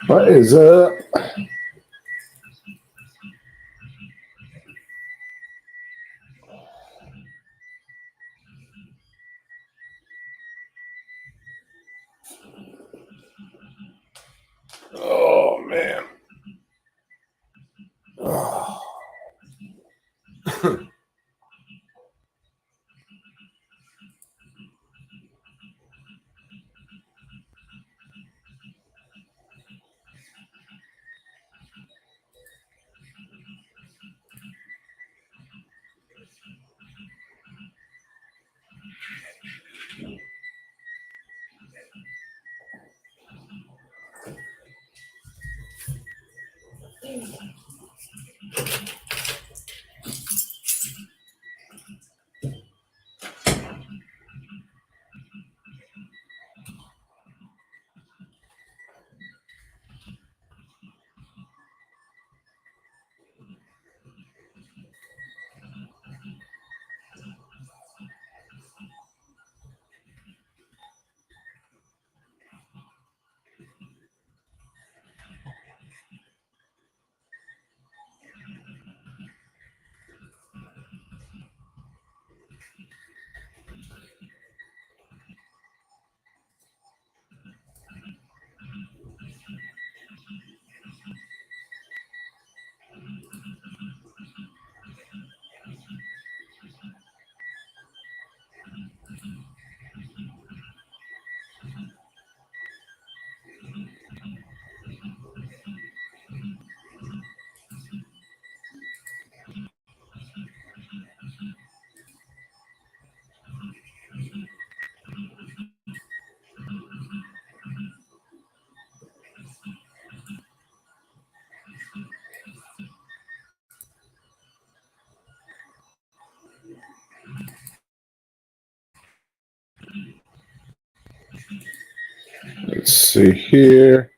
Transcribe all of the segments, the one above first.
What is up? Oh, man. Oh. Let's see here.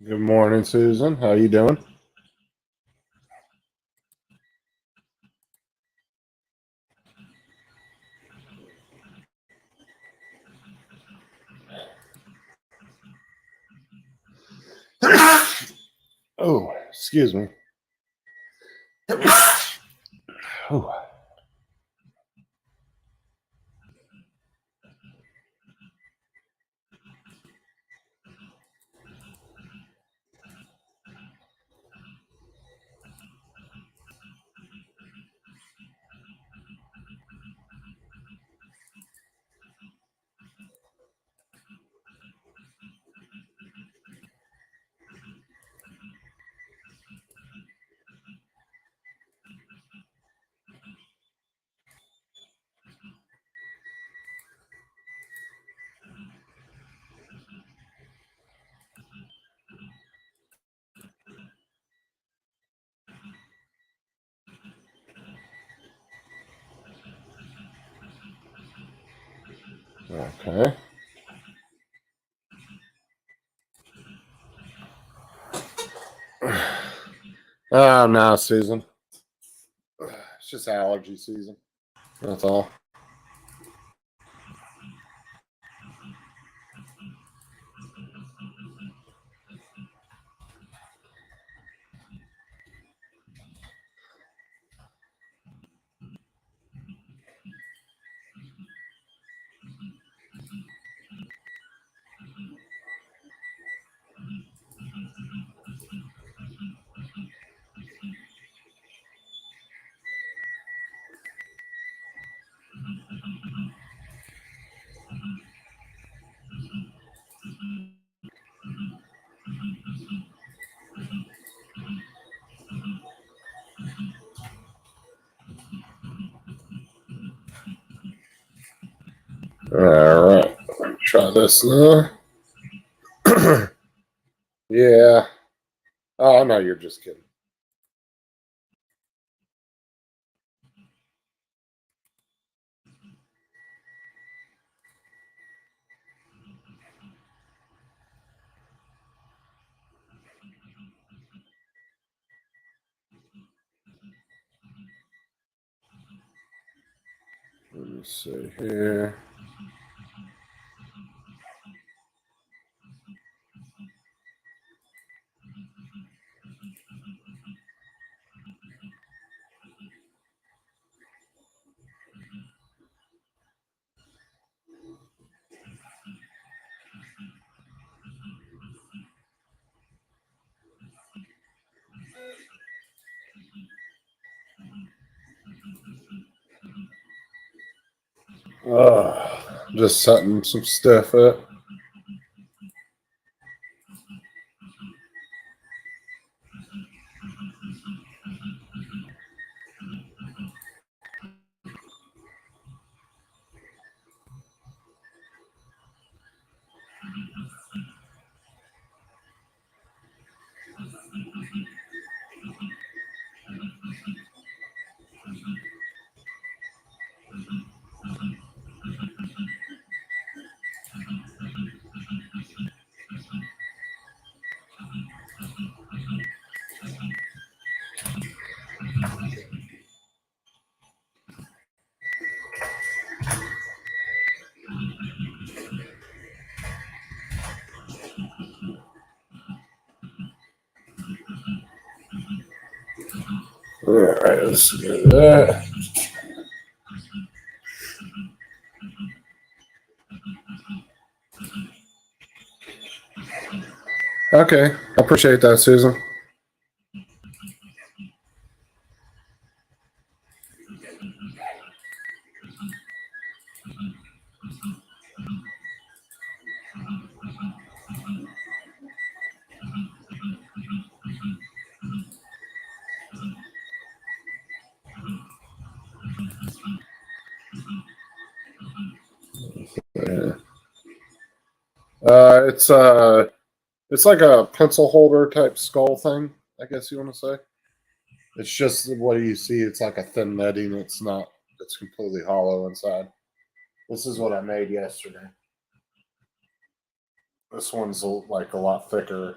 Good morning, Susan. How you doing? Oh, excuse me. Oh. Okay. Oh, no, Susan. It's just allergy season. That's all. All right. Try this now. Yeah. Oh, I know you're just kidding. Let me see here. Just setting some stuff up. All right, let's do that. Okay, I appreciate that, Susan. Yeah. It's like a pencil holder type skull thing, I guess you want to say. It's just what you see. It's like a thin netting. It's not. It's completely hollow inside. This is what I made yesterday. This one's like a lot thicker.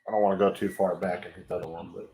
I don't want to go too far back and hit the other one, but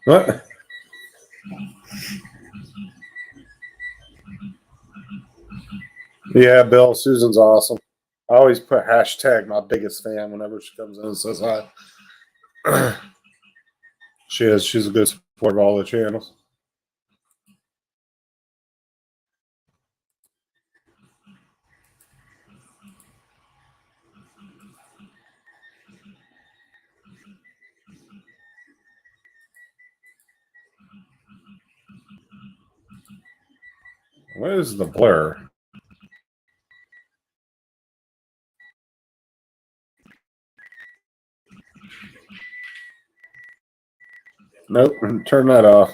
what? Yeah, Bill, Susan's awesome. I always put hashtag my biggest fan whenever she comes in and says hi. She is. She's a good support of all the channels. What is the blur? Nope. Turn that off.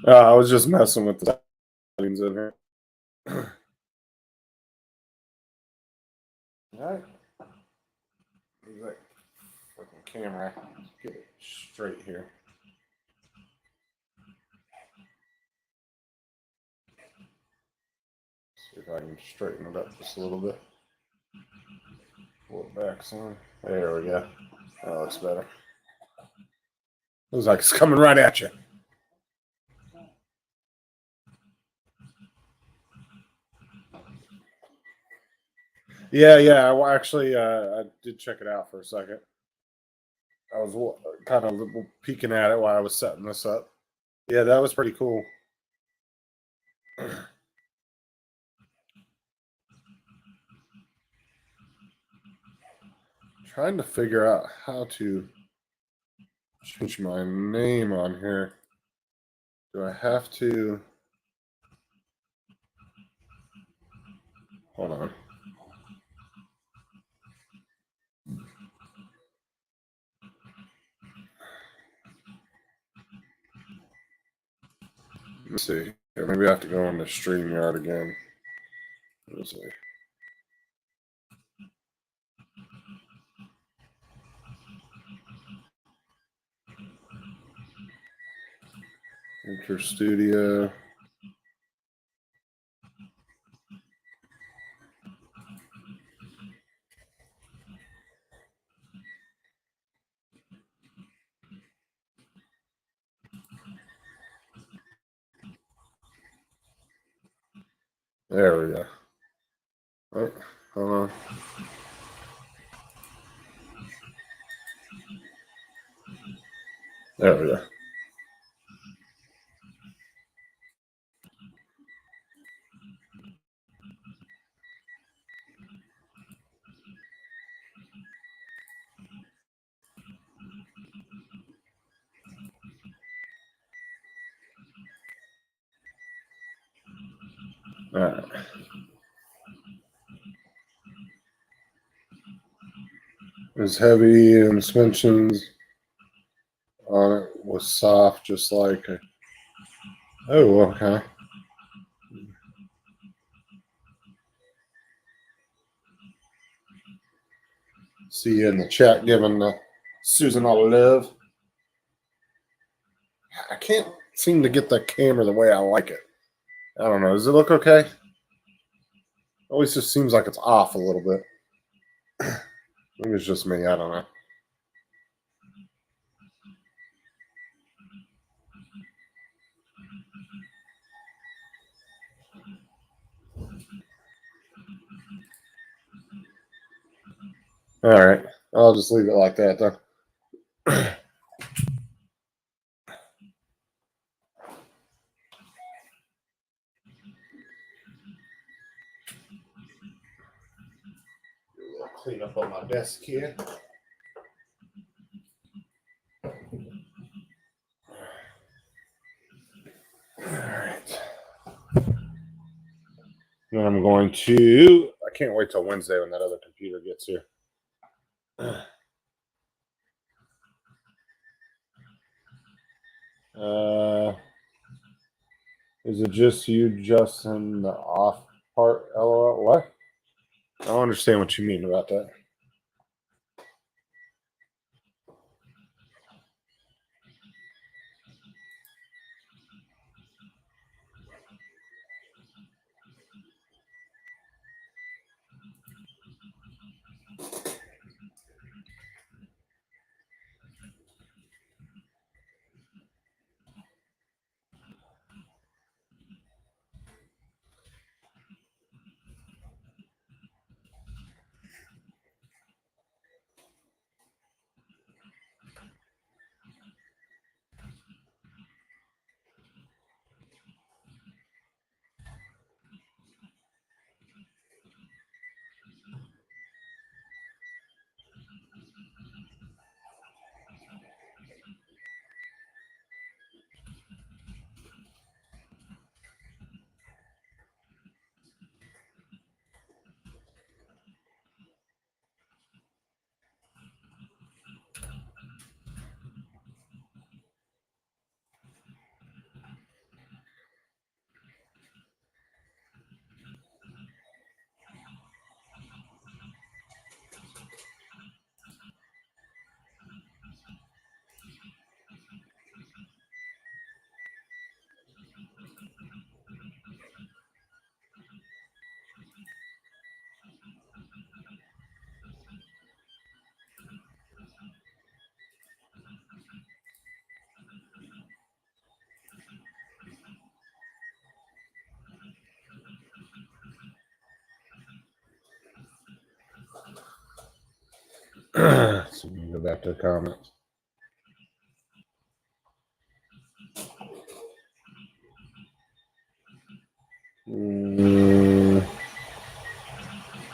I was just messing with the settings in here. All right. That fucking camera. Get it straight here. See if I can straighten it up just a little bit. Pull it back some. There we go. That looks better. Looks like it's coming right at you. Yeah. Well, actually, I did check it out for a second. I was kind of peeking at it while I was setting this up. Yeah, that was pretty cool. Trying to figure out how to change my name on here. Do I have to? Hold on. Let's see. Maybe I have to go into StreamYard again. Let's see. Enter Studio. There we go. Oh, hold on. There we go. All right. is heavy and suspensions on it was soft, just like oh, okay. See you in the chat giving Susan all the love. I can't seem to get the camera the way I like it. I don't know. Does it look okay? Always just seems like it's off a little bit. Maybe it's just me. I don't know. All right. I'll just leave it like that, though. Clean up on my desk here. All right. Then I'm going to. I can't wait till Wednesday when that other computer gets here. Is it just you, Justin, the off part? LOL. What? I don't understand what you mean about that. So we can go back to the comments.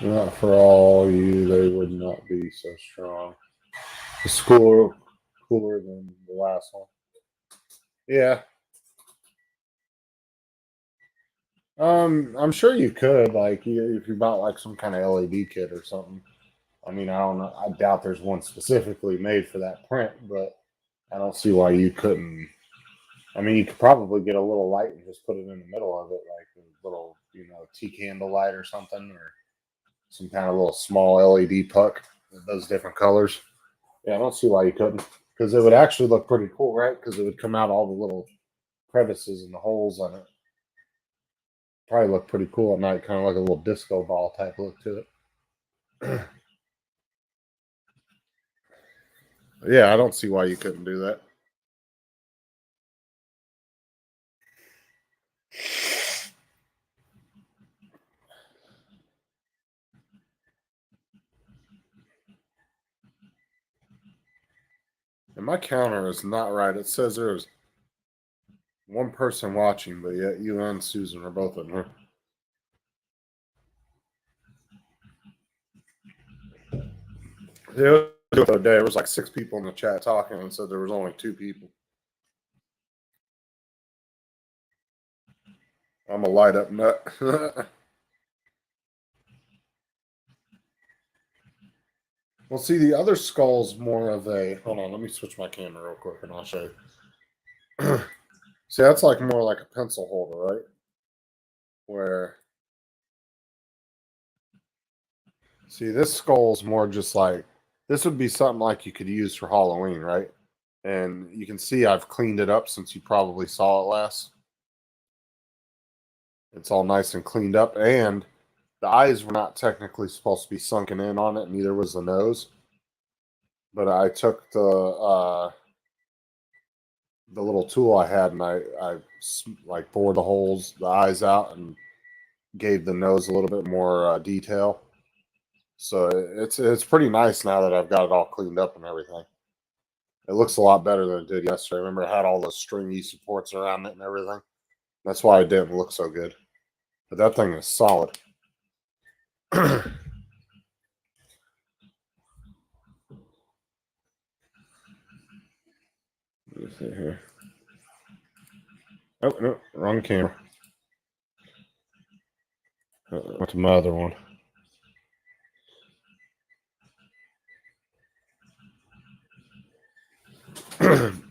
Not for all you, they would not be so strong. It's cooler than the last one. Yeah. I'm sure you could, like, if you bought like some kind of LED kit or something. I mean, I don't know. I doubt there's one specifically made for that print, but I don't see why you couldn't. I mean, you could probably get a little light and just put it in the middle of it, like a little, tea candle light or something, or some kind of little small LED puck that does different colors. Yeah, I don't see why you couldn't, because it would actually look pretty cool, right? Because it would come out all the little crevices and the holes on it. Probably look pretty cool at night, kind of like a little disco ball type look to it. Yeah, I don't see why you couldn't do that. And my counter is not right. It says there's one person watching, but yet you and Susan are both in here. The other day, there was like 6 people in the chat talking, and said there was only 2 people. I'm a light up nut. Well, see, the other skull's more of a. Hold on, let me switch my camera real quick, and I'll show you. See, that's like more like a pencil holder, right? Where, see, this skull's more just like this would be something like you could use for Halloween, right? And you can see I've cleaned it up since you probably saw it last. It's all nice and cleaned up, and the eyes were not technically supposed to be sunken in on it, neither was the nose. But I took the little tool I had and I like bored the holes, the eyes out, and gave the nose a little bit more detail. So it's pretty nice now that I've got it all cleaned up and everything. It looks a lot better than it did yesterday. Remember, it had all the stringy supports around it and everything. That's why it didn't look so good. But that thing is solid. Let me see here. Oh no, wrong camera. What's my other one?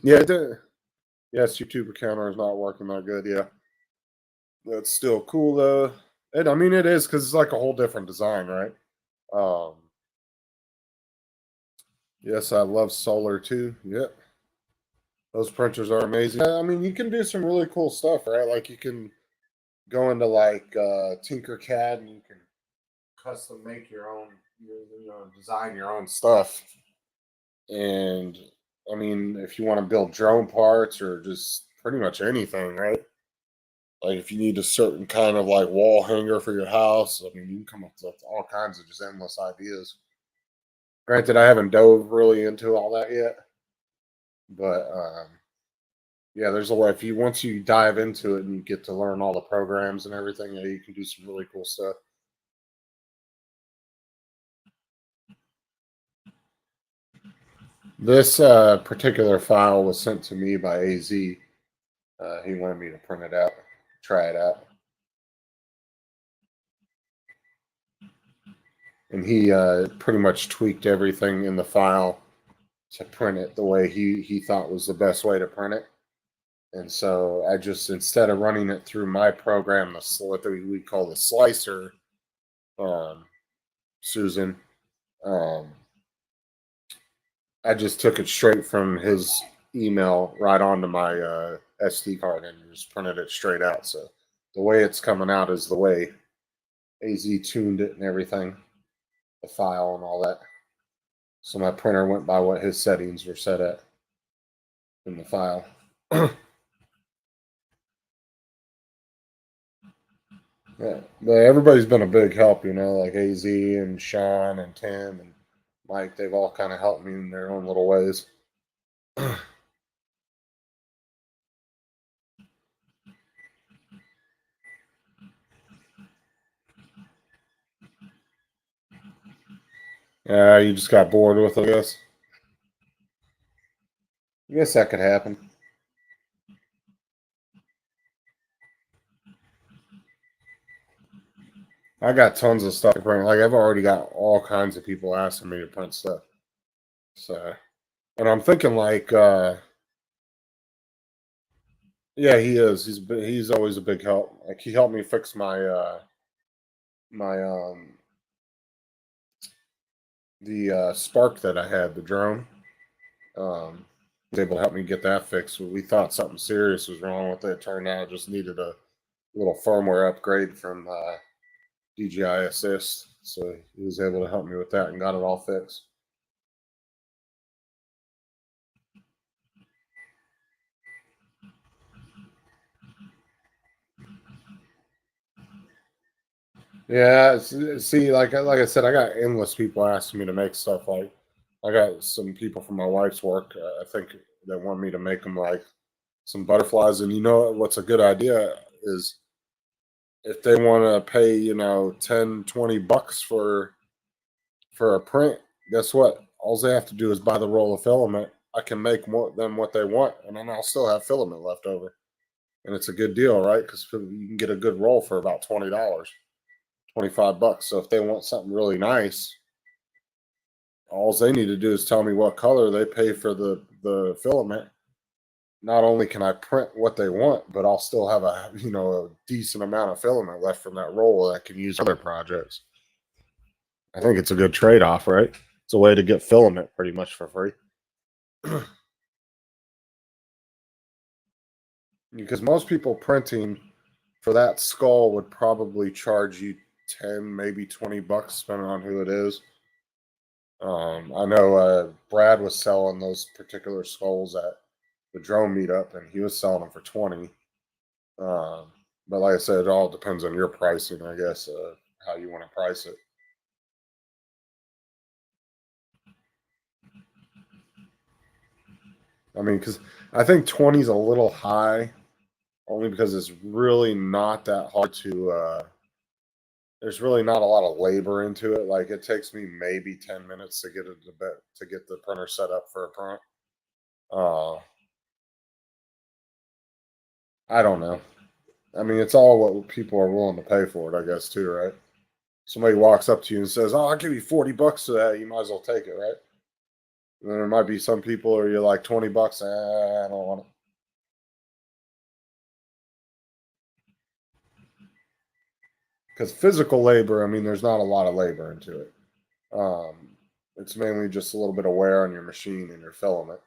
Yeah, it did. Yes, YouTube counter is not working that good. Yeah, that's still cool though. And I mean, it is because it's like a whole different design, right? Um, yes, I love solar too. Yep, those printers are amazing. I mean, you can do some really cool stuff, right? Like you can go into like Tinkercad and you can custom make your own, design your own stuff. And I mean, if you want to build drone parts or just pretty much anything, right? Like if you need a certain kind of like wall hanger for your house, I mean, you can come up with all kinds of just endless ideas. Granted, I haven't dove really into all that yet, but yeah, there's a way. If you once you dive into it and you get to learn all the programs and everything, yeah, you can do some really cool stuff. This particular file was sent to me by AZ. He wanted me to print it out, try it out, and he pretty much tweaked everything in the file to print it the way he thought was the best way to print it. And so I just, instead of running it through my program, what we call the slicer, um, Susan, um, I just took it straight from his email right onto my SD card and just printed it straight out. So the way it's coming out is the way AZ tuned it and everything, the file and all that. So my printer went by what his settings were set at in the file. Yeah, but everybody's been a big help, like AZ and Sean and Tim and Mike. They've all kind of helped me in their own little ways. Yeah, you just got bored with it, I guess. I guess that could happen. I got tons of stuff to print. Like I've already got all kinds of people asking me to print stuff. So, and I'm thinking like, yeah, he is. He's always a big help. Like he helped me fix my the Spark that I had, the drone. Was able to help me get that fixed. We thought something serious was wrong with it. It turned out it just needed a little firmware upgrade from DJI Assist. So he was able to help me with that and got it all fixed. Yeah, see, like I said, I got endless people asking me to make stuff. Like, I got some people from my wife's work. I think that want me to make them like some butterflies. And you know what's a good idea is if they want to pay, 10, $20 for a print, guess what? All they have to do is buy the roll of filament. I can make them what they want, and then I'll still have filament left over. And it's a good deal, right? Because you can get a good roll for about $20, $25. So if they want something really nice, All they need to do is tell me what color they pay for the filament. Not only can I print what they want, but I'll still have a decent amount of filament left from that roll that I can use for other projects. I think it's a good trade off, right? It's a way to get filament pretty much for free. Because most people printing for that skull would probably charge you 10, maybe $20, depending on who it is. I know Brad was selling those particular skulls at the drone meetup, and he was selling them for 20. But like I said, it all depends on your pricing, I guess, how you want to price it. I mean, because I think 20 is a little high, only because it's really not that hard to. There's really not a lot of labor into it. Like it takes me maybe 10 minutes to get it to get the printer set up for a print. Uh, I don't know. I mean, it's all what people are willing to pay for it, I guess, too, right? Somebody walks up to you and says, "Oh, I'll give you $40 for that." You might as well take it, right? And then there might be some people where you're like $20. I don't want it. Because physical labor, I mean, there's not a lot of labor into it. It's mainly just a little bit of wear on your machine and your filament.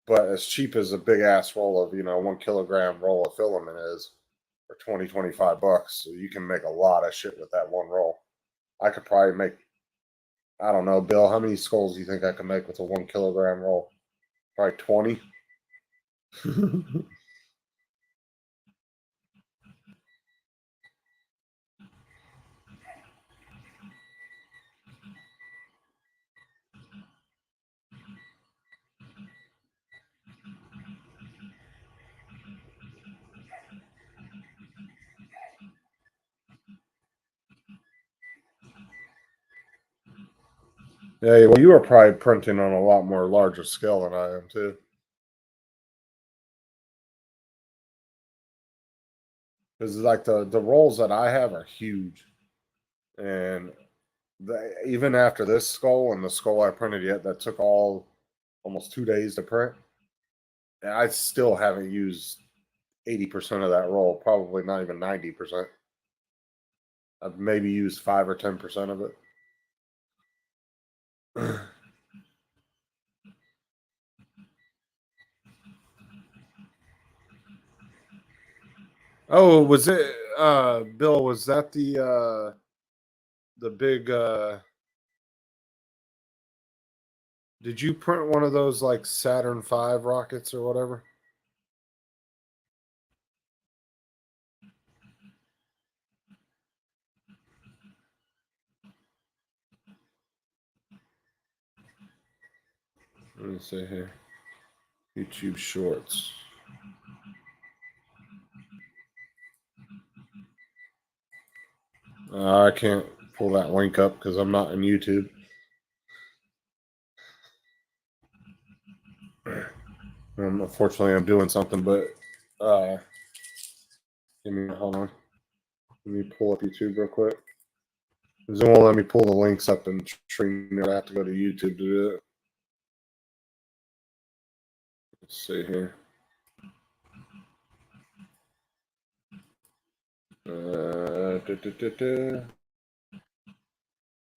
But as cheap as a big ass roll of 1 kilogram roll of filament is for 20-25 bucks, so you can make a lot of shit with that one roll. I could probably make, I don't know, Bill, how many skulls do you think I could make with a 1 kilogram roll? Probably 20. Yeah, well, you are probably printing on a lot more larger scale than I am too. Because like the rolls that I have are huge, and even after this skull and the skull I printed yet, that took almost 2 days to print. And I still haven't used 80% of that roll. Probably not even 90%. I've maybe used 5 or 10% of it. Oh, was it Bill, was that the big did you print one of those like Saturn V rockets or whatever? Let me see here. YouTube Shorts. I can't pull that link up because I'm not in YouTube. Unfortunately, I'm doing something, but give me hold on. Let me pull up YouTube real quick. Because it won't let me pull the links up and stream it. I have to go to YouTube to do it. Let's see here.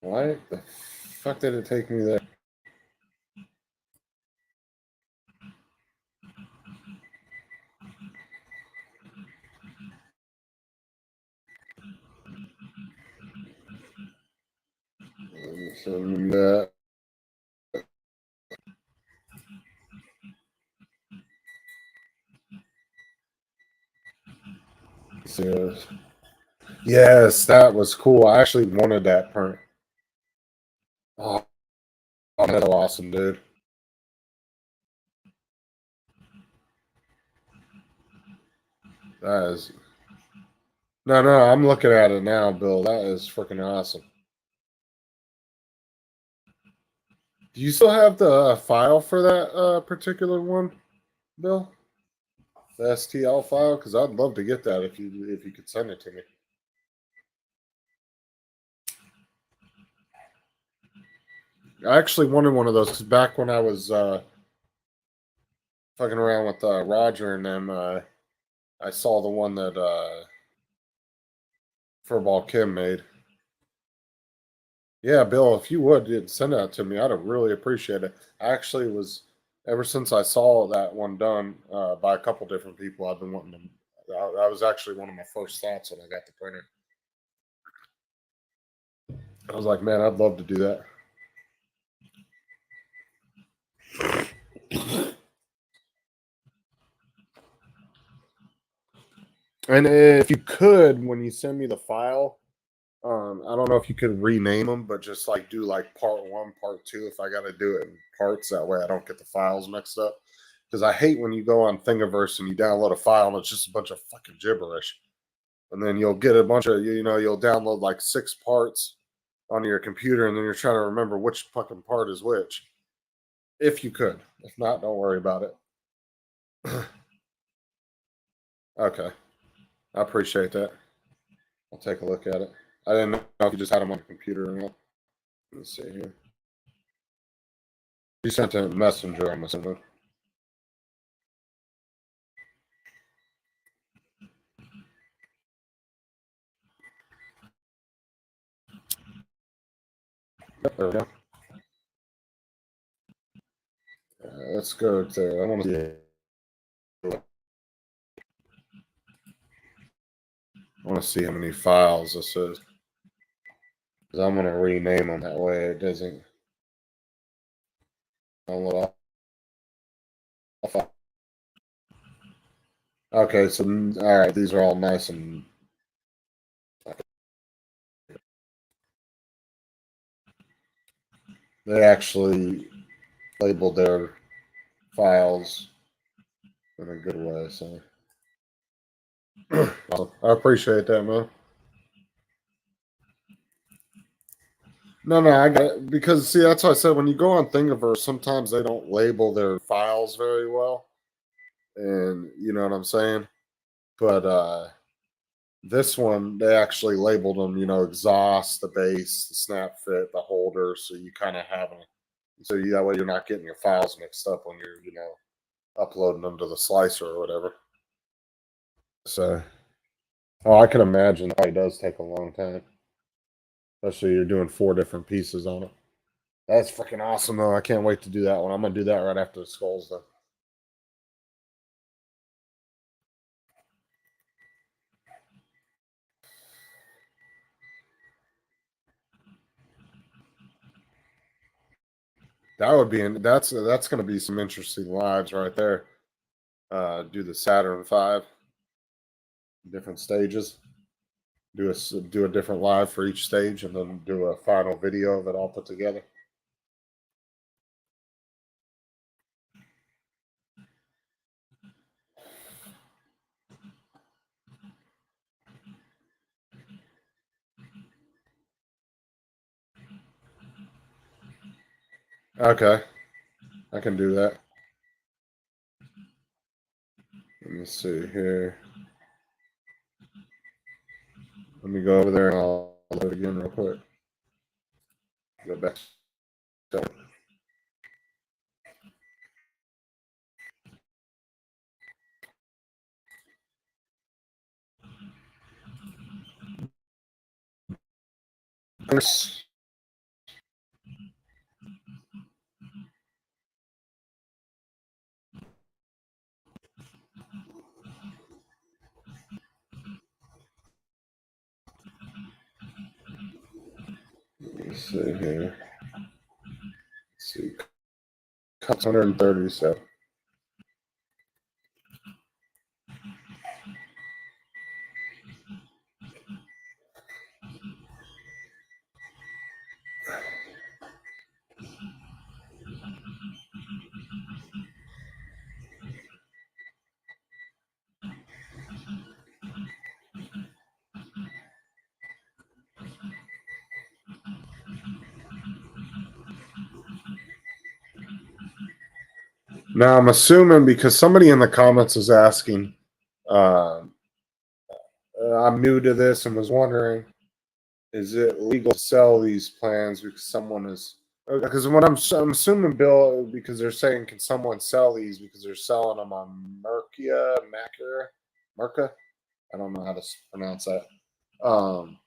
Why the fuck did it take me there? Send that. Yes, that was cool. I actually wanted that print. Oh, that's awesome, dude. That is no. I'm looking at it now, Bill. That is freaking awesome. Do you still have the file for that particular one, Bill? The STL file? Because I'd love to get that if you could send it to me. I actually wanted one of those 'cause back when I was fucking around with Roger and them. I saw the one that Furball Kim made. Yeah, Bill, if you would send that to me, I'd really appreciate it. I actually was ever since I saw that one done by a couple different people. I've been wanting them. That was actually one of my first thoughts when I got the printer. I was like, man, I'd love to do that. And if you could, when you send me the file, I don't know if you could rename them, but just like do like part one, part two. If I got to do it in parts, that way I don't get the files mixed up. Because I hate when you go on Thingiverse and you download a file and it's just a bunch of fucking gibberish, and then you'll get a bunch of you'll download like 6 parts on your computer, and then you're trying to remember which fucking part is which. If you could, if not, don't worry about it. Okay, I appreciate that. I'll take a look at it. I didn't know if you just had them on your computer or not. Let's see here. You sent a messenger, I'm assuming. Yep, there we go. Let's go to. I want to see. I want to see how many files this is. Because I'm going to rename them that way it doesn't. Download off. Okay, so all right, these are all nice and. They actually labeled their files in a good way, so. Awesome. I appreciate that, man. No, I got it. Because see, that's why I said when you go on Thingiverse, sometimes they don't label their files very well, and you know what I'm saying. But this one, they actually labeled them, exhaust, the base, the snap fit, the holder, so you kind of have them. So that way you're not getting your files mixed up when you're, uploading them to the slicer or whatever. So, I can imagine that does take a long time, especially you're doing 4 different pieces on it. That's freaking awesome, though. I can't wait to do that one. I'm gonna do that right after the skulls, though. That would be that's going to be some interesting lives right there. Do the Saturn V, different stages. Do a different live for each stage, and then do a final video of it all put together. Okay, I can do that. Let me see here. Let me go over there and I'll load again real quick. Go back. First, let me see here. Let's see. Cuts 130, so. Now I'm assuming because somebody in the comments is asking, I'm new to this and was wondering, is it legal to sell these plans because someone is Because what I'm assuming, Bill, because they're saying, can someone sell these because they're selling them on Merca? I don't know how to pronounce that. Um,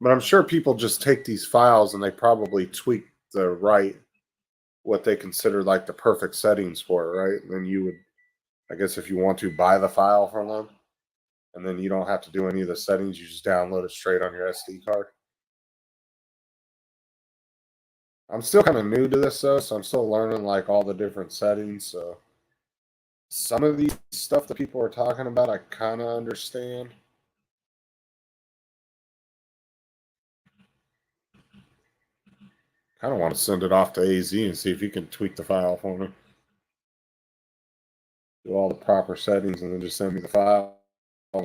but I'm sure people just take these files and they probably tweak the right what they consider like the perfect settings for it, right? And then you would, I guess, if you want to buy the file from them, and then you don't have to do any of the settings. You just download it straight on your SD card. I'm still kind of new to this though, so I'm still learning like all the different settings. So some of these stuff that people are talking about, I kind of understand. Kind of want to send it off to AZ and see if he can tweak the file for me. Do all the proper settings and then just send me the file. I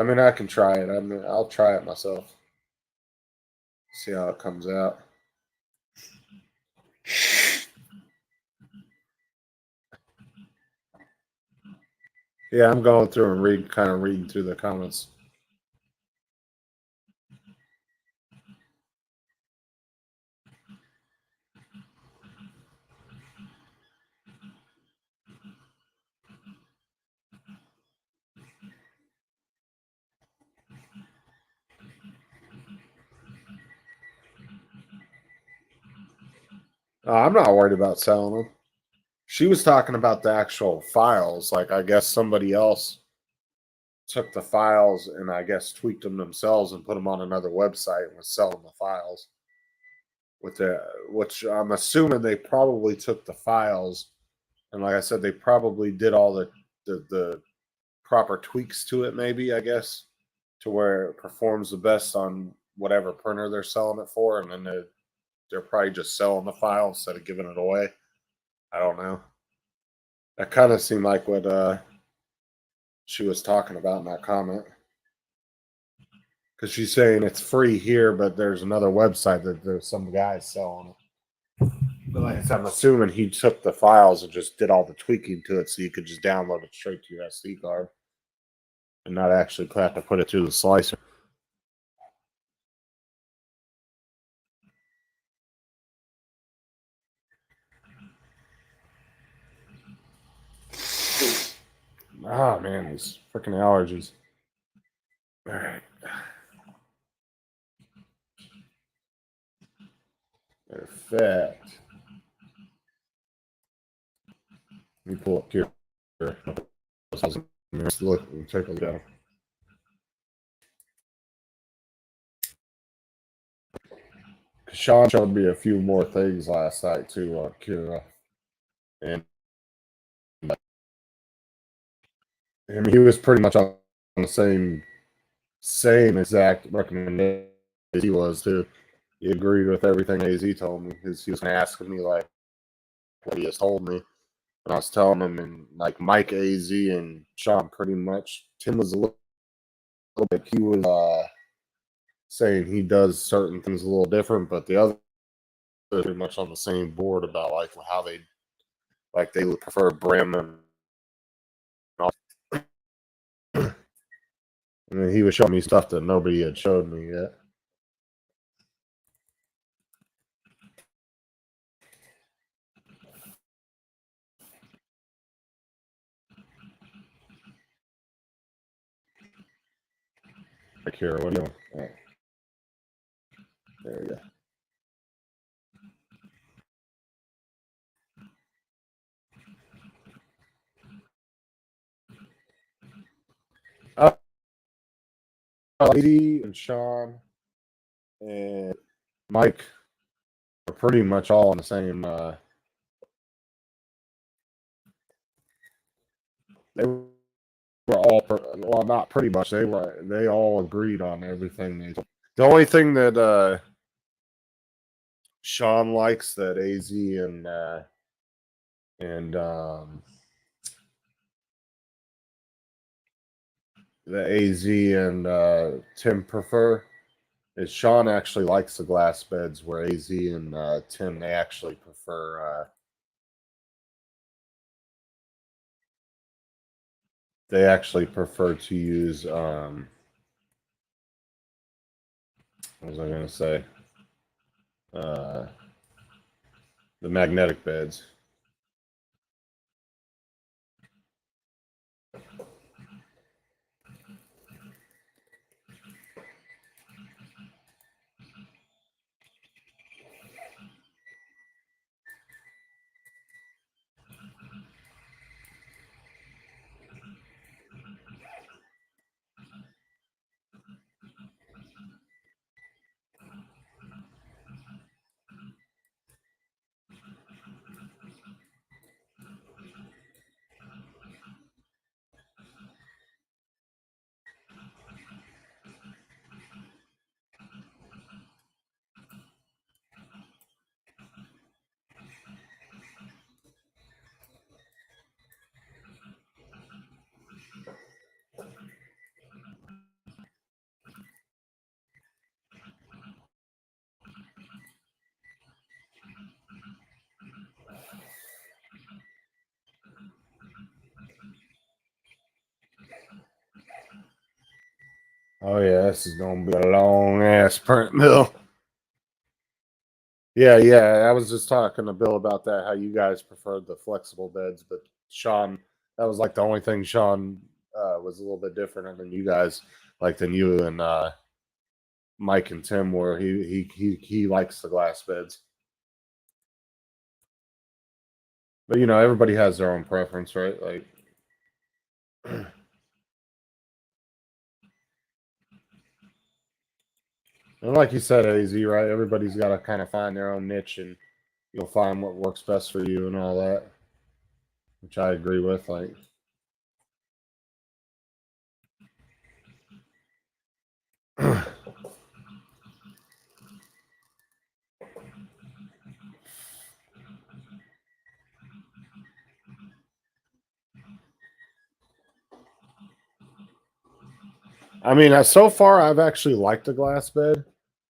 mean, I can try it. I mean, I'll try it myself. See how it comes out. Yeah, I'm going through and kind of reading through the comments. I'm not worried about selling them. She was talking about the actual files. Like, I guess somebody else took the files and I guess tweaked them themselves and put them on another website and was selling the files with the, which I'm assuming they probably took the files and like I said, they probably did all the proper tweaks to it, maybe, I guess, to where it performs the best on whatever printer they're selling it for, and then they're probably just selling the file instead of giving it away. I don't know. That kind of seemed like what she was talking about in that comment. Because she's saying it's free here, but there's another website that there's some guys selling it. But like I said, I'm assuming he took the files and just did all the tweaking to it so you could just download it straight to your SD card and not actually have to put it through the slicer. Ah, man, these freaking allergies. All right. Perfect. Let me pull up here. Let's look and take a look. Sean showed me a few more things last night too on Kira, and he was pretty much on the same exact recommendation as he was too. He agreed with everything AZ told me. He was asking me like what he has told me, and I was telling him, and like Mike AZ and Sean pretty much. Tim was a little bit. He was saying he does certain things a little different, but the other pretty much on the same board about like how they would prefer Bremen. And then he was showing me stuff that nobody had showed me yet. Like here, what do you want? Oh, there we go. Lady and Sean and Mike are pretty much all on the same. They were all well, not pretty much. They all agreed on everything. The only thing that Sean likes that AZ and the AZ and Tim prefer is Sean actually likes the glass beds, where AZ and Tim they actually prefer. They actually prefer to use. What was I going to say? uh, the magnetic beds. Oh yeah, this is gonna be a long ass print mill. Yeah. I was just talking to Bill about that. How you guys preferred the flexible beds, but Sean, that was like the only thing Sean was a little bit different than you guys, like than you and Mike and Tim were. He likes the glass beds, but you know everybody has their own preference, right? Like. And like you said, AZ, right? Everybody's got to kind of find their own niche, and you'll find what works best for you and all that, which I agree with. Like, I mean, so far I've actually liked the glass bed.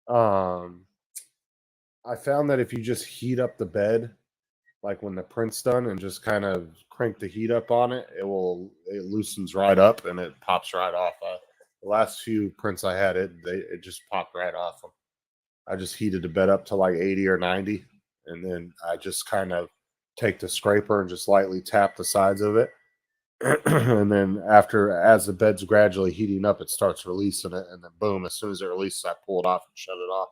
Um, I found that if you just heat up the bed, like when the print's done, and just kind of crank the heat up on it, it loosens right up and it pops right off. The last few prints I had, it just popped right off. I just heated the bed up to like 80 or 90, and then I just kind of take the scraper and just lightly tap the sides of it. And then as the bed's gradually heating up, it starts releasing it, and then boom, as soon as it releases, I pull it off and shut it off.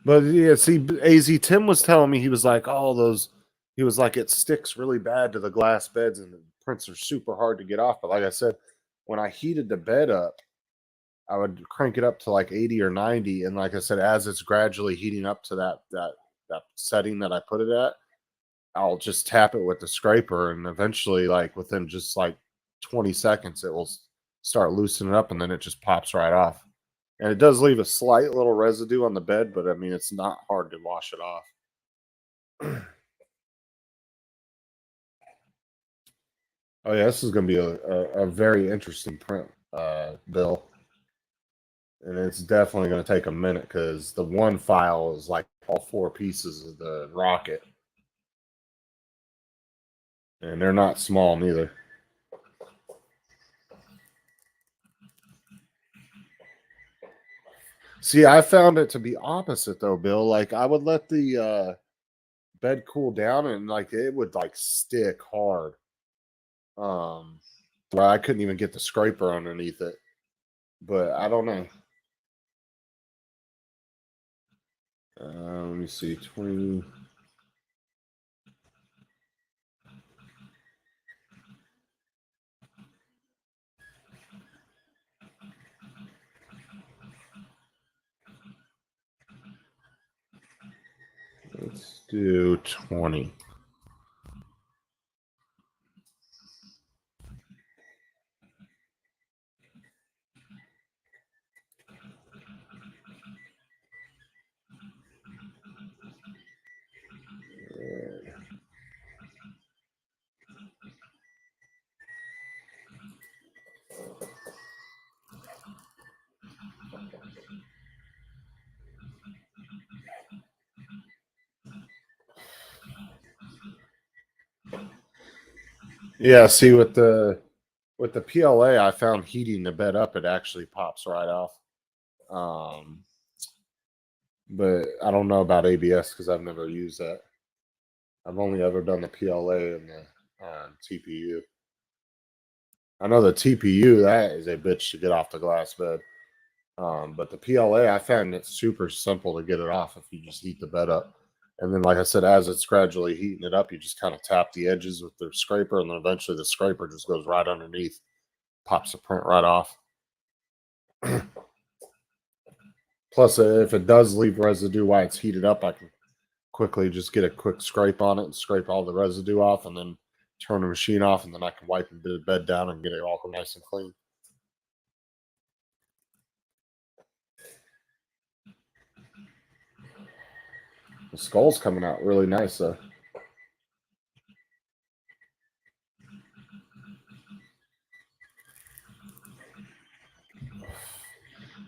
But yeah, see, AZ Tim was telling me, he was like, oh, those, he was like, it sticks really bad to the glass beds, and the prints are super hard to get off. But like I said, when I heated the bed up, I would crank it up to like 80 or 90. And like I said, as it's gradually heating up to that setting that I put it at, I'll just tap it with the scraper, and eventually, like within just like 20 seconds, it will start loosening up, and then it just pops right off. And it does leave a slight little residue on the bed, but I mean, it's not hard to wash it off. Oh yeah, this is going to be a very interesting print, Bill, and it's definitely going to take a minute because the one file is like all four pieces of the rocket, and they're not small neither. See, I found it to be opposite though, Bill. Like I would let the bed cool down, and like it would like stick hard. Where I couldn't even get the scraper underneath it. But I don't know. Let me see. 20. Let's do 20. Yeah, see with the With the PLA, I found heating the bed up, it actually pops right off. Um, but I don't know about ABS because I've never used that. I've only ever done the PLA and the TPU. I know the TPU, that is a bitch to get off the glass bed. But the PLA, I found it super simple to get it off if you just heat the bed up. And then, like I said, as it's gradually heating it up, you just kind of tap the edges with the scraper, and then eventually the scraper just goes right underneath, pops the print right off. Plus, if it does leave residue while it's heated up, I can quickly just get a quick scrape on it and scrape all the residue off, and then turn the machine off, and then I can wipe the bed down and get it all nice and clean. The skull's coming out really nice, though.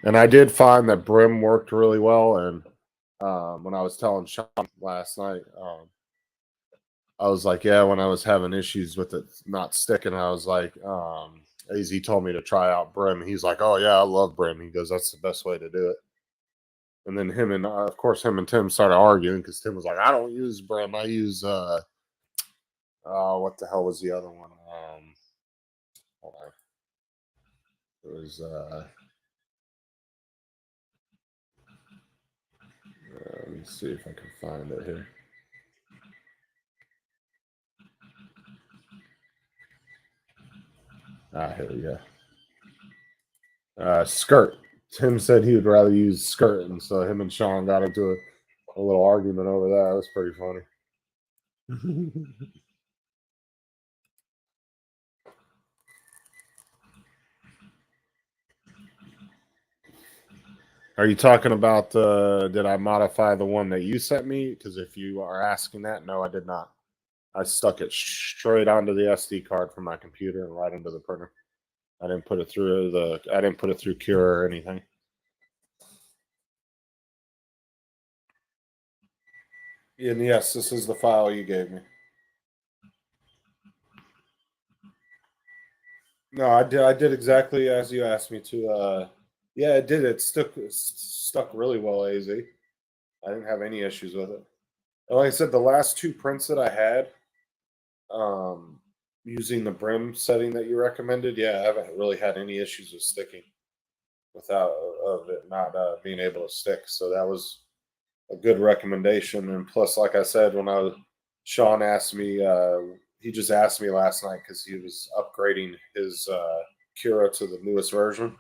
And I did find that brim worked really well. And when I was telling Sean last night, I was like, yeah, when I was having issues with it not sticking, I was like, AZ told me to try out brim. He's like, oh, yeah, I love brim. He goes, that's the best way to do it. And then him and, of course, him and Tim started arguing because Tim was like, I don't use brim. I use, what the hell was the other one? Hold on. It was, let me see if I can find it here. Here we go. Skirt. Tim said he would rather use skirt, and so him and Sean got into a little argument over that. It was pretty funny. Are you talking about did I modify the one that you sent me? Because if you are asking that, no, I did not. I stuck it straight onto the SD card from my computer and right into the printer. I didn't put it through Cure or anything. And yes, this is the file you gave me. No, I did exactly as you asked me to. Yeah, it did. It stuck really well, AZ. I didn't have any issues with it. And like I said, the last two prints that I had, um, using the brim setting that you recommended, yeah, I haven't really had any issues with sticking without of it not being able to stick. So that was a good recommendation. And plus, like I said, Sean asked me, he just asked me last night because he was upgrading his Cura to the newest version,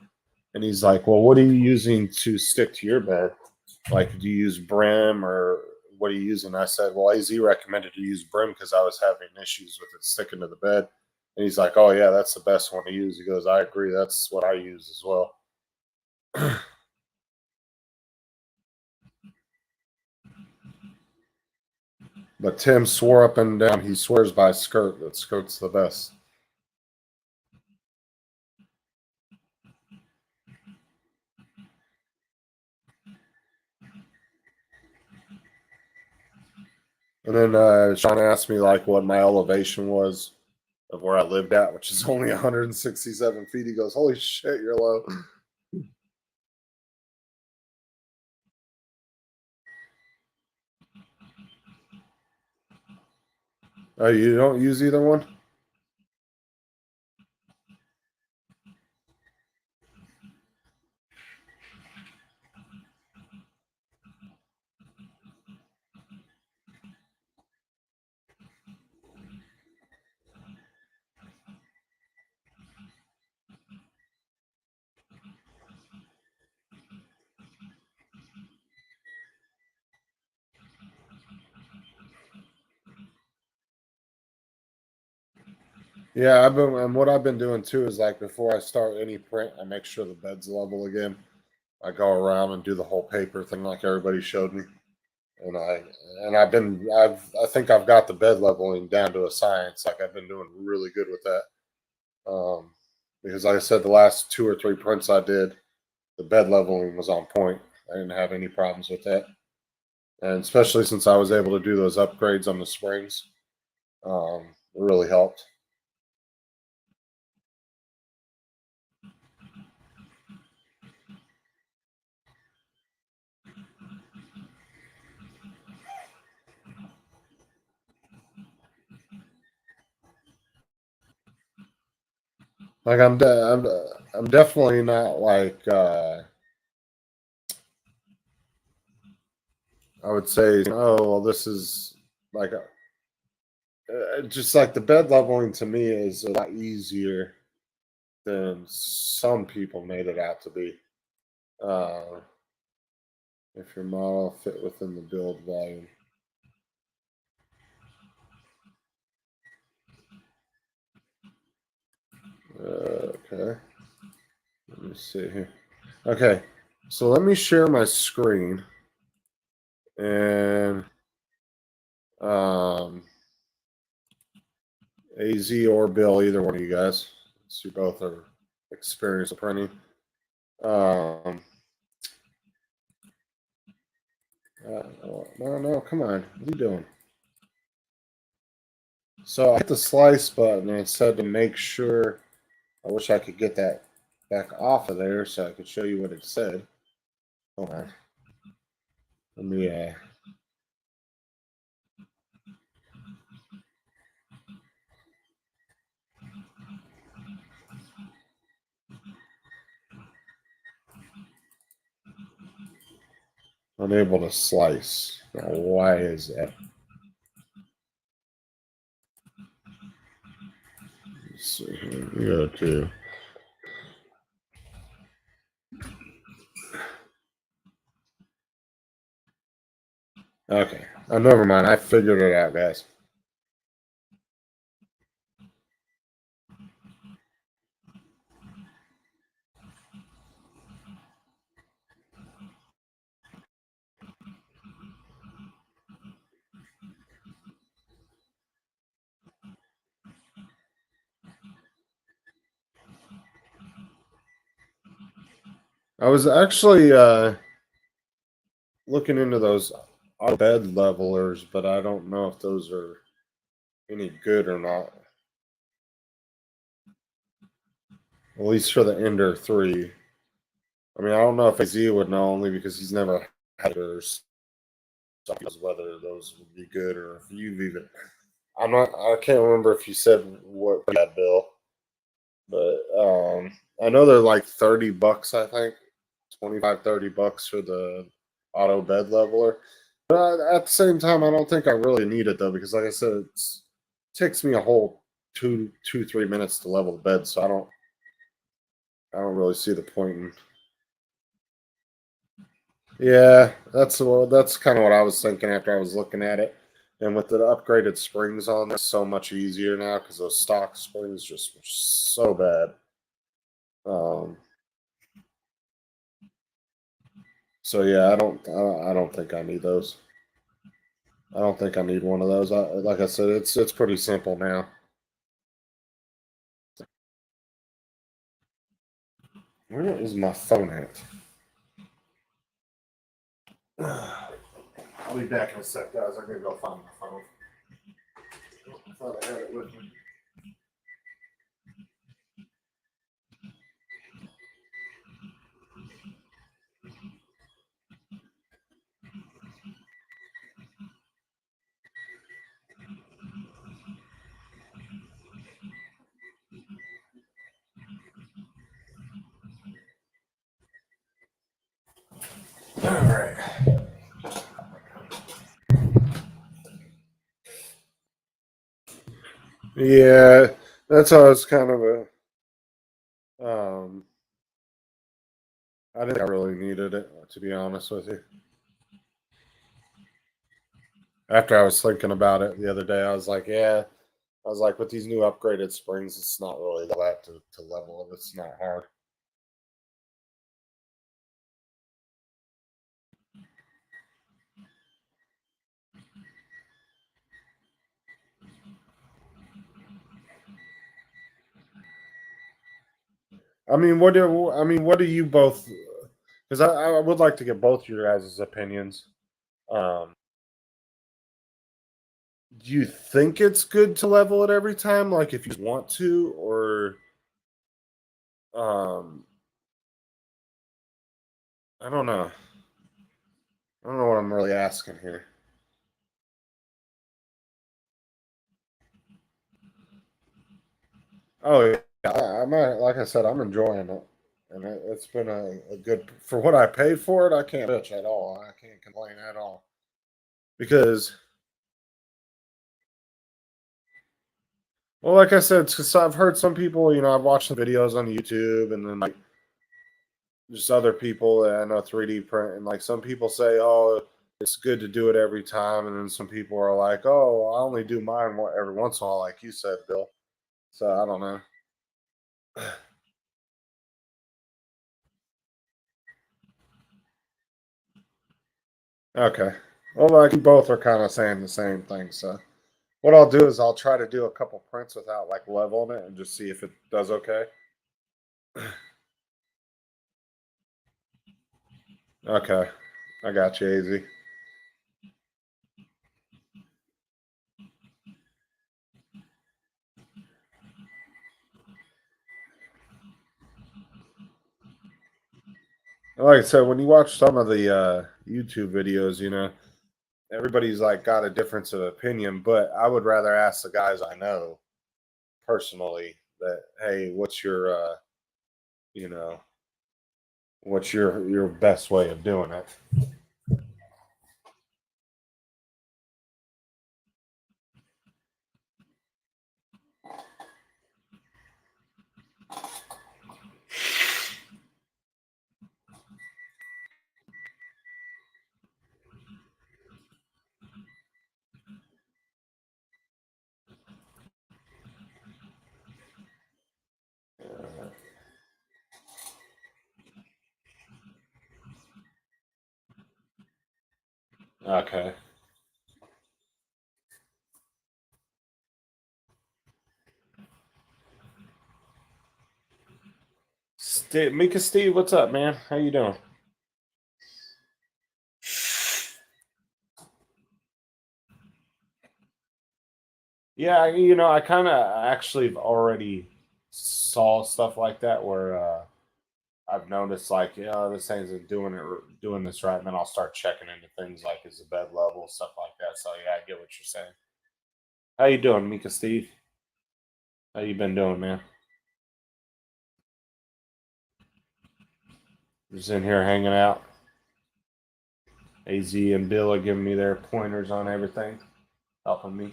and he's like, "Well, what are you using to stick to your bed? Like, do you use brim or what are you using?" I said, "Well, AZ recommended to use brim because I was having issues with it sticking to the bed." And he's like, "Oh yeah, that's the best one to use." He goes, "I agree. That's what I use as well." But Tim swore up and down. He swears by skirt that skirt's the best. And then Sean asked me like what my elevation was of where I lived at, which is only 167 feet. He goes, "Holy shit, you're low." Oh, you don't use either one? Yeah, and what I've been doing too is like before I start any print, I make sure the bed's level again. I go around and do the whole paper thing like everybody showed me. And I think I've got the bed leveling down to a science. Like I've been doing really good with that. Because like I said, the last two or three prints I did, the bed leveling was on point. I didn't have any problems with that. And especially since I was able to do those upgrades on the springs, it really helped. Like I'm definitely not like I would say, oh, well, this is like just like the bed leveling to me is a lot easier than some people made it out to be. Uh, if your model fit within the build volume. Okay, let me see here. Okay, so let me share my screen and um, AZ or Bill, either one of you guys. So you both are experienced with printing. Um, no, come on. What are you doing? So I hit the slice button and it said to make sure. I wish I could get that back off of there so I could show you what it said. Hold on. Let me unable to slice. Now, why is that? Let's see here. Go to. Okay. Oh, never mind. I figured it out, guys. I was actually looking into those bed levelers, but I don't know if those are any good or not. At least for the Ender 3. I mean, I don't know if AZ would know only because he's never had those. Whether those would be good or if you've even. I'm not. I can't remember if you said what that bill, but I know they're like $30. I think 25, $30 for the auto bed leveler. But at the same time, I don't think I really need it though because, like I said, it takes me a whole 3 minutes to level the bed, so I don't really see the point in. Yeah, that's kind of what I was thinking after I was looking at it. And with the upgraded springs on, it's so much easier now because those stock springs just were so bad. Um, so yeah, I don't think I need those. I don't think I need one of those. Like I said, it's pretty simple now. Where is my phone at? I'll be back in a sec, guys. I'm gonna go find my phone. I thought I had it with me. All right. Yeah, that's how it's kind of a. I didn't think I really needed it, to be honest with you. After I was thinking about it the other day, I was like, yeah. I was like, with these new upgraded springs, it's not really that to level it. It's not hard. What do you both? Because I would like to get both your guys' opinions. Um, do you think it's good to level it every time, like if you want to, or um, I don't know. I don't know what I'm really asking here. Oh I'm like I said, I'm enjoying it, and it's been a good for what I paid for it. I can't bitch at all. I can't complain at all because, well, like I said, because I've heard some people, I've watched some videos on YouTube, and then like just other people that I know 3D print, and like some people say, oh, it's good to do it every time, and then some people are like, oh, I only do mine every once in a while, like you said, Bill. So I don't know. Okay. Well, like you both are kind of saying the same thing. So what I'll do is I'll try to do a couple prints without like leveling it and just see if it does okay. Okay. I got you, easy. Like I said, when you watch some of the YouTube videos, everybody's like got a difference of opinion, but I would rather ask the guys I know personally that, hey, you know, what's your best way of doing it? Okay. Mika Steve, what's up, man? How you doing? Yeah, I kind of actually have already saw stuff like that where I've noticed like, yeah, this thing's doing this right, and then I'll start checking into things like is the bed level, stuff like that. So yeah, I get what you're saying. How you doing, Mika Steve? How you been doing, man? Just in here hanging out. AZ and Bill are giving me their pointers on everything, helping me.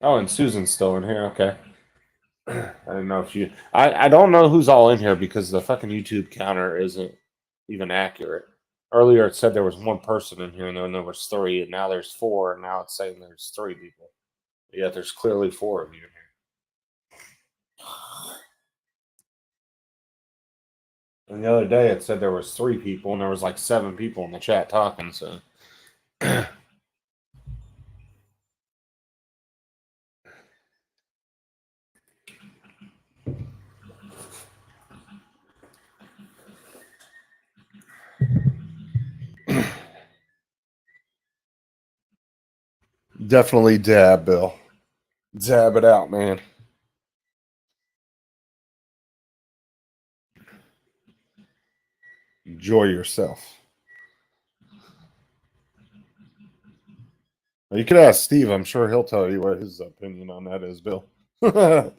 Oh, and Susan's still in here. Okay. I don't know if you. I don't know who's all in here because the fucking YouTube counter isn't even accurate. Earlier it said there was one person in here, and then there was three, and now there's four, and now it's saying there's three people. Yet there's clearly four of you in here. And the other day it said there was three people, and there was like seven people in the chat talking. So definitely dab, Bill. Dab it out, man. Enjoy yourself. You could ask Steve. I'm sure he'll tell you what his opinion on that is, Bill. I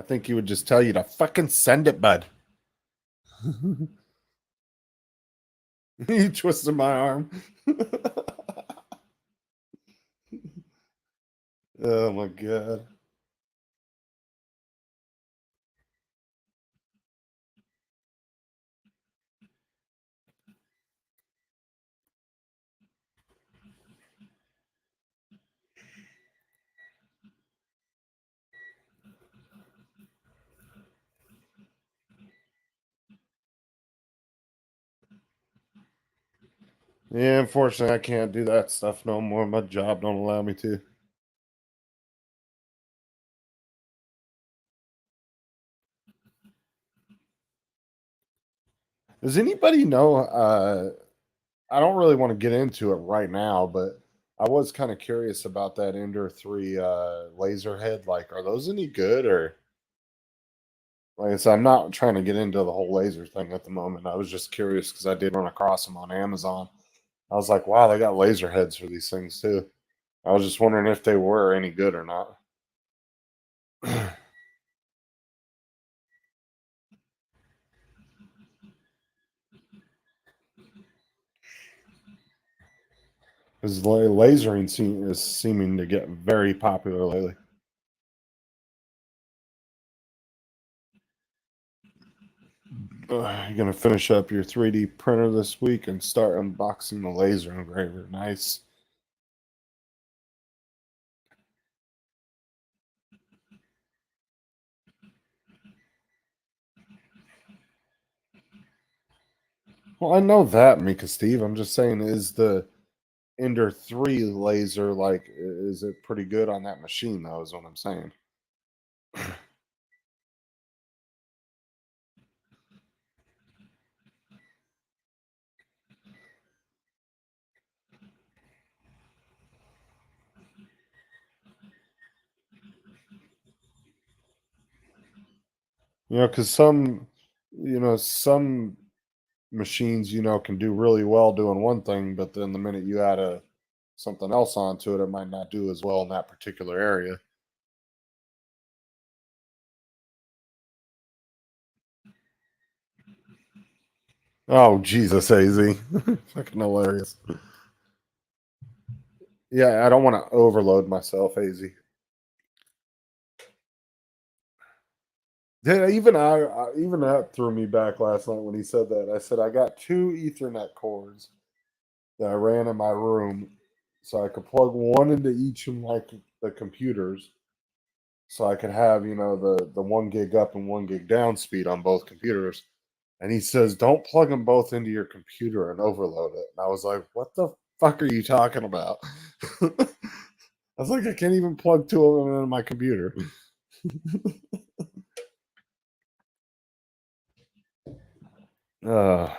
think he would just tell you to fucking send it, bud. He twisted my arm. Oh my god. Yeah, unfortunately, I can't do that stuff no more. My job don't allow me to. Does anybody know? I don't really want to get into it right now, but I was kind of curious about that Ender 3 laser head. Like, are those any good or Like I said, I'm not trying to get into the whole laser thing at the moment. I was just curious because I did run across them on Amazon. I was like, wow, they got laser heads for these things too. I was just wondering if they were any good or not. Because lasering is seeming to get very popular lately. You're gonna finish up your 3D printer this week and start unboxing the laser engraver. Nice. Well, I know that, Mika Steve. I'm just saying, is the Ender 3 laser like is it pretty good on that machine though, is what I'm saying. Because some machines, can do really well doing one thing, but then the minute you add a something else onto it, it might not do as well in that particular area. Oh Jesus, AZ. Fucking hilarious. Yeah, I don't want to overload myself, AZ. Yeah, even that threw me back last night when he said that. I said I got two Ethernet cords that I ran in my room, so I could plug one into each of the computers, so I could have the 1 gig up and 1 gig down speed on both computers. And he says, "Don't plug them both into your computer and overload it." And I was like, "What the fuck are you talking about?" I was like, "I can't even plug two of them into my computer." uh,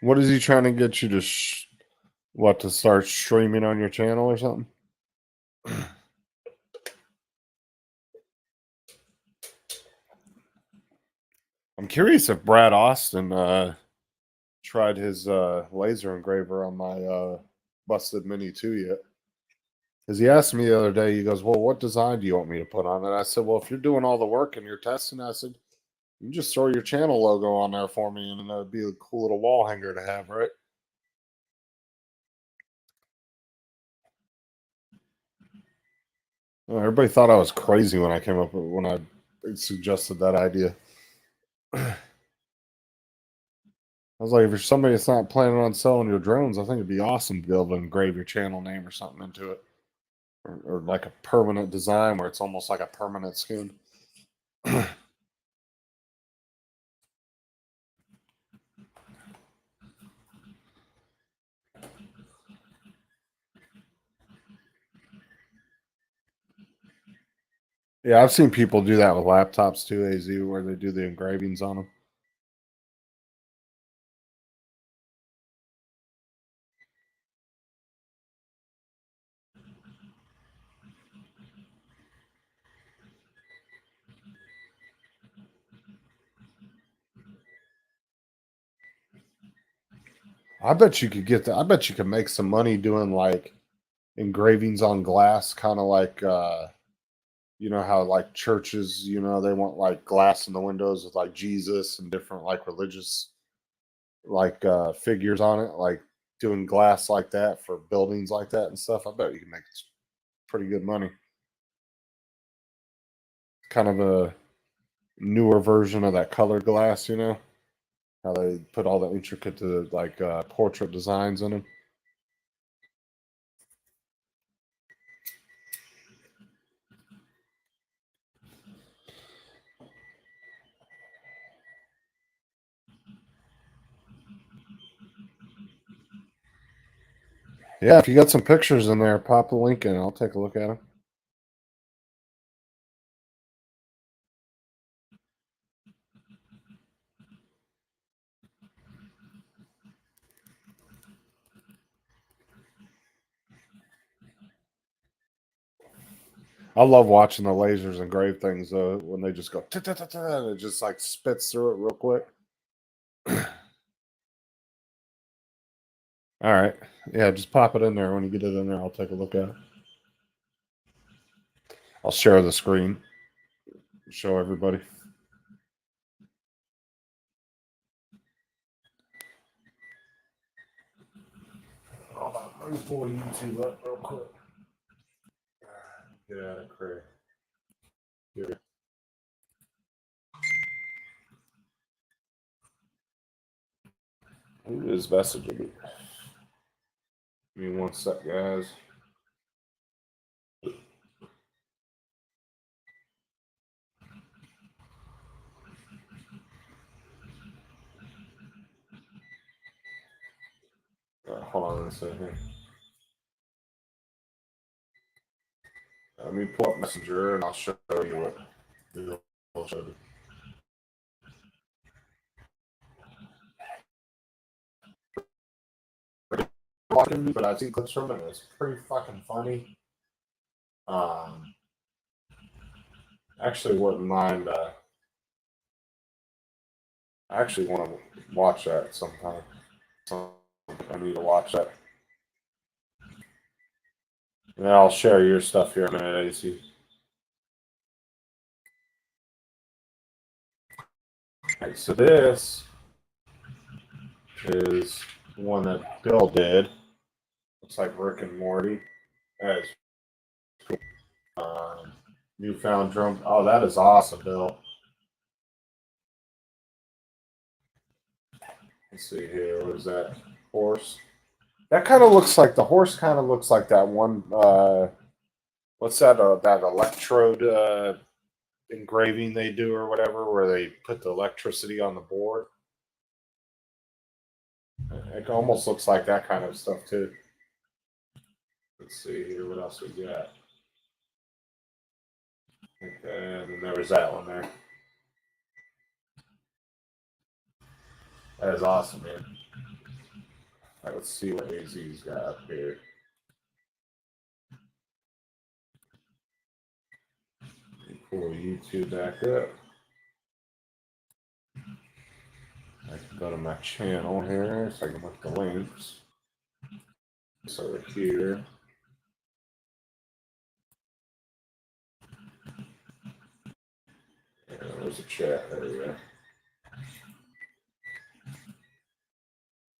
what is he trying to get you to? What, to start streaming on your channel or something? I'm curious if Brad Austin tried his laser engraver on my busted Mini 2 yet. Because he asked me the other day, he goes, "Well, what design do you want me to put on it?" I said, "Well, if you're doing all the work and you're testing," I said, "you can just throw your channel logo on there for me, and that'd be a cool little wall hanger to have, right?" Well, everybody thought I was crazy when I suggested that idea. I was like, if you're somebody that's not planning on selling your drones, I think it'd be awesome to be able to engrave your channel name or something into it, or like a permanent design where it's almost like a permanent skin. Yeah, I've seen people do that with laptops too, AZ, where they do the engravings on them. I bet you could get that. I bet you could make some money doing like engravings on glass, kind of like you know how like churches, they want like glass in the windows with like Jesus and different like religious like figures on it, like doing glass like that for buildings like that and stuff. I bet you can make pretty good money. Kind of a newer version of that colored glass, how they put all the intricate like portrait designs in them. Yeah, if you got some pictures in there, pop the link in. I'll take a look at them. I love watching the lasers engrave things though when they just go ta-ta-ta-ta, and it just like spits through it real quick. All right. Yeah, just pop it in there. When you get it in there, I'll take a look at it. I'll share the screen, show everybody. Hold on, let me pull YouTube up real quick. Get out of Craig. Here. Who is messaging me? Give me one sec, guys. Hold on a second. Let me pull up Messenger and I'll show you what it'll show you. But I've seen clips from it. And it's pretty fucking funny. Actually, wouldn't mind. I actually want to watch that sometime. I need to watch that. And I'll share your stuff here in a minute, AC. Okay, so this is one that Bill did. Looks like Rick and Morty. That is cool. Newfound drum. Oh, that is awesome, Bill. Let's see here. What is that? Horse. That kind of looks like the horse. Kind of looks like that one. What's that? That electrode engraving they do or whatever, where they put the electricity on the board. It almost looks like that kind of stuff too. Let's see here. What else we got? And then there was that one there. That is awesome, man. All right, let's see what AZ's got up here. Pull YouTube back up. I can go to my channel here so I can look at the links. So here. There's a chat. There we go.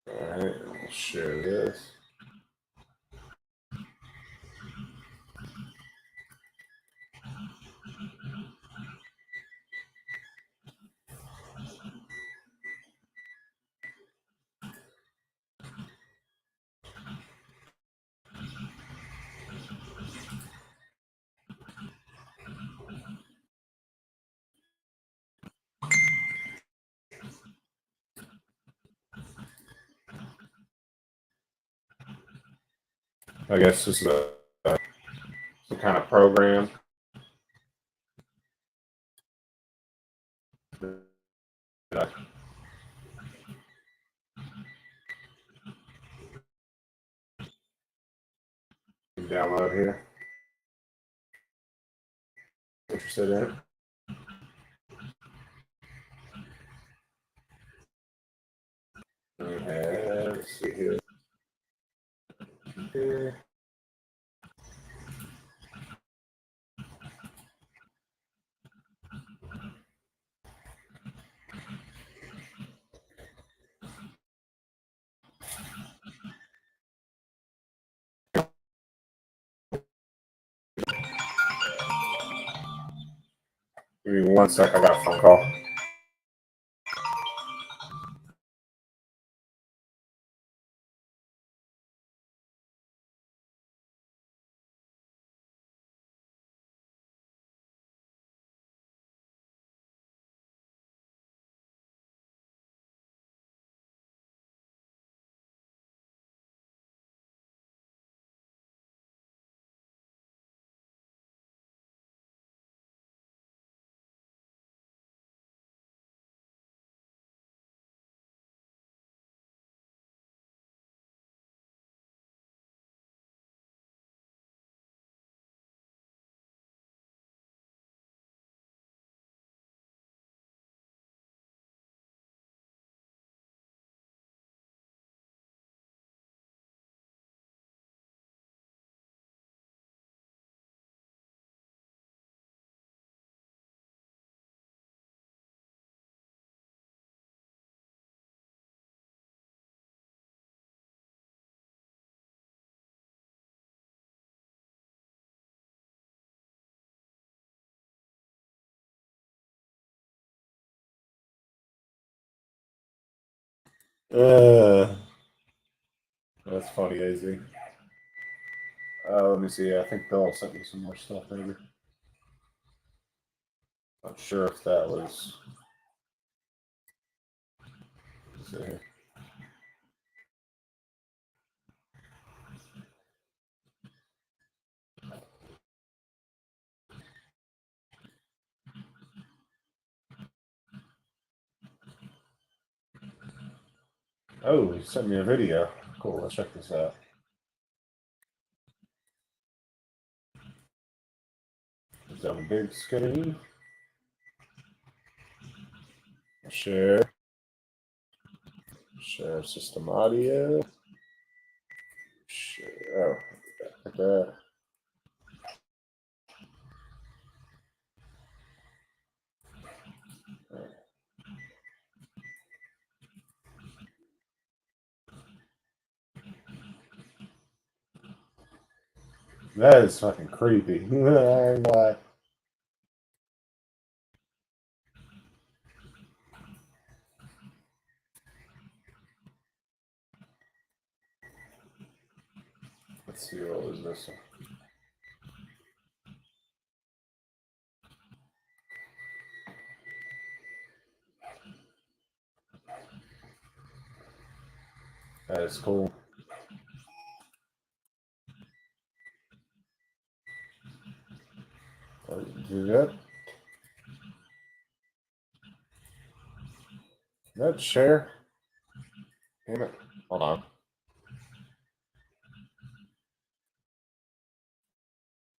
All right, I'll share this. I guess this is some kind of program. That I can download here. Interested in it? Let's see here. Here. Give me one sec. I got a phone call. That's funny, AZ. Let me see. I think Bill sent me some more stuff, maybe. Not sure if that was. Let's see here. Oh, he sent me a video. Cool. Let's check this out. Is that a big screen? Share. Share system audio. Share. Oh, like that. That is fucking creepy. What? Let's see, what was this one? That is cool. Do that. That share. Damn it. Hold on.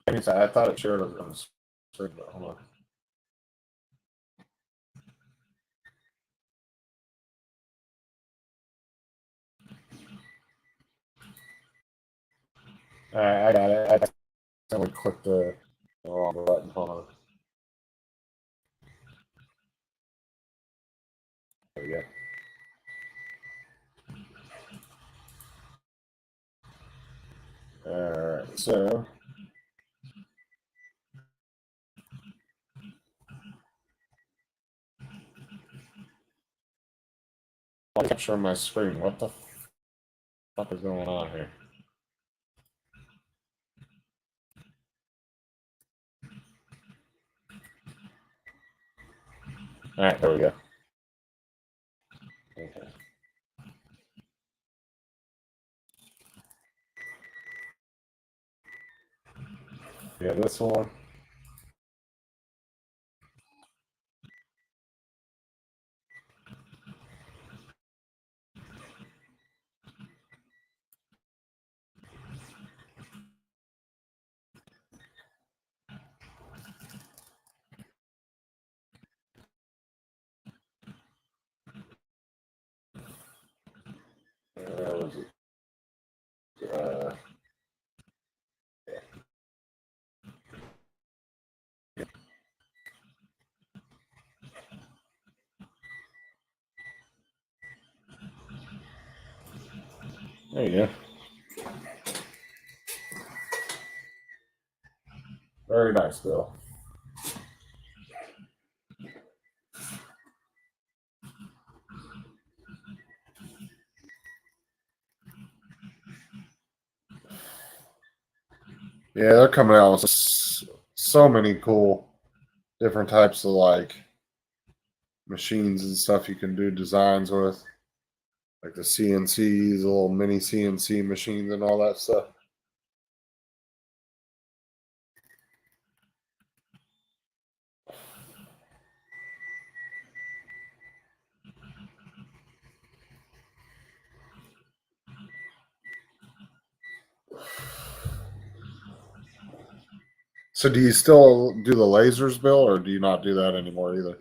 I thought it shared on the screen, but hold on. Alright, I got it. I accidentally clicked the wrong button. Hold on. There we go. Alright, so. I'm capturing my screen. What the fuck is going on here? Alright, there we go. Okay. Yeah, this one. Was it? There you go. Very nice, Bill. Yeah, they're coming out with so many cool different types of like machines and stuff you can do designs with. Like the CNCs, little mini CNC machines and all that stuff. So do you still do the lasers, Bill, or do you not do that anymore either?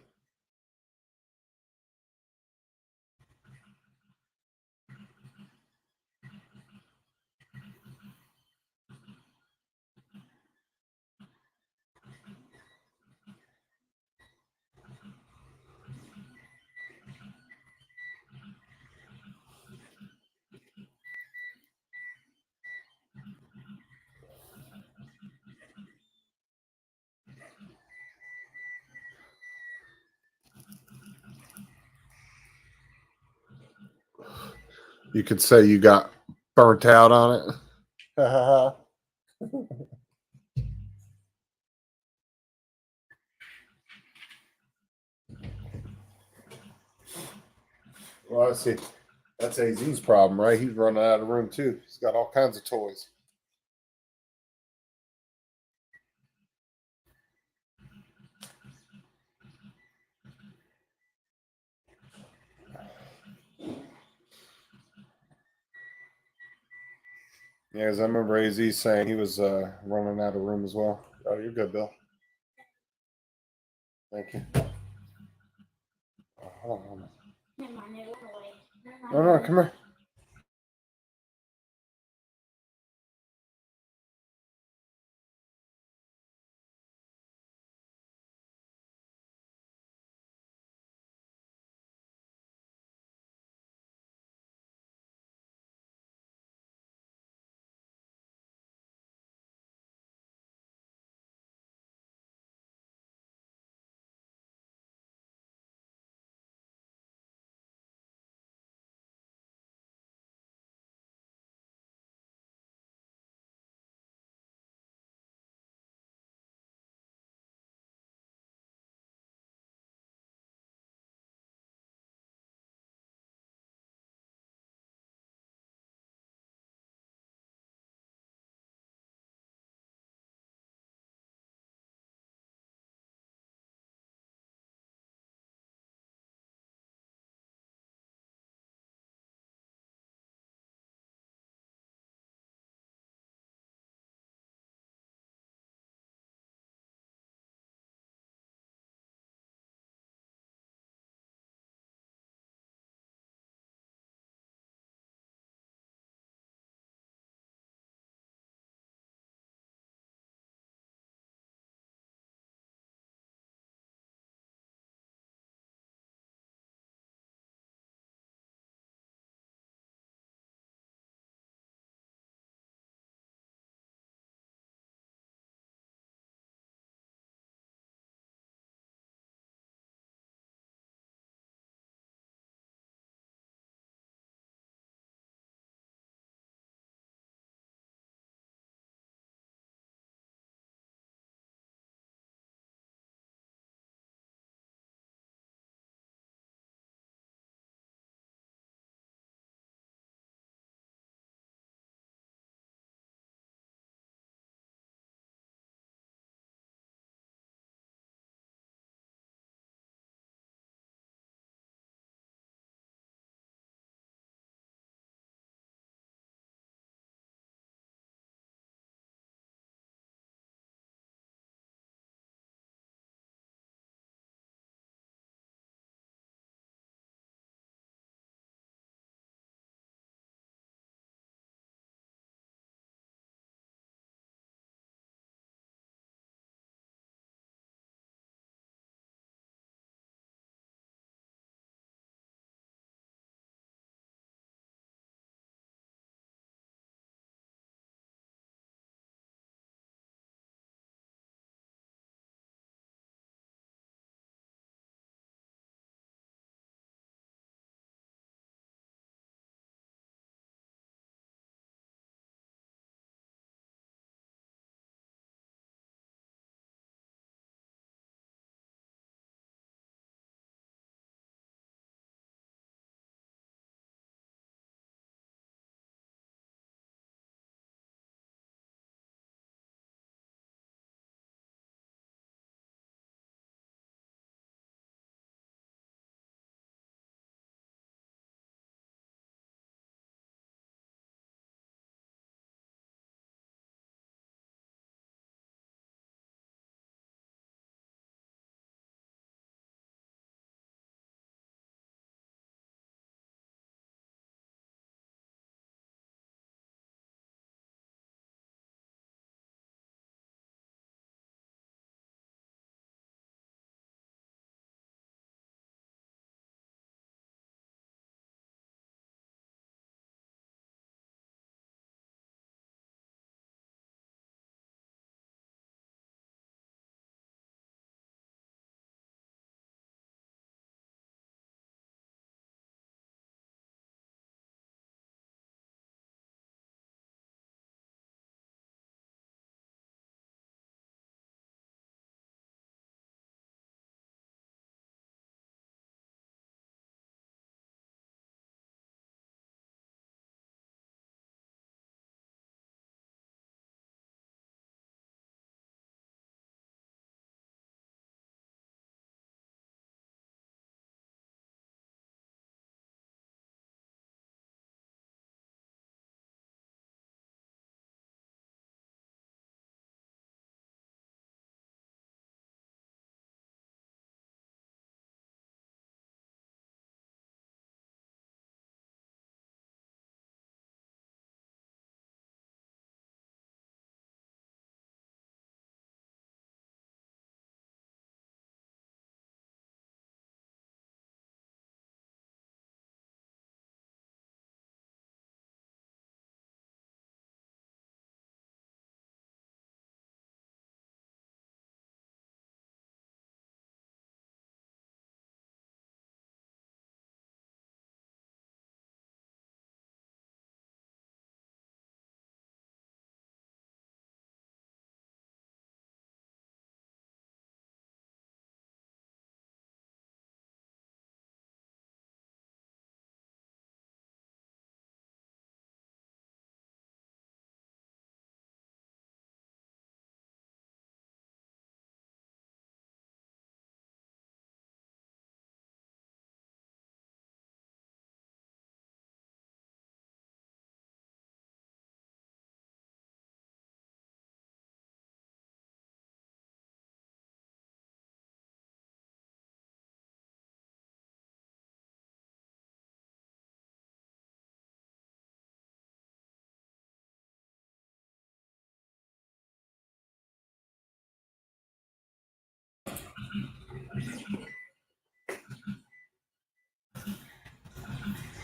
You could say you got burnt out on it. Well, I see. That's AZ's problem, right? He's running out of room too. He's got all kinds of toys. Yeah, as I remember AZ saying he was running out of room as well. Oh, you're good, Bill. Thank you. Oh, hold on, hold on. No, no, come here.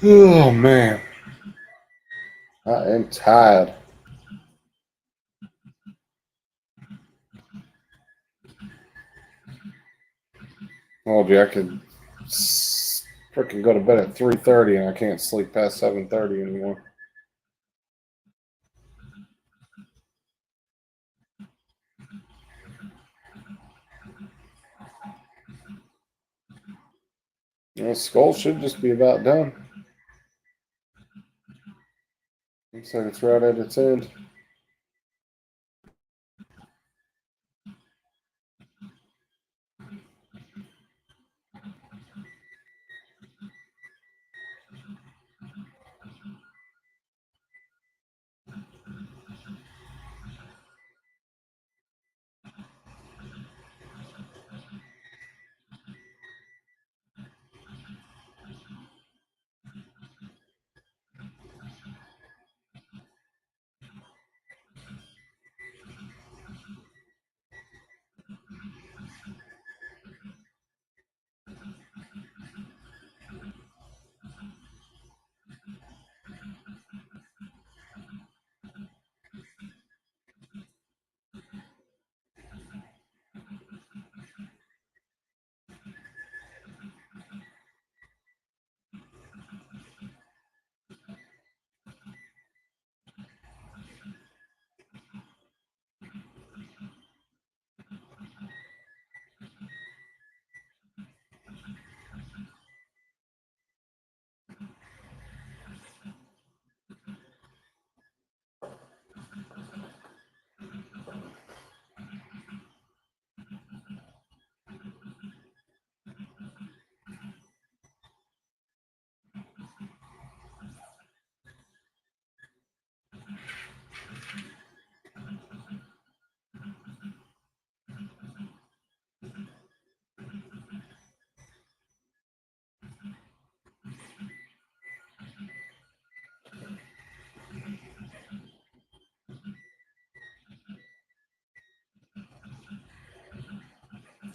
Oh man, I am tired. Oh, gee, I could freaking go to bed at 3:30, and I can't sleep past 7:30 anymore. Skull should just be about done. Looks like it's right at its end.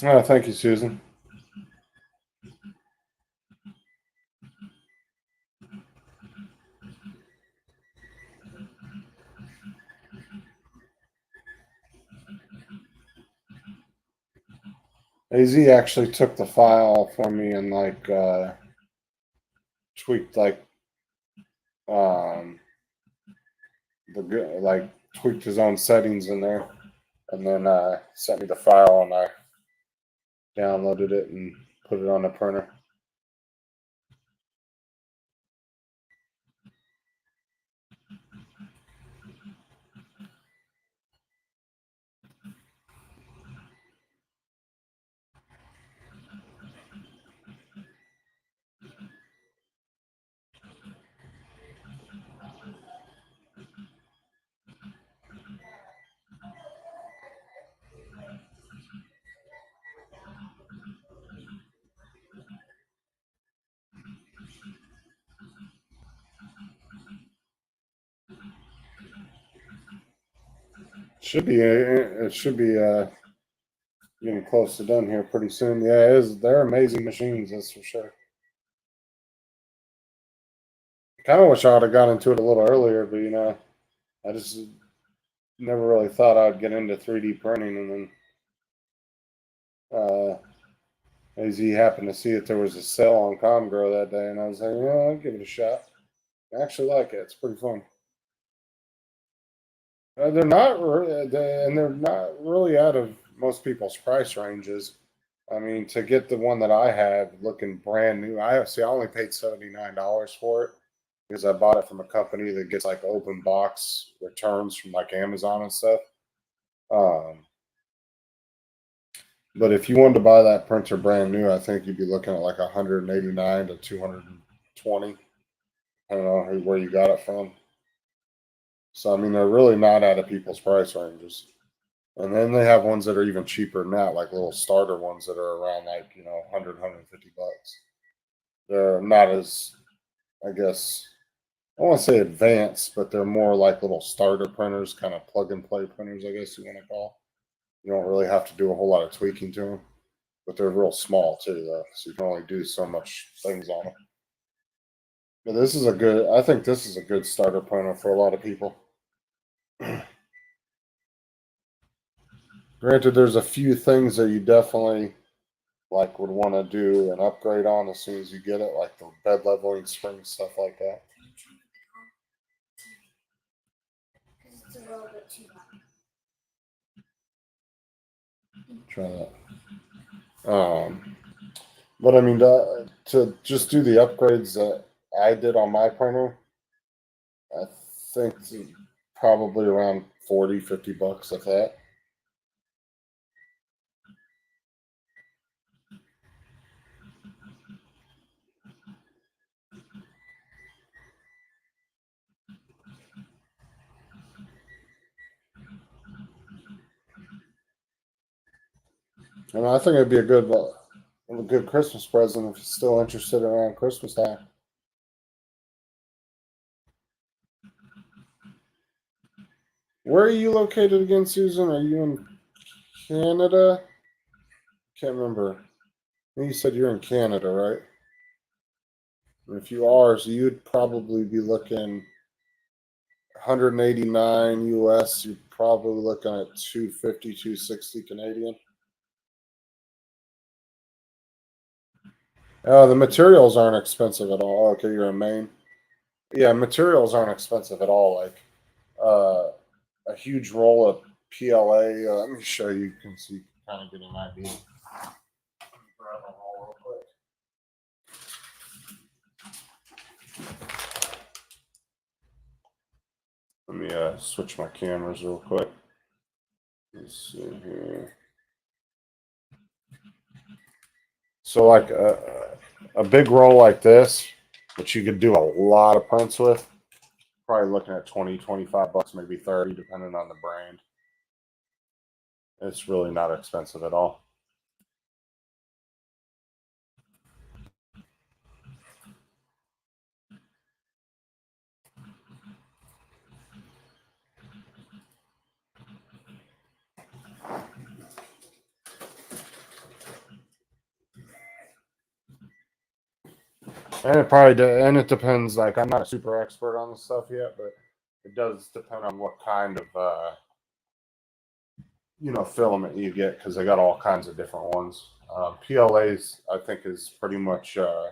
Oh, thank you, Susan. AZ actually took the file for me and tweaked um tweaked his own settings in there, and then sent me the file, and I downloaded it and put it on the printer. It should be getting close to done here pretty soon. Yeah, it is. They're amazing machines, that's for sure. Kind of wish I would have got into it a little earlier, but I just never really thought I'd get into 3D printing, and then as he happened to see that there was a sale on ComGrow that day, and I was like, yeah, I'll give it a shot. I actually like it. It's pretty fun. They're not really out of most people's price ranges. I mean, to get the one that I have looking brand new, I only paid $79 for it because I bought it from a company that gets like open box returns from like Amazon and stuff. Um, but if you wanted to buy that printer brand new, I think you'd be looking at like 189 to 220. I don't know where you got it from. So I mean, they're really not out of people's price ranges. And then they have ones that are even cheaper than that, like little starter ones that are around like 100, $150. They're not as, I guess, I don't want to say advanced, but they're more like little starter printers, kind of plug and play printers, I guess you want to call. You don't really have to do a whole lot of tweaking to them, but they're real small too, though, so you can only do so much things on them. But this is a good. I think this is a good starter printer for a lot of people. Granted, there's a few things that you definitely like would want to do an upgrade on as soon as you get it, like the bed leveling springs, stuff like that. Try that. But I mean, to just do the upgrades that I did on my printer, I think probably around 40, $50 of that. And I think it'd be a good Christmas present if you're still interested around Christmas time. Where are you located again, Susan? Are you in Canada? Can't remember. I think you said you're in Canada, right? And if you are, so you'd probably be looking 189 US. You're probably looking at 250, 260 Canadian. The materials aren't expensive at all. Okay, you're in Maine. Yeah, materials aren't expensive at all. Like uh, a huge roll of PLA. Let me show you. You can see, kind of get an idea. Grab them all real quick. Let me switch my cameras real quick. Let's see here. So, like a big roll like this, which you could do a lot of prints with, probably looking at 20, $25, maybe 30, depending on the brand. It's really not expensive at all. And it depends. Like I'm not a super expert on this stuff yet, but it does depend on what kind of filament you get because they got all kinds of different ones. PLAs I think is pretty much the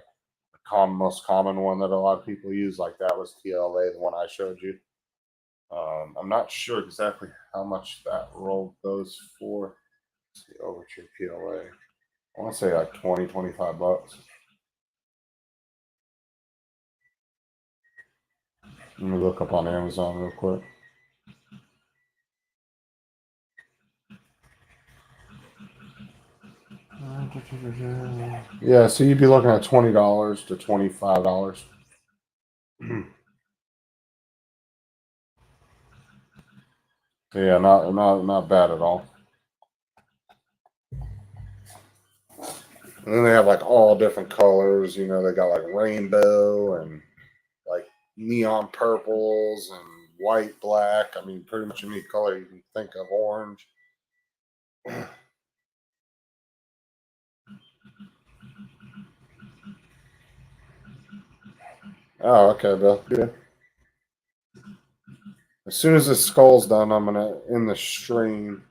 most common one that a lot of people use. Like that was PLA, the one I showed you. I'm not sure exactly how much that roll goes for. Let's see, Overture PLA. I want to say like 20, $25. Let me look up on Amazon real quick. Yeah, so you'd be looking at $20 to $25. Yeah, not bad at all. And then they have like all different colors. You know, they got like rainbow and like neon purples and white, black. I mean, pretty much any color you can think of. Orange. Oh, okay, Bill. Good. As soon as this skull's done, I'm gonna end the stream.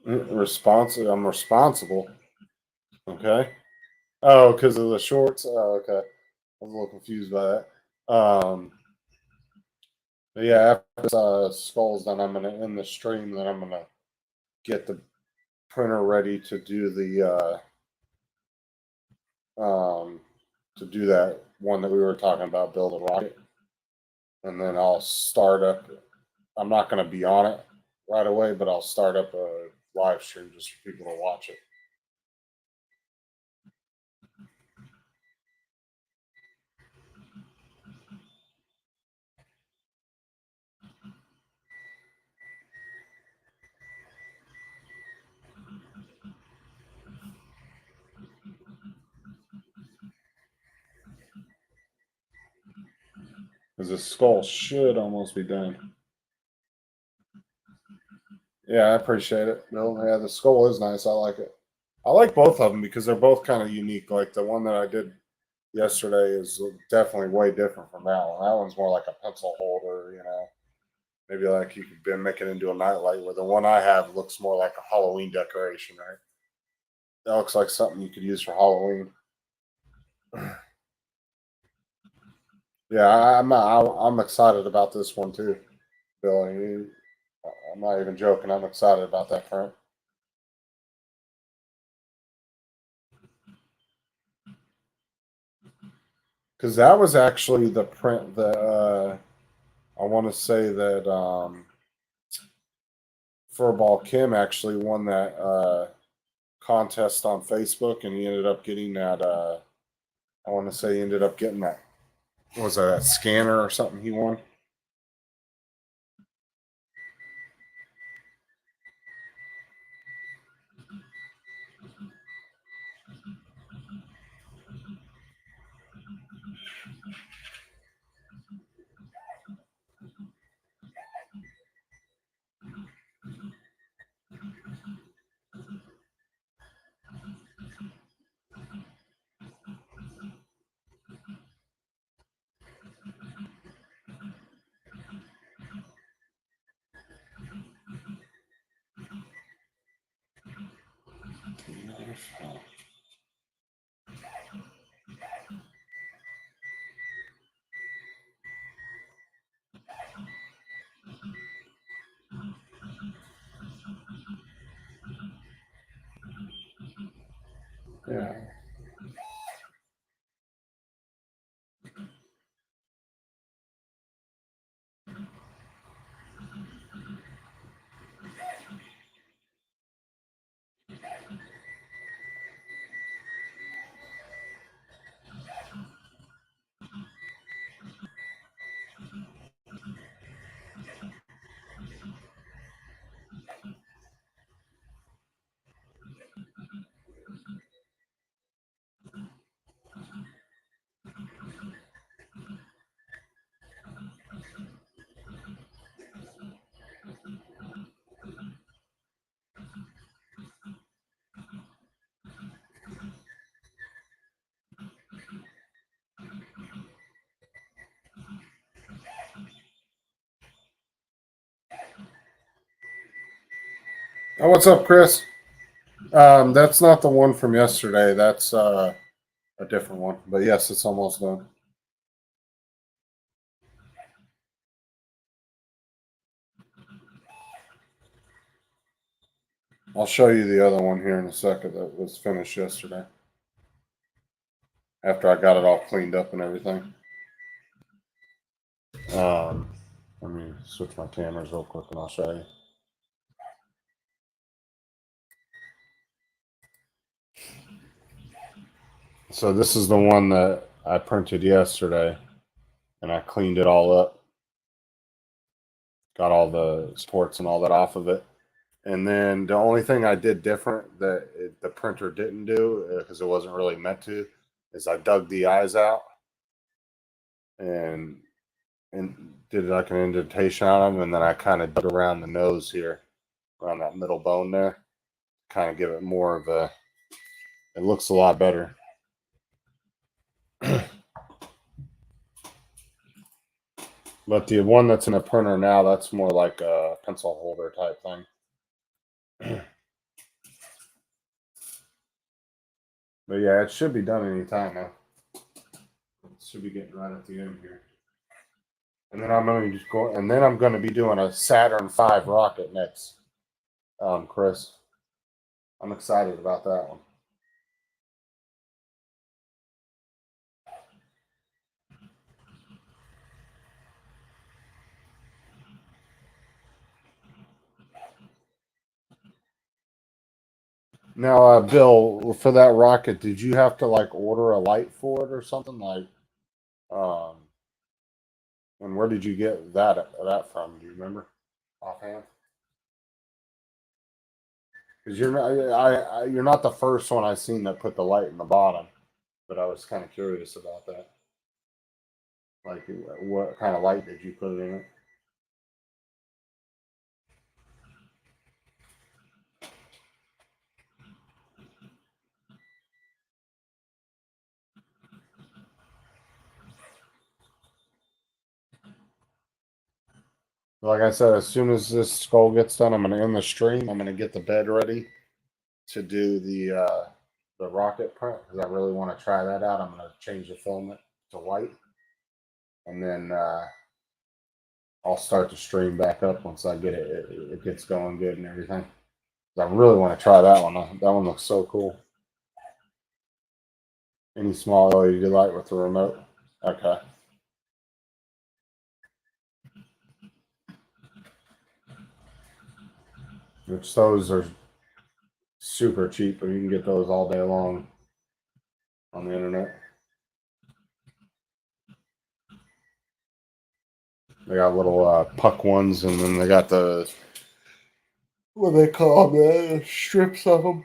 Responsible. I'm responsible. Okay. Oh, because of the shorts. Oh, okay. I was a little confused by that. But yeah, after this skull's done, I'm gonna end the stream. Then I'm gonna get the printer ready to do the to do that one that we were talking about, build a rocket, and then I'll start up. I'm not gonna be on it right away, but I'll start up a live stream just for people to watch it. Because the skull should almost be done. Yeah, I appreciate it, Bill. Yeah, the skull is nice. I like it. I like both of them because they're both kind of unique. Like the one that I did yesterday is definitely way different from that one. That one's more like a pencil holder, you know. Maybe like you could make it into a nightlight. Where the one I have looks more like a Halloween decoration, right? That looks like something you could use for Halloween. Yeah, I'm excited about this one too, Billy. I'm not even joking. I'm excited about that print. Because that was actually the print that I want to say that Furball Kim actually won that contest on Facebook, and he ended up getting that. I want to say he ended up getting that. What was that scanner or something he won? Yeah. Oh, what's up, Chris? That's not the one from yesterday. That's a different one. But yes, it's almost done. I'll show you the other one here in a second that was finished yesterday after I got it all cleaned up and everything. Um, Let me switch my cameras real quick and I'll show you. So this is the one that I printed yesterday, and I cleaned it all up, got all the supports and all that off of it. And then the only thing I did different that the printer didn't do because it wasn't really meant to is I dug the eyes out and did like an indentation on them, and then I kind of dug around the nose here, around that middle bone there, kind of give it more of a. It looks a lot better. But the one that's in a printer now, that's more like a pencil holder type thing. But yeah, it should be done any time now. It should be getting right at the end here. And then I'm going to just go, and then I'm going to be doing a Saturn V rocket next, Chris. I'm excited about that one. Now, Bill, for that rocket, did you have to like order a light for it or something like? Um, and where did you get that from? Do you remember offhand? Because you're not the first one I've seen that put the light in the bottom, but I was kind of curious about that. Like, what kind of light did you put in it? Like I said, as soon as this skull gets done, I'm gonna end the stream. I'm gonna get the bed ready to do the rocket print because I really want to try that out. I'm gonna change the filament to white, and then I'll start the stream back up once I get it gets going good and everything. I really want to try that one. That one looks so cool. Any small LED light with the remote? Okay. Which those are super cheap, but you can get those all day long on the internet. They got little puck ones, and then they got the what do they call them? Strips of them.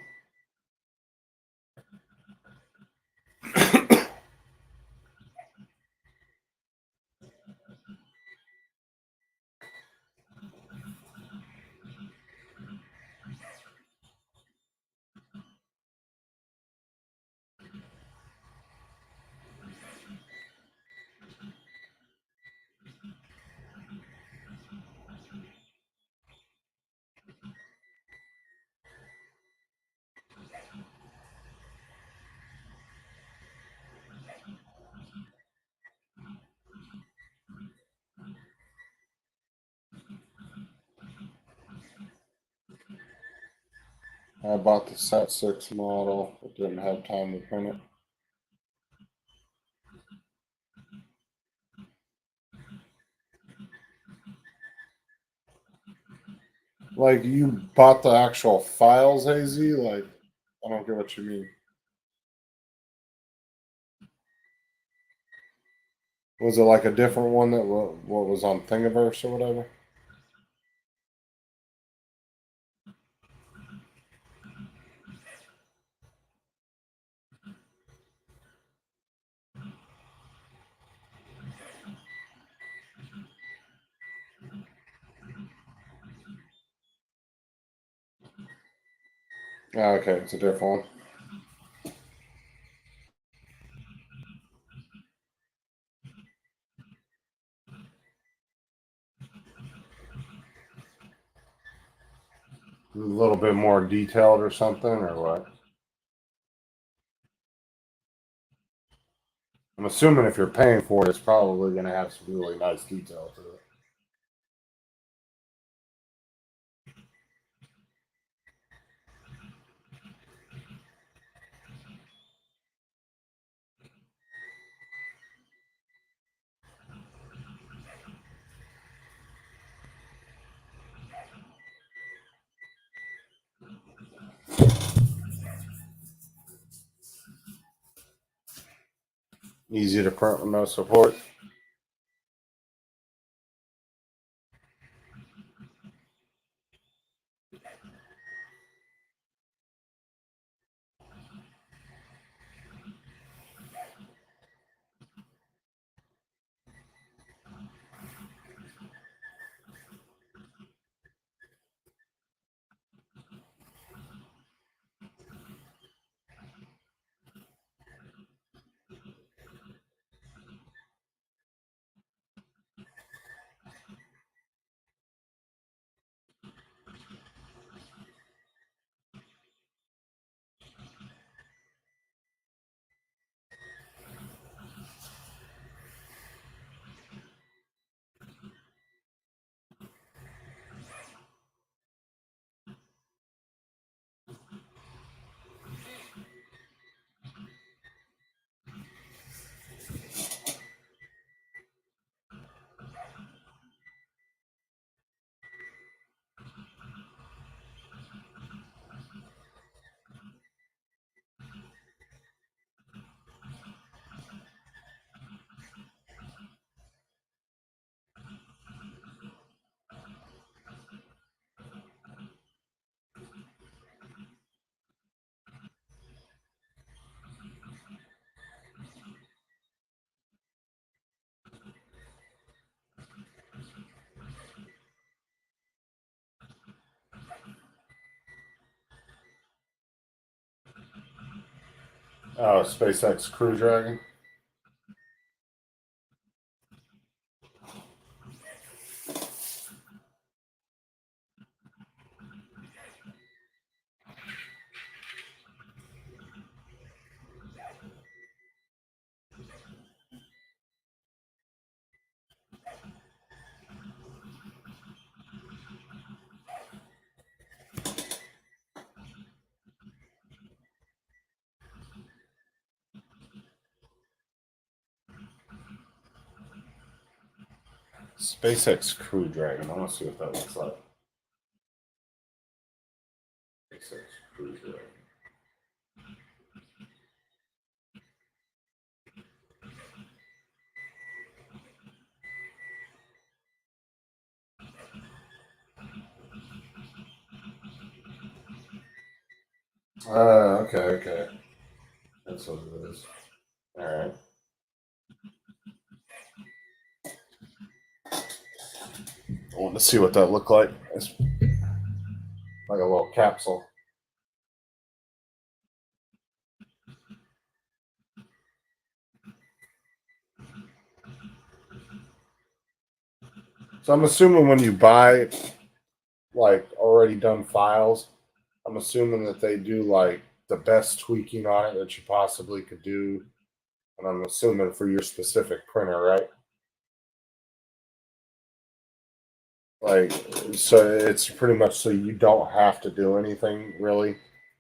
I bought the Sat 6 model, but didn't have time to print it. Like, you bought the actual files, AZ? Like, I don't get what you mean. Was it like a different one that what was on Thingiverse or whatever? Okay, it's a different one. A little bit more detailed or something, or what? I'm assuming if you're paying for it, it's probably going to have some really nice detail to it. Easy to print with no support. Oh, SpaceX Crew Dragon. SpaceX Crew Dragon. I want to see what that looks like. SpaceX Crew Dragon. Okay. That's what it is. All right. I want to see what that looked like. It's like a little capsule. So I'm assuming when you buy like already done files, I'm assuming that they do like the best tweaking on it that you possibly could do. And I'm assuming for your specific printer, right? Like, so it's pretty much so you don't have to do anything really,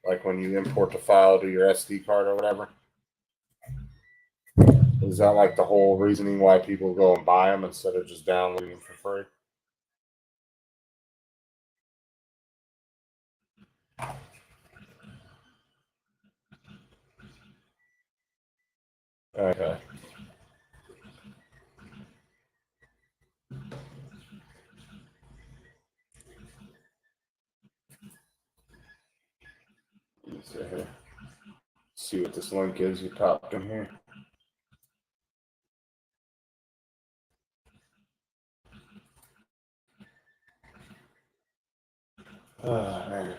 like when you import the file to your SD card or whatever. Is that like the whole reasoning why people go and buy them instead of just downloading them for free? Okay. Let's see here. See what this link is you popped in here. Oh, man.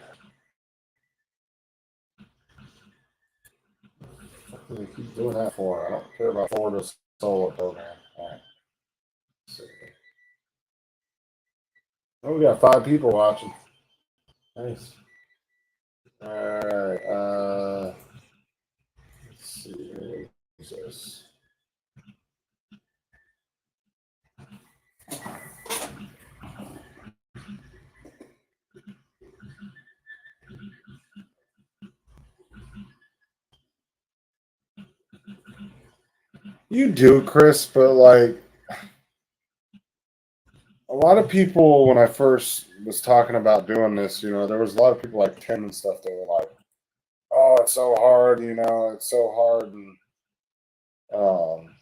What do they keep doing that for? I don't care about Florida solar program. All right. Let's see. Oh, we got 5 people watching. Nice. All right. Let's see here. What is this? You do, Chris, but like a lot of people, when I first was talking about doing this, there was a lot of people like Tim and stuff. They were like, "Oh, it's so hard, it's so hard," and um,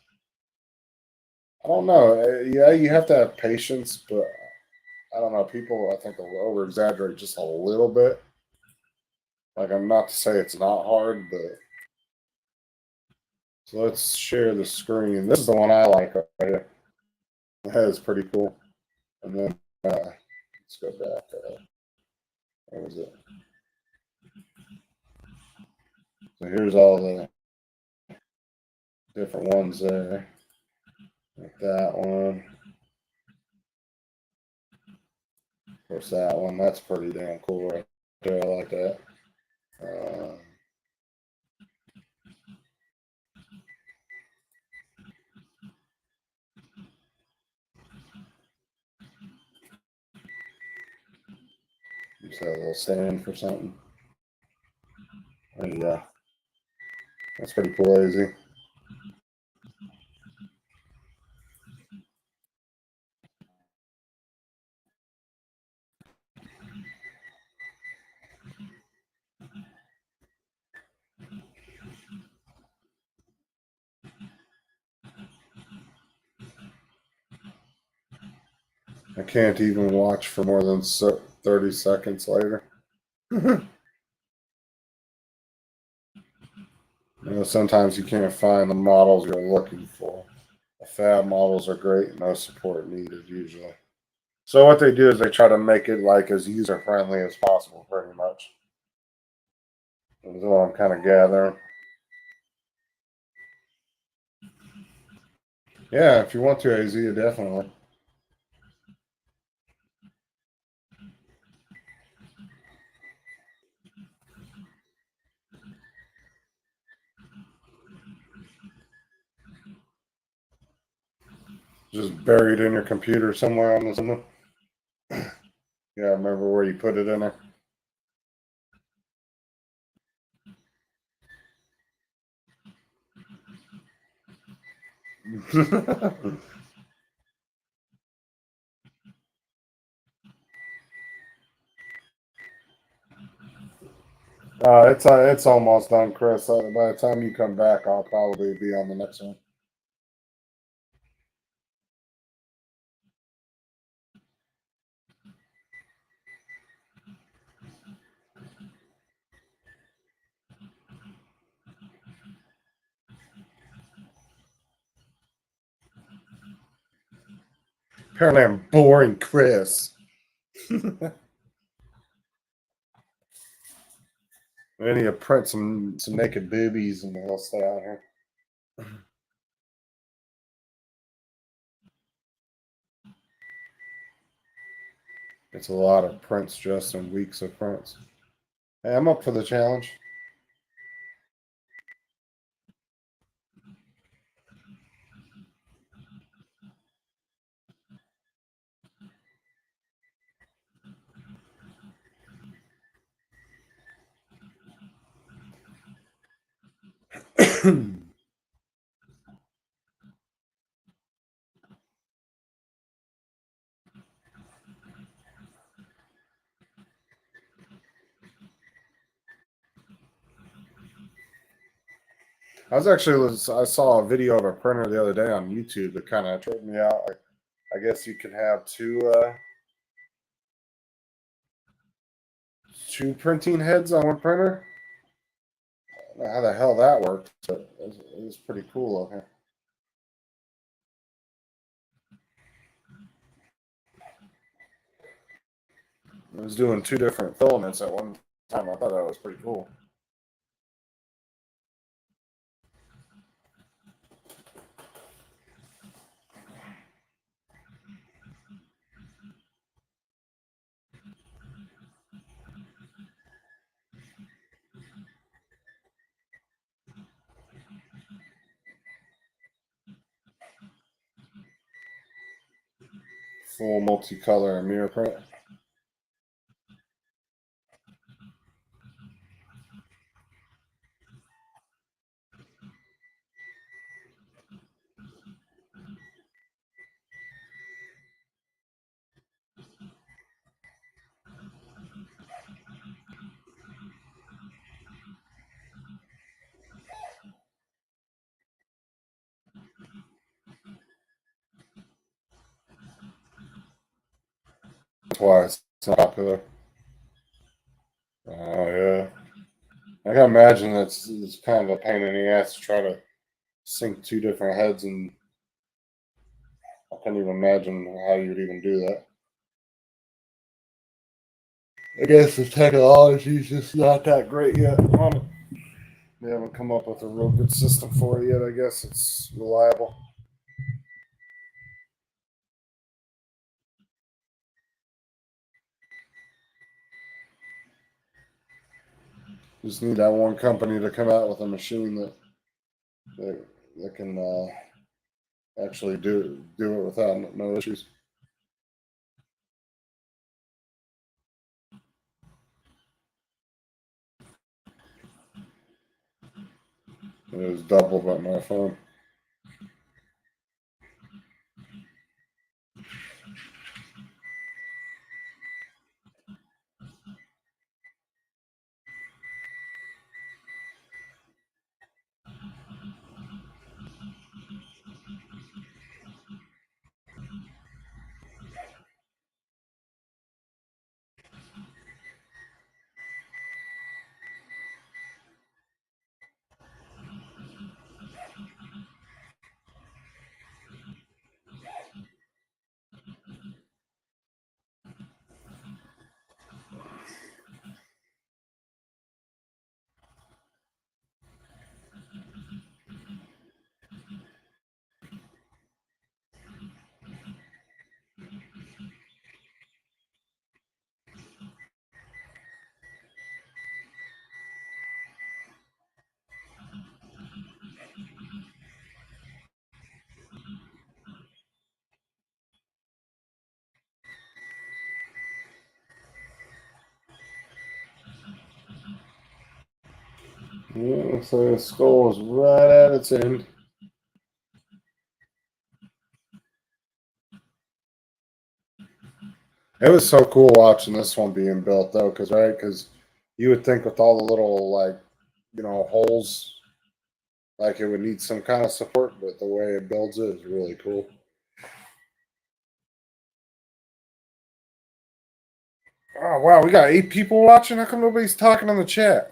I don't know. Yeah, you have to have patience, but I don't know. People, I think, over exaggerate just a little bit. Like, I'm not to say it's not hard, but so let's share the screen. This is the one I like right here. That is pretty cool. And then let's go back. Where was it? So here's all the different ones there. Like that one. Of course, that one. That's pretty damn cool right there. I like that. Um, just have a little stand for something. And that's pretty cool, easy. I can't even watch for more than 30 seconds later. Sometimes you can't find the models you're looking for. The fab models are great, no support needed usually. So what they do is they try to make it like as user friendly as possible, pretty much. That's what I'm kind of gathering. Yeah, if you want to, AZ, definitely. Just buried in your computer somewhere on this. Yeah, I remember where you put it in there. It's almost done, Chris. By the time you come back, I'll probably be on the next one. Apparently, I'm boring, Chris. I need to print some naked boobies and I'll stay out here. It's a lot of prints just in weeks of prints. Hey, I'm up for the challenge. I saw a video of a printer the other day on YouTube that kind of tripped me out. Like, I guess you can have two printing heads on one printer. I don't know how the hell that worked, but it was pretty cool. Okay. It was doing two different filaments at one time. I thought that was pretty cool. Full multicolor mirror print. That's why it's not popular. Oh yeah. I can imagine it's kind of a pain in the ass to try to sync two different heads, and I can't even imagine how you'd even do that. I guess the technology is just not that great yet on it. They haven't come up with a real good system for it yet. I guess it's reliable. Just need that one company to come out with a machine that, that can actually do it without no issues. It was double but my phone. Yeah, so the skull is right at its end. It was so cool watching this one being built though, because you would think with all the little holes, like it would need some kind of support, but the way it builds it is really cool. Oh wow, we got 8 people watching. How come nobody's talking in the chat?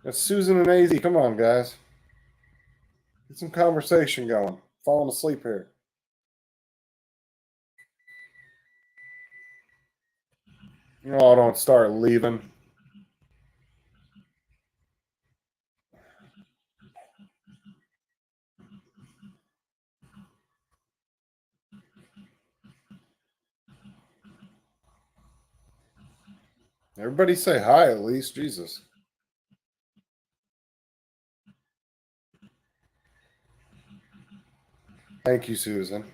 That's Susan and AZ. Come on, guys, get some conversation going. Falling asleep here. Oh, don't start leaving. Everybody say hi at least. Jesus. Thank you, Susan.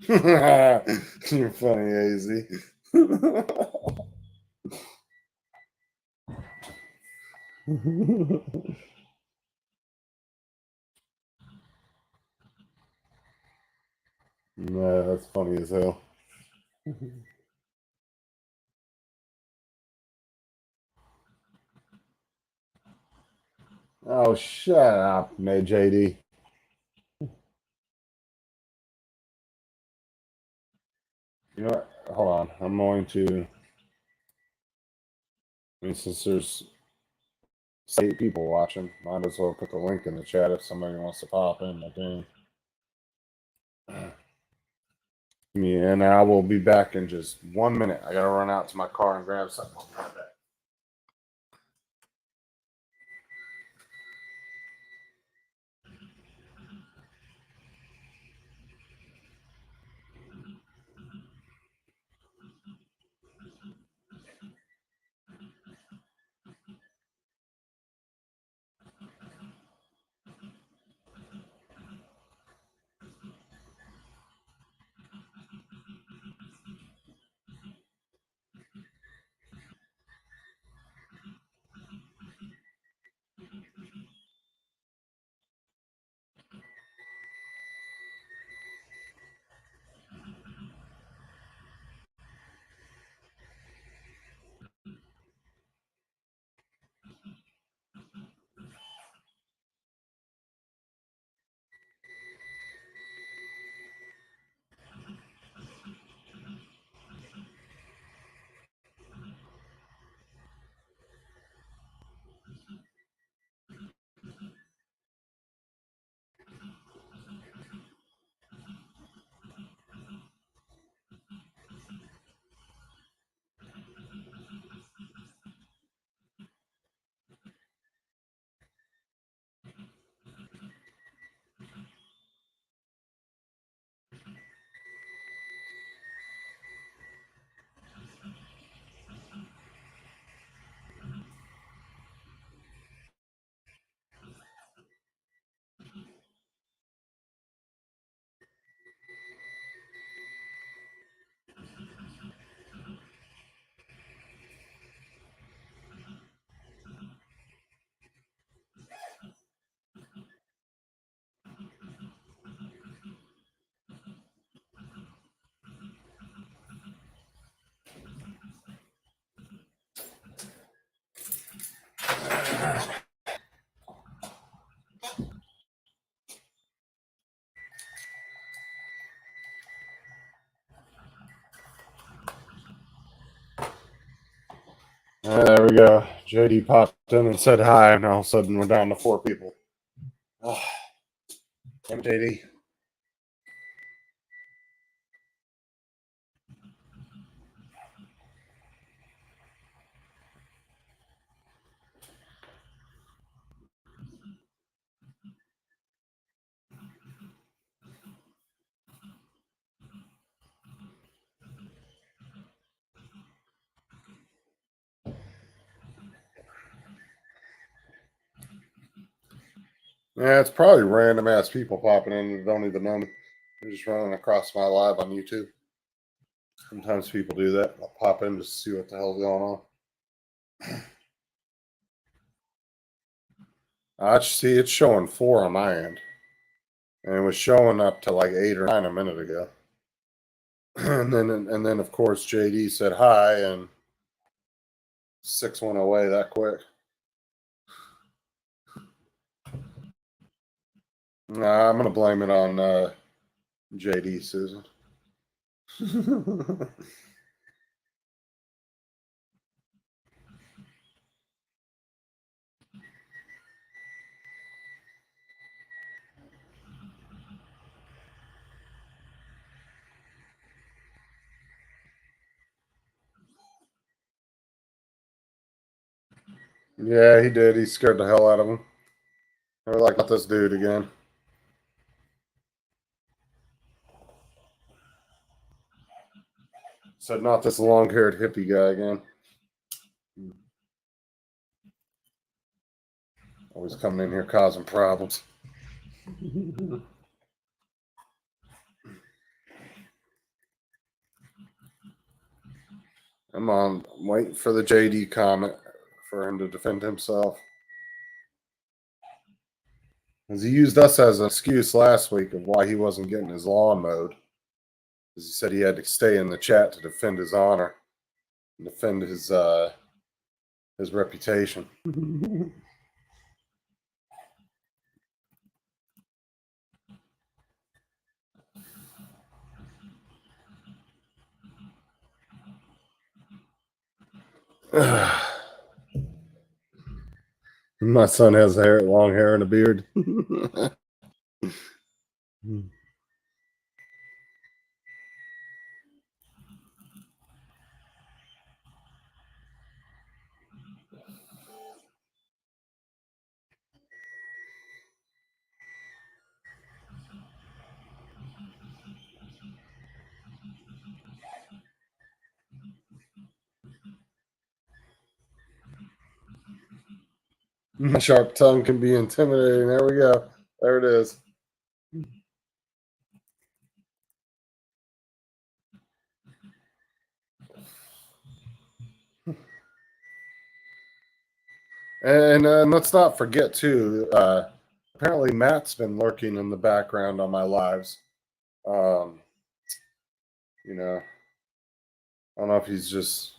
You're funny, AZ. Nah, that's funny as hell. Oh, shut up, JD. You know what? Hold on. I'm going to. I mean, since there's 8 people watching, might as well put the link in the chat if somebody wants to pop in. I think. Yeah, and I will be back in just 1 minute. I gotta run out to my car and grab something. I'll be right back. There we go. JD popped in and said hi, and all of a sudden we're down to 4 people. Oh, I'm JD. Yeah, it's probably random ass people popping in that don't even know me. They're just running across my live on YouTube. Sometimes people do that. I'll pop in just to see what the hell's going on. I see it's showing 4 on my end. And it was showing up to like 8 or 9 a minute ago. and then of course JD said hi and 6 went away that quick. Nah, I'm gonna blame it on JD, Susan. Yeah, he did. He scared the hell out of him. They were like, not this dude again. Said, not this long haired hippie guy again. Always coming in here causing problems. I'm waiting for the JD comment for him to defend himself. Because he used us as an excuse last week of why he wasn't getting his lawn mowed. Because he said he had to stay in the chat to defend his honor and defend his reputation. My son has long hair and a beard. My sharp tongue can be intimidating. There we go. There it is. And let's not forget, too, apparently Matt's been lurking in the background on my lives. You know, I don't know if he's just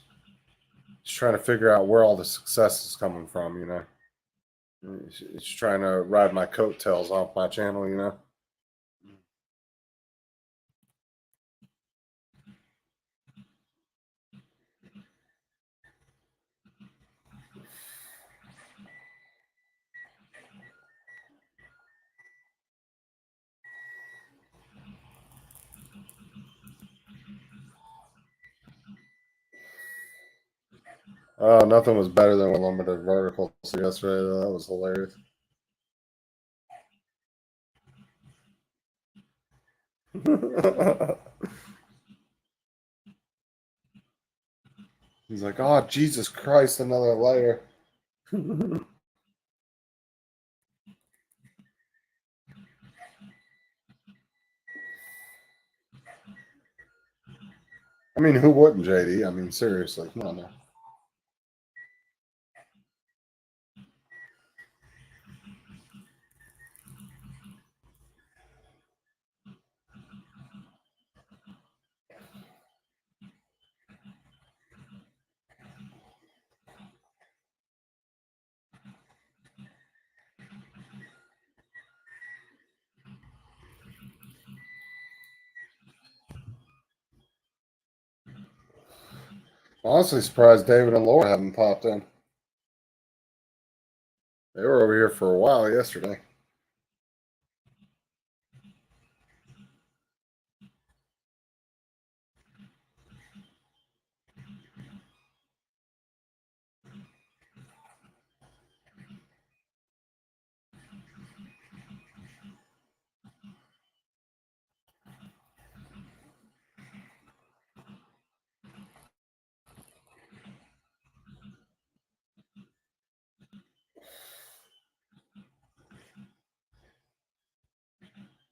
trying to figure out where all the success is coming from, you know. He's trying to ride my coattails off my channel, you know. Oh, nothing was better than when limited verticals yesterday, though. That was hilarious. He's like, oh, Jesus Christ, another layer. I mean, who wouldn't, JD? I mean, seriously, come on now. Honestly, surprised David and Laura haven't popped in. They were over here for a while yesterday.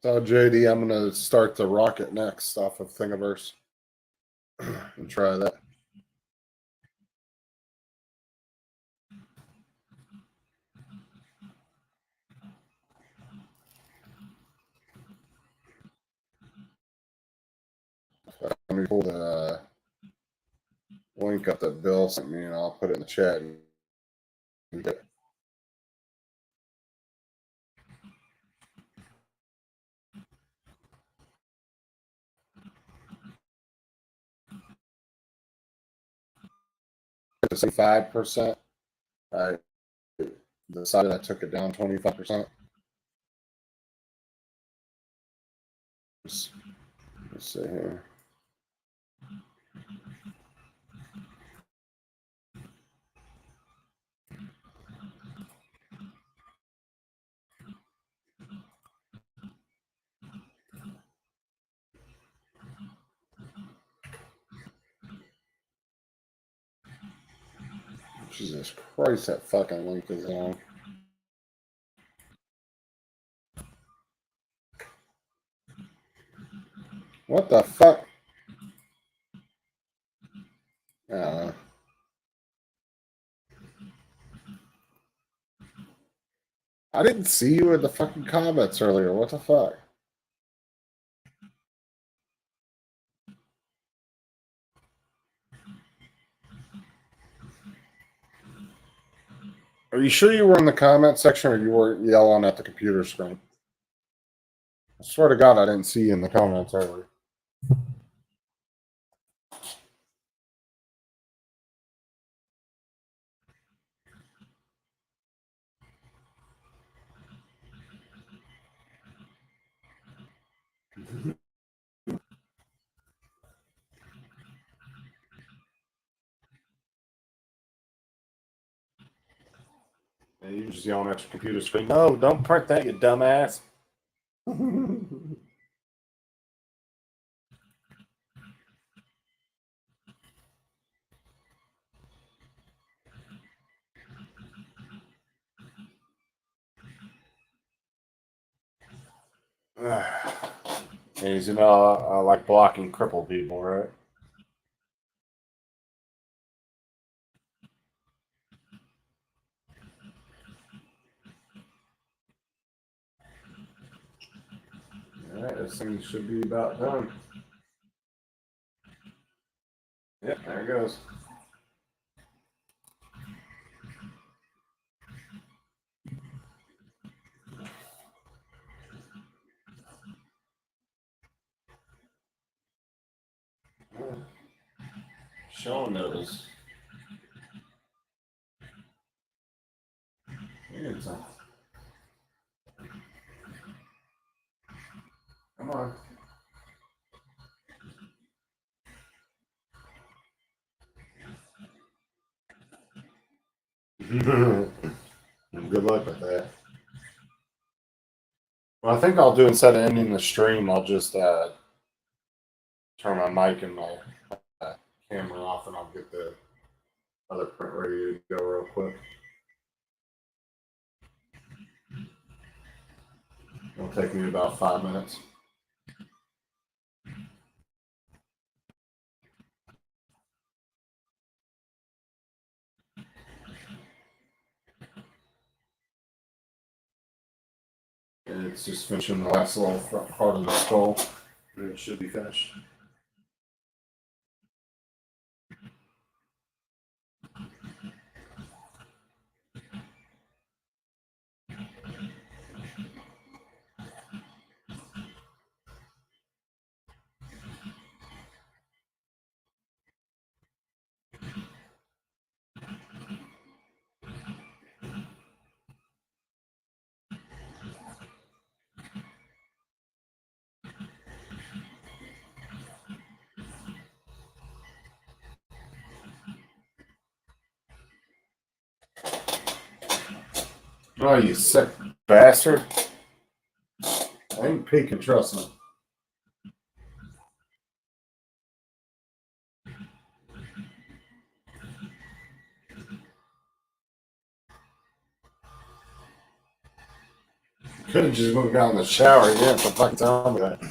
So JD, I'm gonna start the Rocket Next off of Thingiverse and try that. Let me pull the link up that Bill sent me, and I'll put it in the chat. To 5%. I decided I took it down 25%. Let's see here. Jesus Christ, that fucking link is long. What the fuck? I didn't see you in the fucking comments earlier. What the fuck? Are you sure you were in the comment section or you were yelling at the computer screen? I swear to God, I didn't see you in the comments earlier. And you just yelling at your computer screen. No, don't print that, you dumbass. And you know, I like blocking crippled people, right? All right, this thing should be about done. Yep, there it goes. Show notice. Come on. Good luck with that. Well, I think I'll do, instead of ending the stream, I'll just turn my mic and my camera off, and I'll get the other print ready to go real quick. It'll take me about 5 minutes. And it's just finishing the last little front part of the skull, and it should be finished. Oh, you sick bastard. I ain't peeking, trust me. Could have just moved out in the shower. Yeah, to fucking tell me that.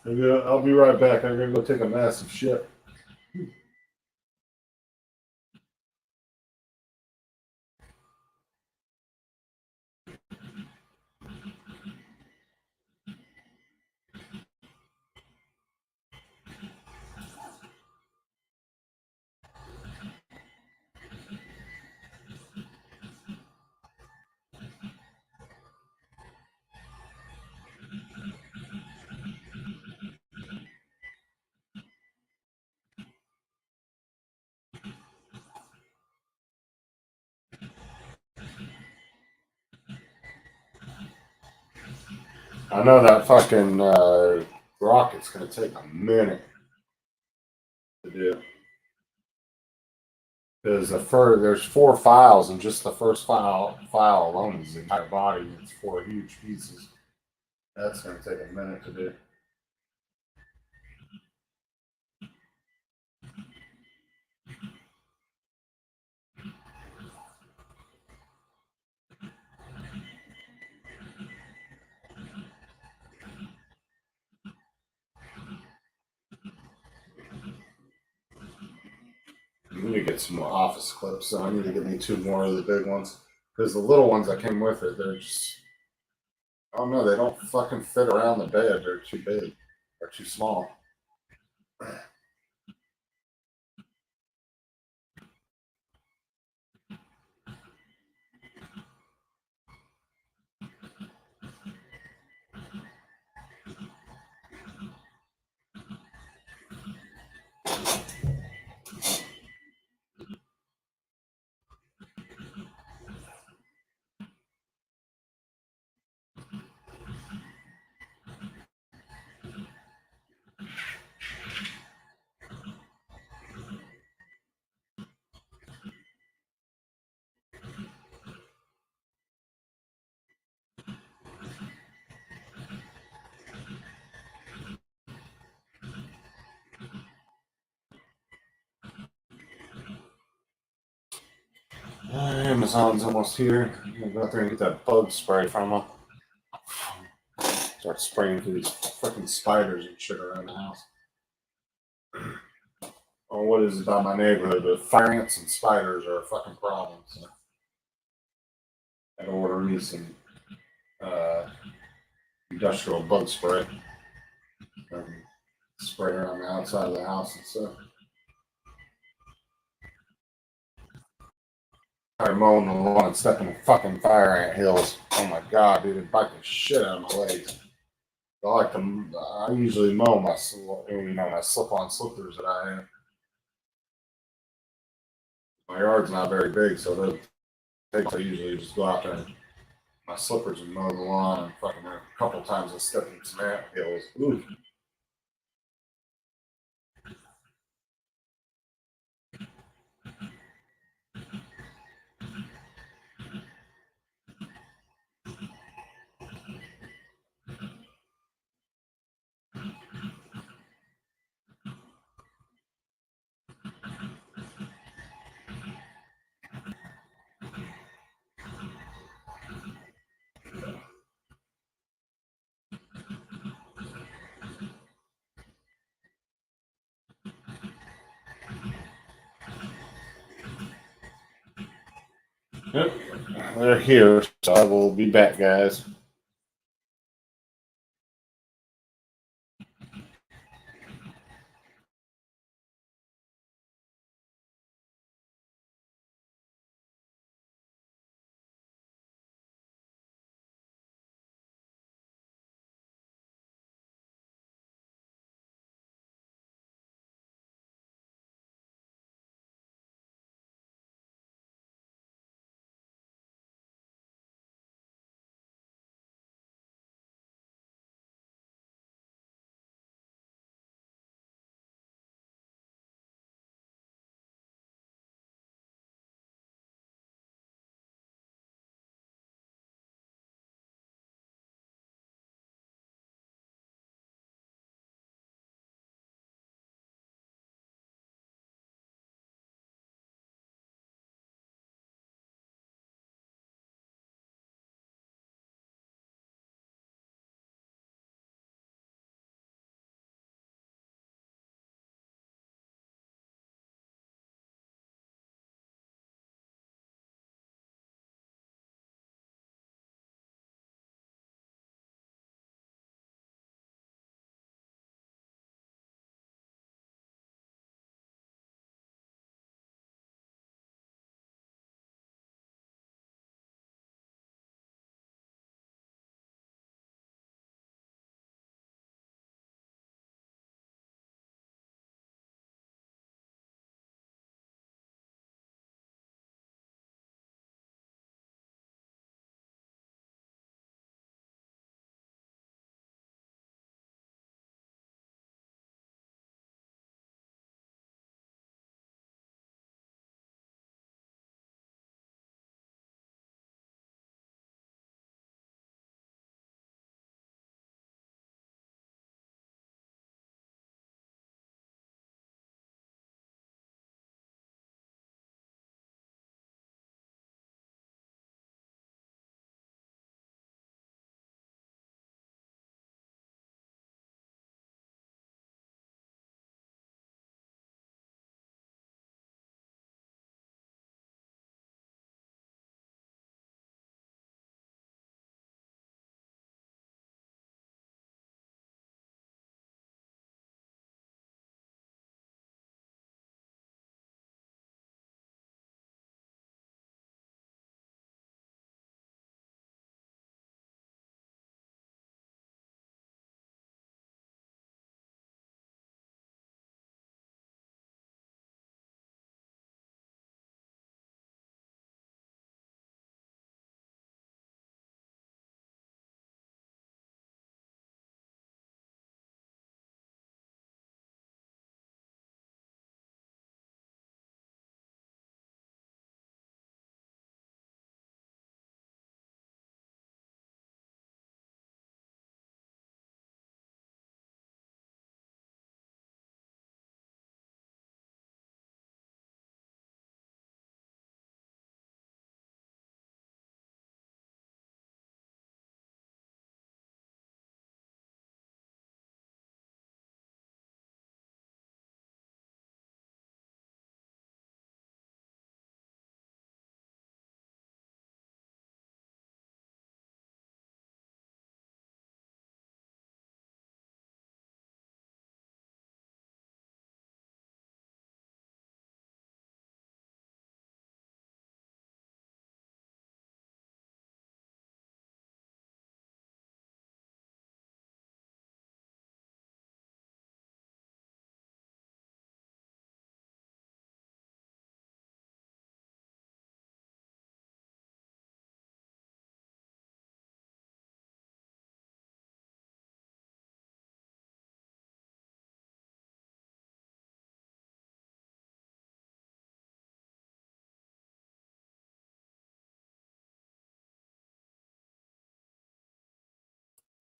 Yeah, I'll be right back. I'm gonna go take a massive shit. I know that fucking rocket's gonna take a minute to do. Because there's 4 files, and just the first file alone is the entire body. It's 4 huge pieces. That's gonna take a minute to do. I need to get some more office clips. So I need to get me 2 more of the big ones. Because the little ones that came with it, they're just, I don't know, they don't fucking fit around the bed. They're too big or too small. Amazon's almost here. I'm gonna go out there and get that bug spray from them. Start spraying through these fucking spiders and shit around the house. Oh, what is it about my neighborhood? But fire ants and spiders are a fucking problem. So I gotta order me some uh, industrial bug spray. Spray around the outside of the house and stuff. Tired mowing the lawn and stepping in fucking fire ant hills. Oh my god, dude, it bite the shit out of my legs. I usually mow my my slip-on slippers that I have. My yard's not very big, so I usually just go out there in my slippers and mow the lawn. And fucking a couple times I stepped in some ant hills. Ooh. Yep, they're here, so I will be back, guys.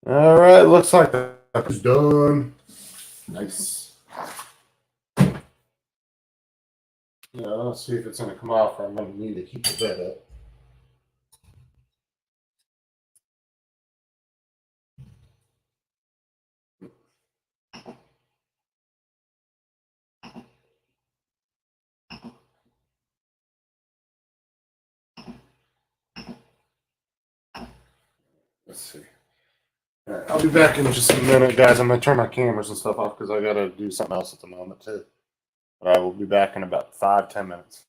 All right, looks like that's done. Nice. Yeah, let's see if it's gonna come off, or I'm gonna need to keep the bed up. Let's see. All right, I'll be back in just a minute, guys. I'm gonna turn my cameras and stuff off because I gotta do something else at the moment too. But I will be back in about 5-10 minutes.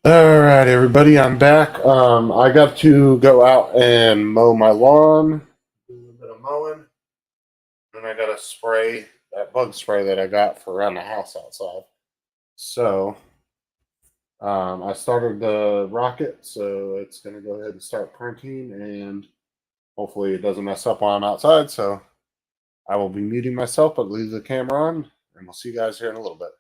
All right, everybody, I'm back. I got to go out and mow my lawn, do a little bit of mowing, and I got to spray that bug spray that I got for around the house outside. So I started the rocket, so it's going to go ahead and start printing, and hopefully it doesn't mess up while I'm outside. So I will be muting myself, but leave the camera on, and we'll see you guys here in a little bit.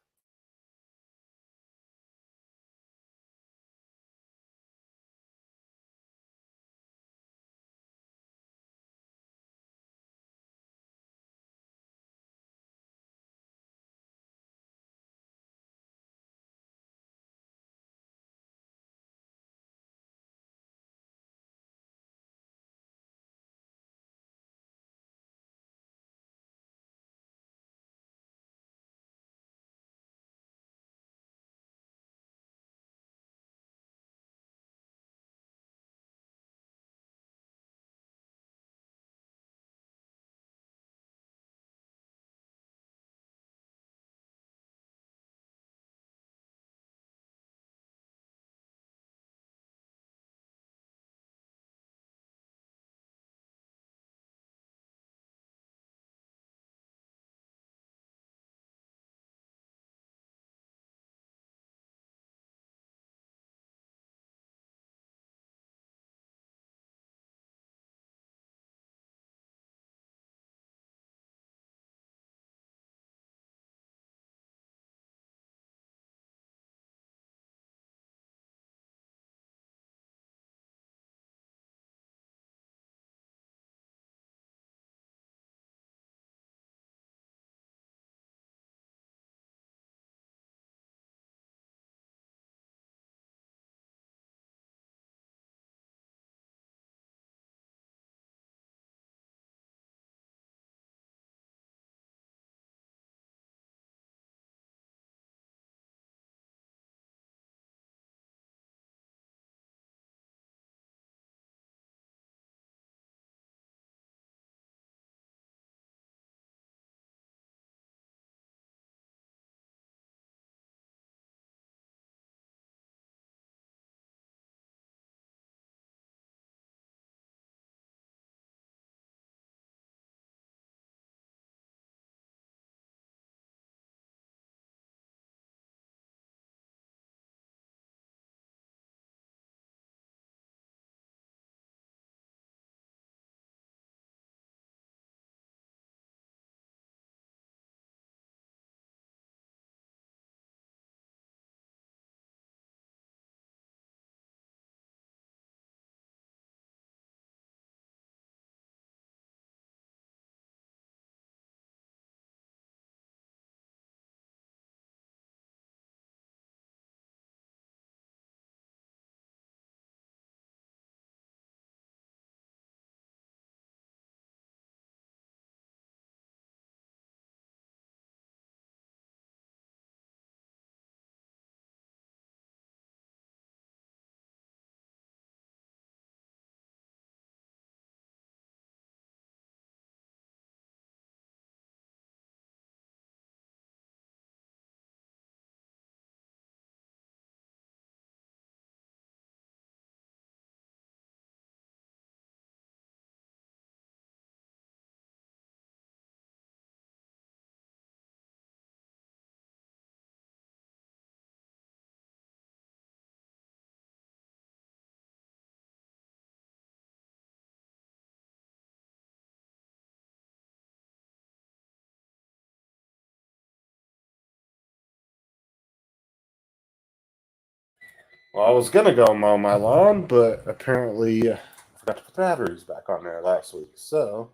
Well, I was gonna go mow my lawn, but apparently I forgot to put the batteries back on there last week, so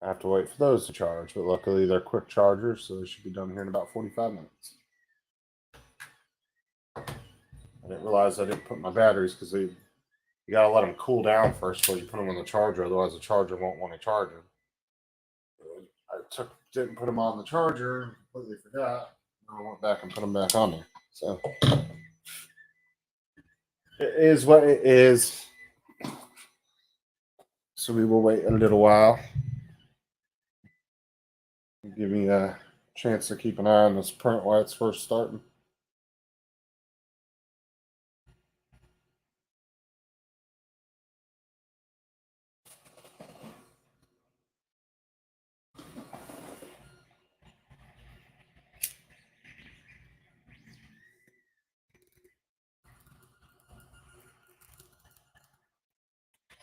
I have to wait for those to charge. But luckily they're quick chargers, so they should be done here in about 45 minutes. I didn't realize I didn't put my batteries because you gotta let them cool down first before you put them on the charger, otherwise the charger won't want to charge them. Didn't put them on the charger, completely forgot. I went back and put them back on there. So it is what it is. So we will wait a little while. Give me a chance to keep an eye on this print while it's first starting.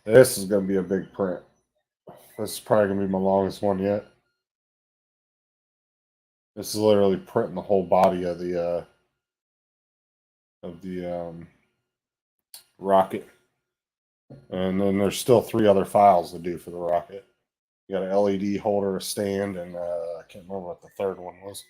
This is going to be a big print. This is probably going to be my longest one yet. This is literally printing the whole body of the rocket. And then there's still 3 other files to do for the rocket. You got an LED holder, a stand, and I can't remember what the third one was.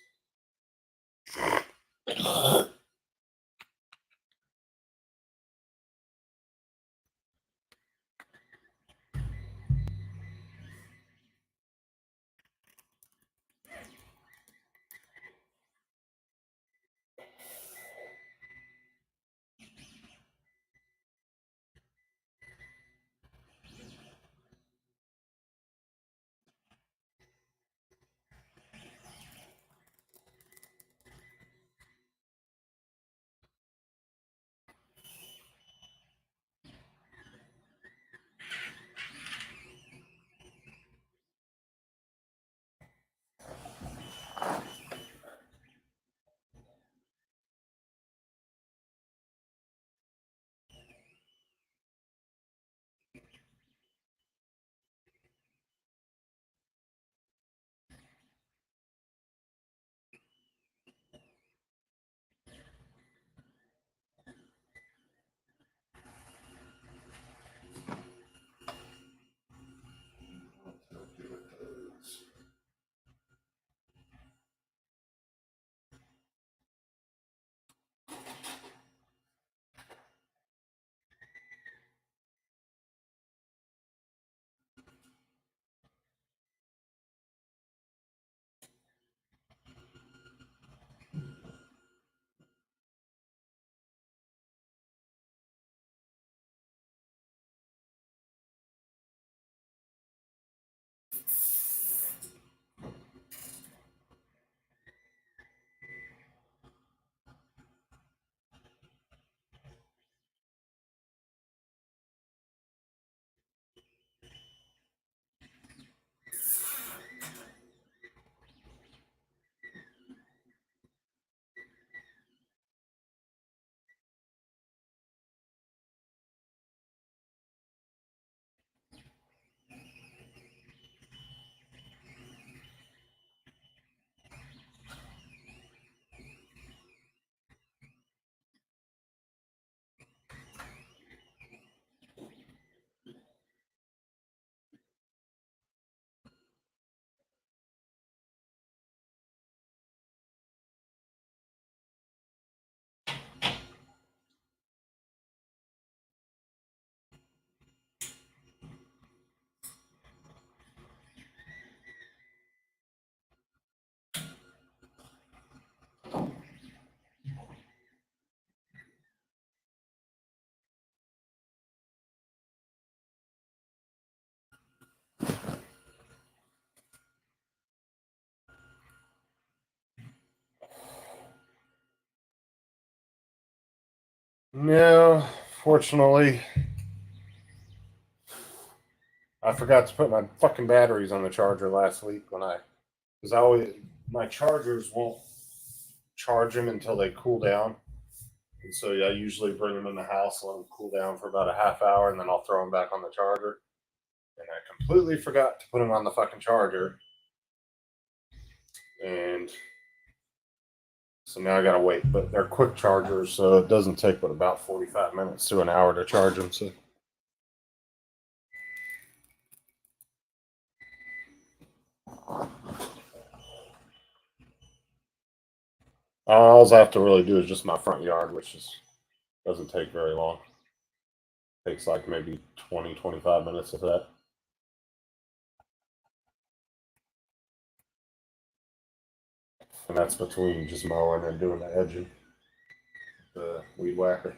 No, fortunately, I forgot to put my fucking batteries on the charger last week because I always, my chargers won't charge them until they cool down. And so I usually bring them in the house, let them cool down for about a half hour, and then I'll throw them back on the charger. And I completely forgot to put them on the fucking charger. And so now I gotta wait. But they're quick chargers, so it doesn't take but about 45 minutes to an hour to charge them. So all I have to really do is just my front yard, which is doesn't take very long. Takes like maybe 20, 25 minutes of that. And that's between just mowing and doing the edging, the weed whacker.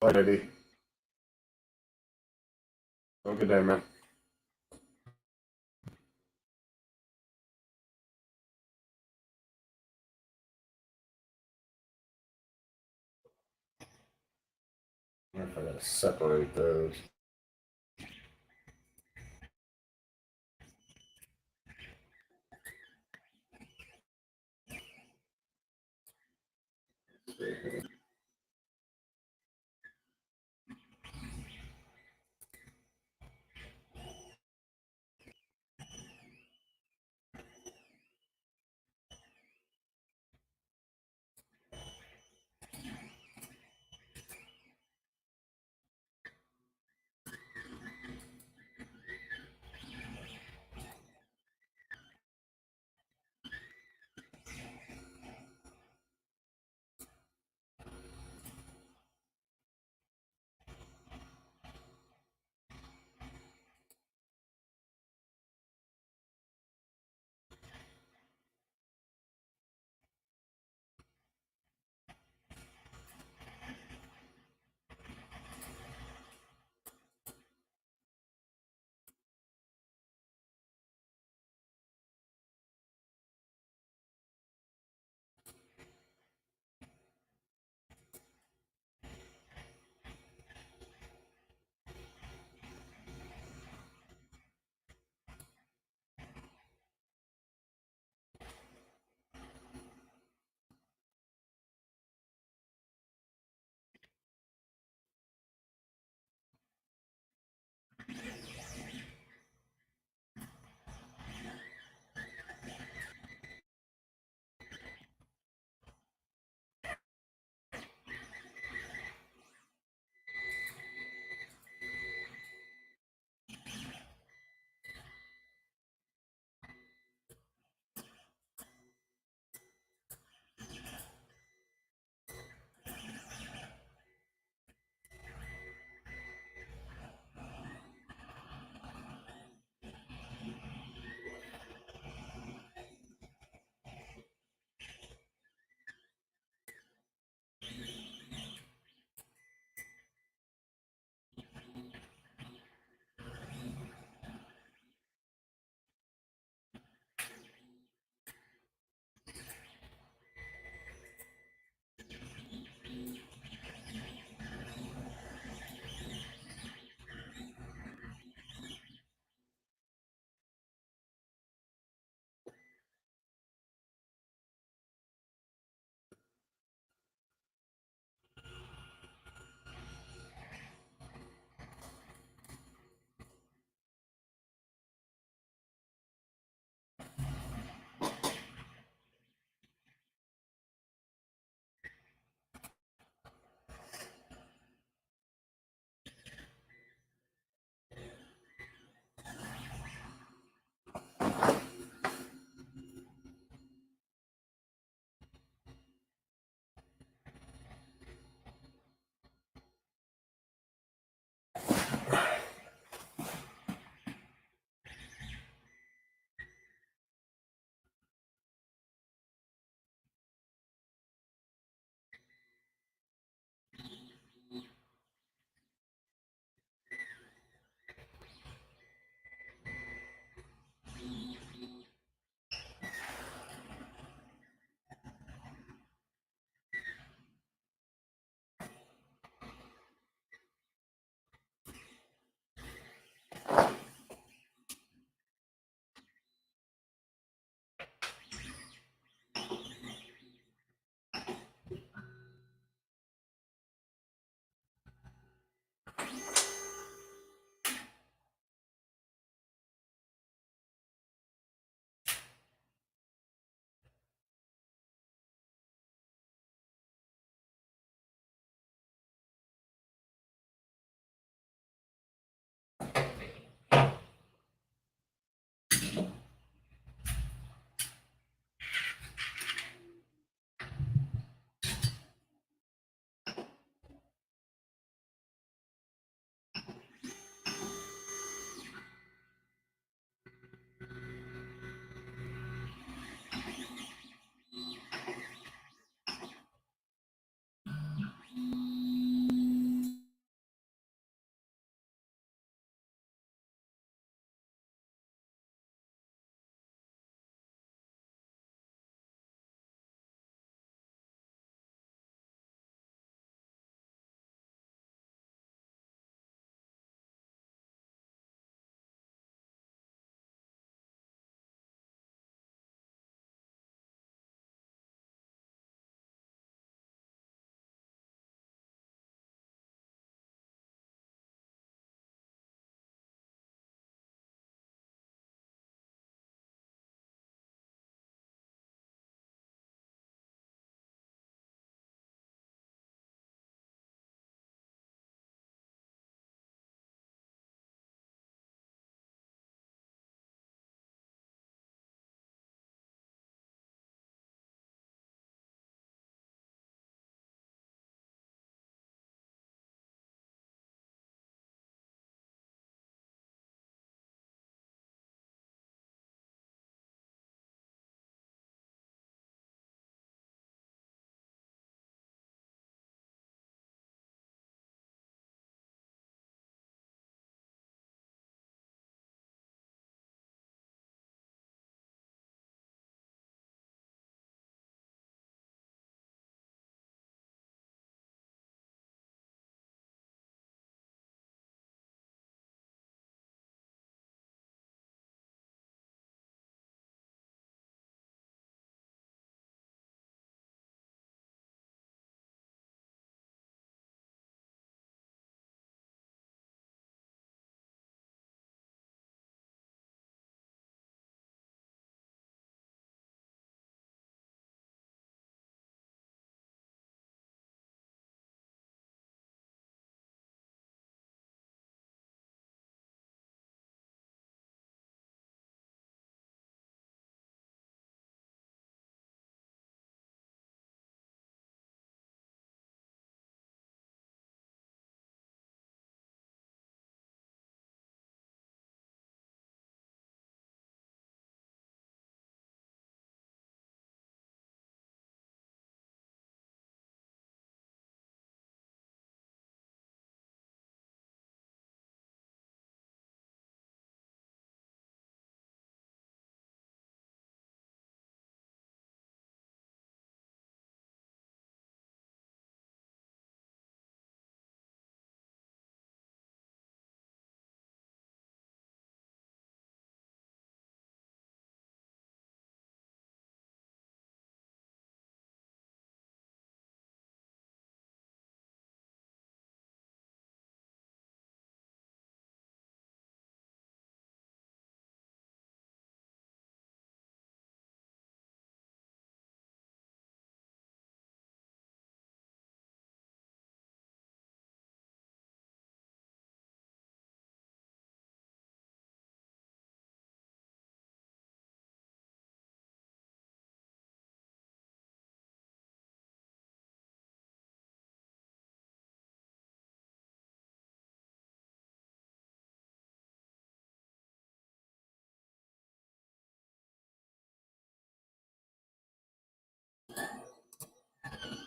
Bye, Eddie. Have a good day, man. I wonder if I gotta separate those.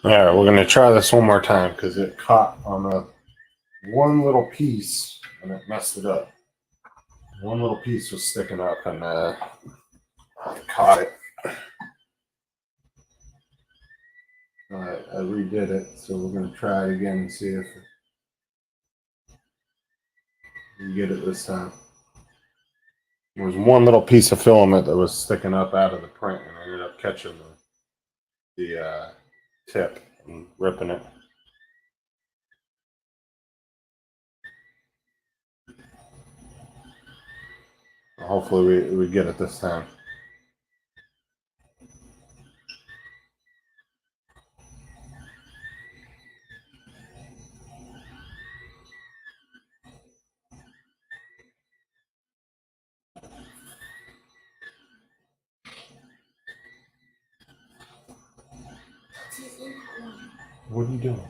All right, we're gonna try this one more time because it caught on a one little piece and it messed it up. One little piece was sticking up and I caught it. I redid it, so we're gonna try it again and see if we can get it this time. There was one little piece of filament that was sticking up out of the print, and I ended up catching the tip and ripping it. Hopefully we get it this time. What are you doing?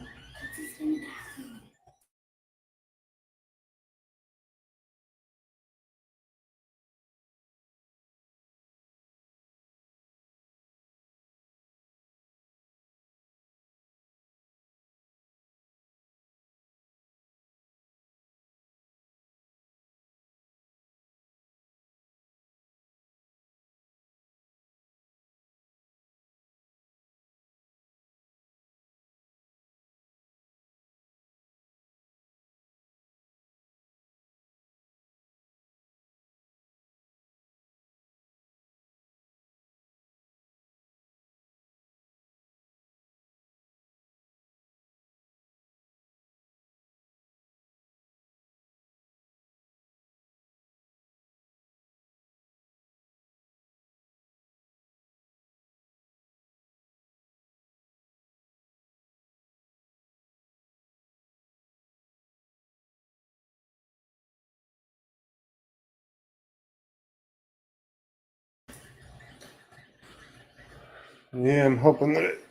Yeah, I'm hoping that it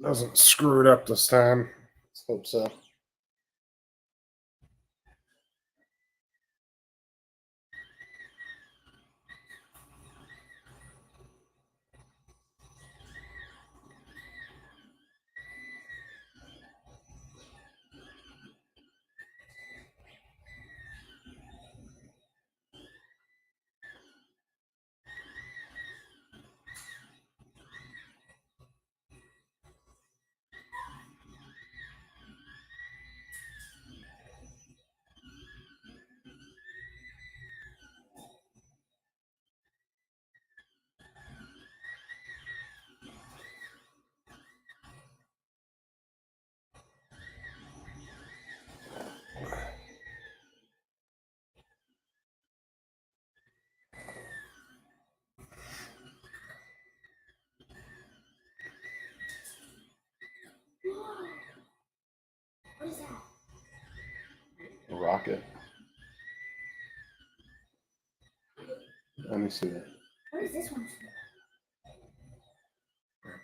doesn't screw it up this time. Let's hope so. What is that? A rocket. Let me see that. What is this one for?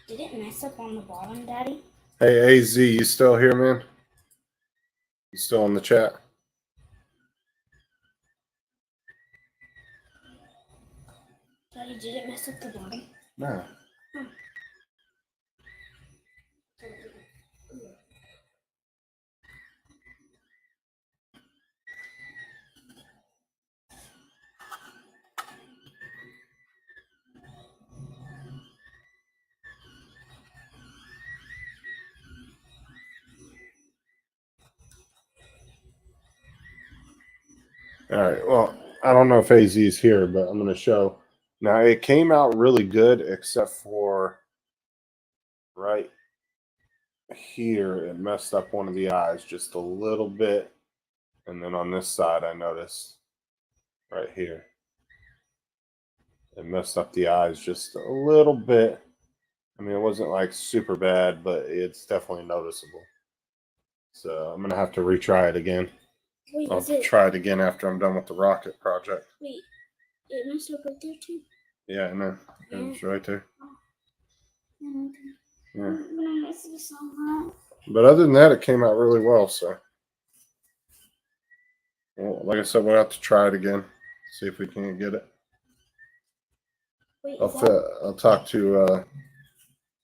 Did it mess up on the bottom, Daddy? Hey, AZ, you still here, man? You still in the chat? Daddy, did it mess up the bottom? No. All right. Well, I don't know if AZ is here, but I'm going to show. Now, it came out really good, except for right here. It messed up one of the eyes just a little bit. And then on this side, I noticed right here, it messed up the eyes just a little bit. I mean, it wasn't like super bad, but it's definitely noticeable. So I'm going to have to retry it again. Wait, I'll try it again after I'm done with the rocket project. Wait, it messed up right there too. Yeah, I know. It's right there. Yeah. But other than that, it came out really well. So, well, like I said, we'll have to try it again, see if we can get it. Wait, I'll talk to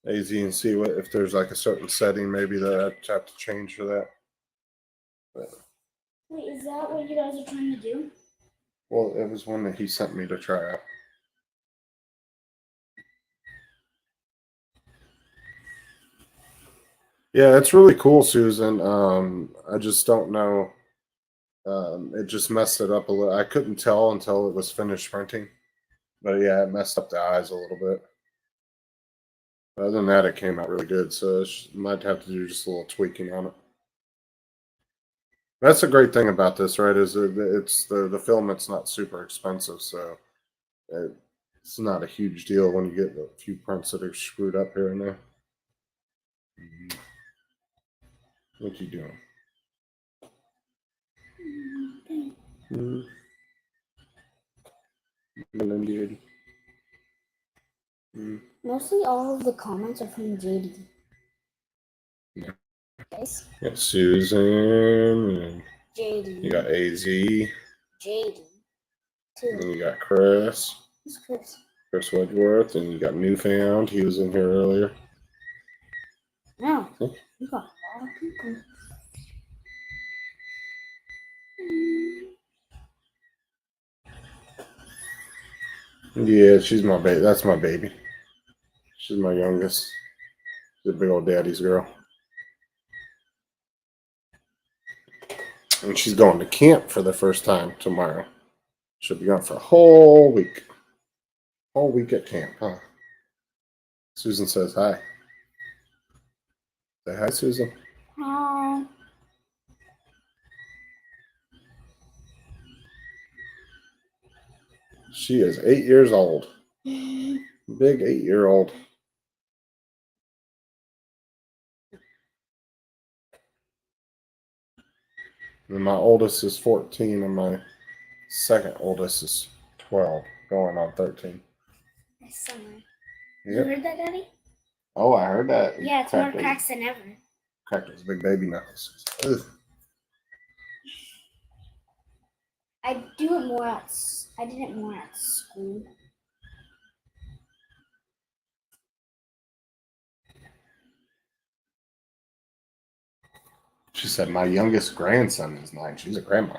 AZ and see what if there's like a certain setting maybe that I have to change for that. wait, is that what you guys are trying to do? Well, it was one that he sent me to try out. Yeah, it's really cool, Susan. I just don't know. It just messed it up a little. I couldn't tell until it was finished printing. But yeah, it messed up the eyes a little bit. Other than that, it came out really good. So might have to do just a little tweaking on it. That's the great thing about this, right? Is it's the filament's not super expensive, so it's not a huge deal when you get a few prints that are screwed up here and there. What you doing? Mostly all of the comments are from JD. Yeah. Guys, You got Susan. JD. You got AZ. JD. And Too. you got Chris. Who's Chris? Chris Wedgeworth. And you got Newfound. He was in here earlier. No. See? You got a lot of people. Yeah, she's my baby. That's my baby. She's my youngest. She's a big old daddy's girl. And she's going to camp for the first time tomorrow. She'll be gone for a whole week. Whole week at camp, huh? Susan says hi. Say hi, Susan. Hi. She is 8 years old. Big 8-year-old. And my oldest is 14, and my second oldest is 12, going on 13. It's summer. Yep. You heard that, Daddy? Oh, I heard that. Yeah, it's more cracks than ever. Cracked those big baby knuckles. Ugh. I did it more at school. She said, my youngest grandson is 9. She's a grandma.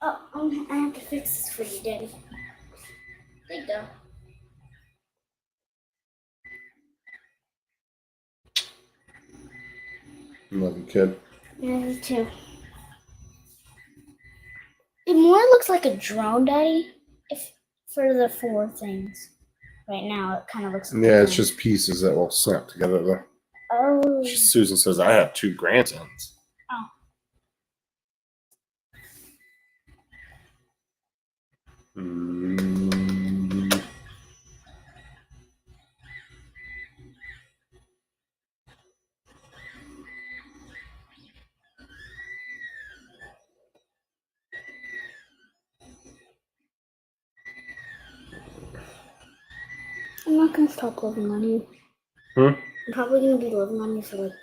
Oh, I have to fix this for you, Daddy. There you go. Love you, kid. Yeah, me too. It more looks like a drone, Daddy. If for the 4 things. Right now, it kind of looks like Yeah, a it's drone. just pieces that will snap together, though. Oh. Susan says, I have 2 grandsons. Oh. Mm. I'm not gonna stop loving on you. Hmm? I'm probably gonna be loving on you for like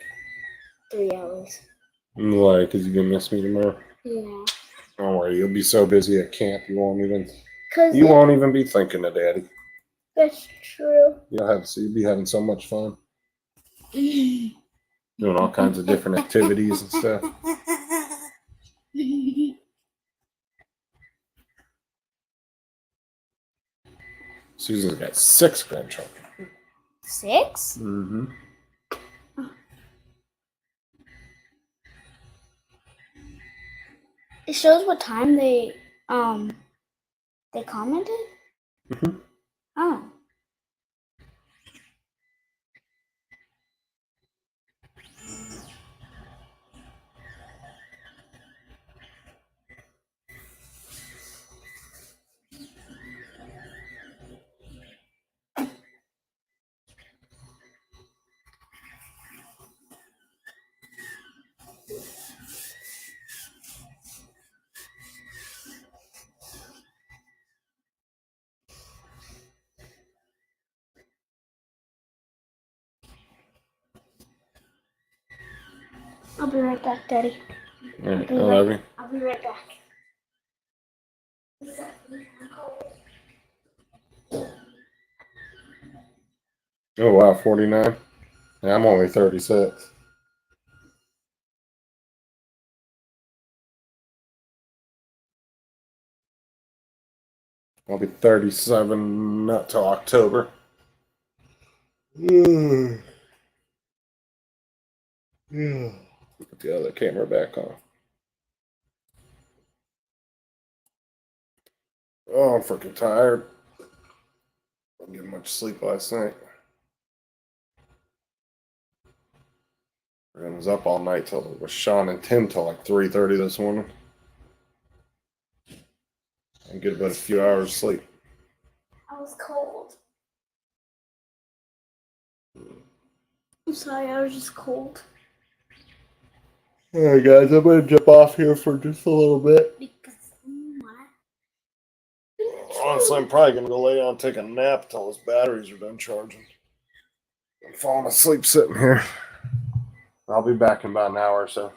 3 hours. Why? Because you're going to miss me tomorrow? Yeah. Don't worry. You'll be so busy at camp, you won't even be thinking of Daddy. That's true. You'll be having so much fun. Doing all kinds of different activities and stuff. Susan's got 6 grandchildren. 6? Mm-hmm. It shows what time they commented? Mhm. Oh. I'll be right back, Daddy. All right, I love you. I'll be right back. Oh wow, 49. Yeah, I'm only 36. I'll be 37 not till October. Yeah. Put the other camera back on. Oh, I'm freaking tired. I didn't get much sleep last night. I was up all night till it was Sean and Tim till like 3:30 this morning. And get about a few hours sleep. I was cold. I'm sorry, I was just cold. All right, guys, I'm gonna jump off here for just a little bit. Because Honestly, I'm probably gonna go lay down and take a nap till his batteries are done charging. I'm falling asleep sitting here. I'll be back in about an hour or so.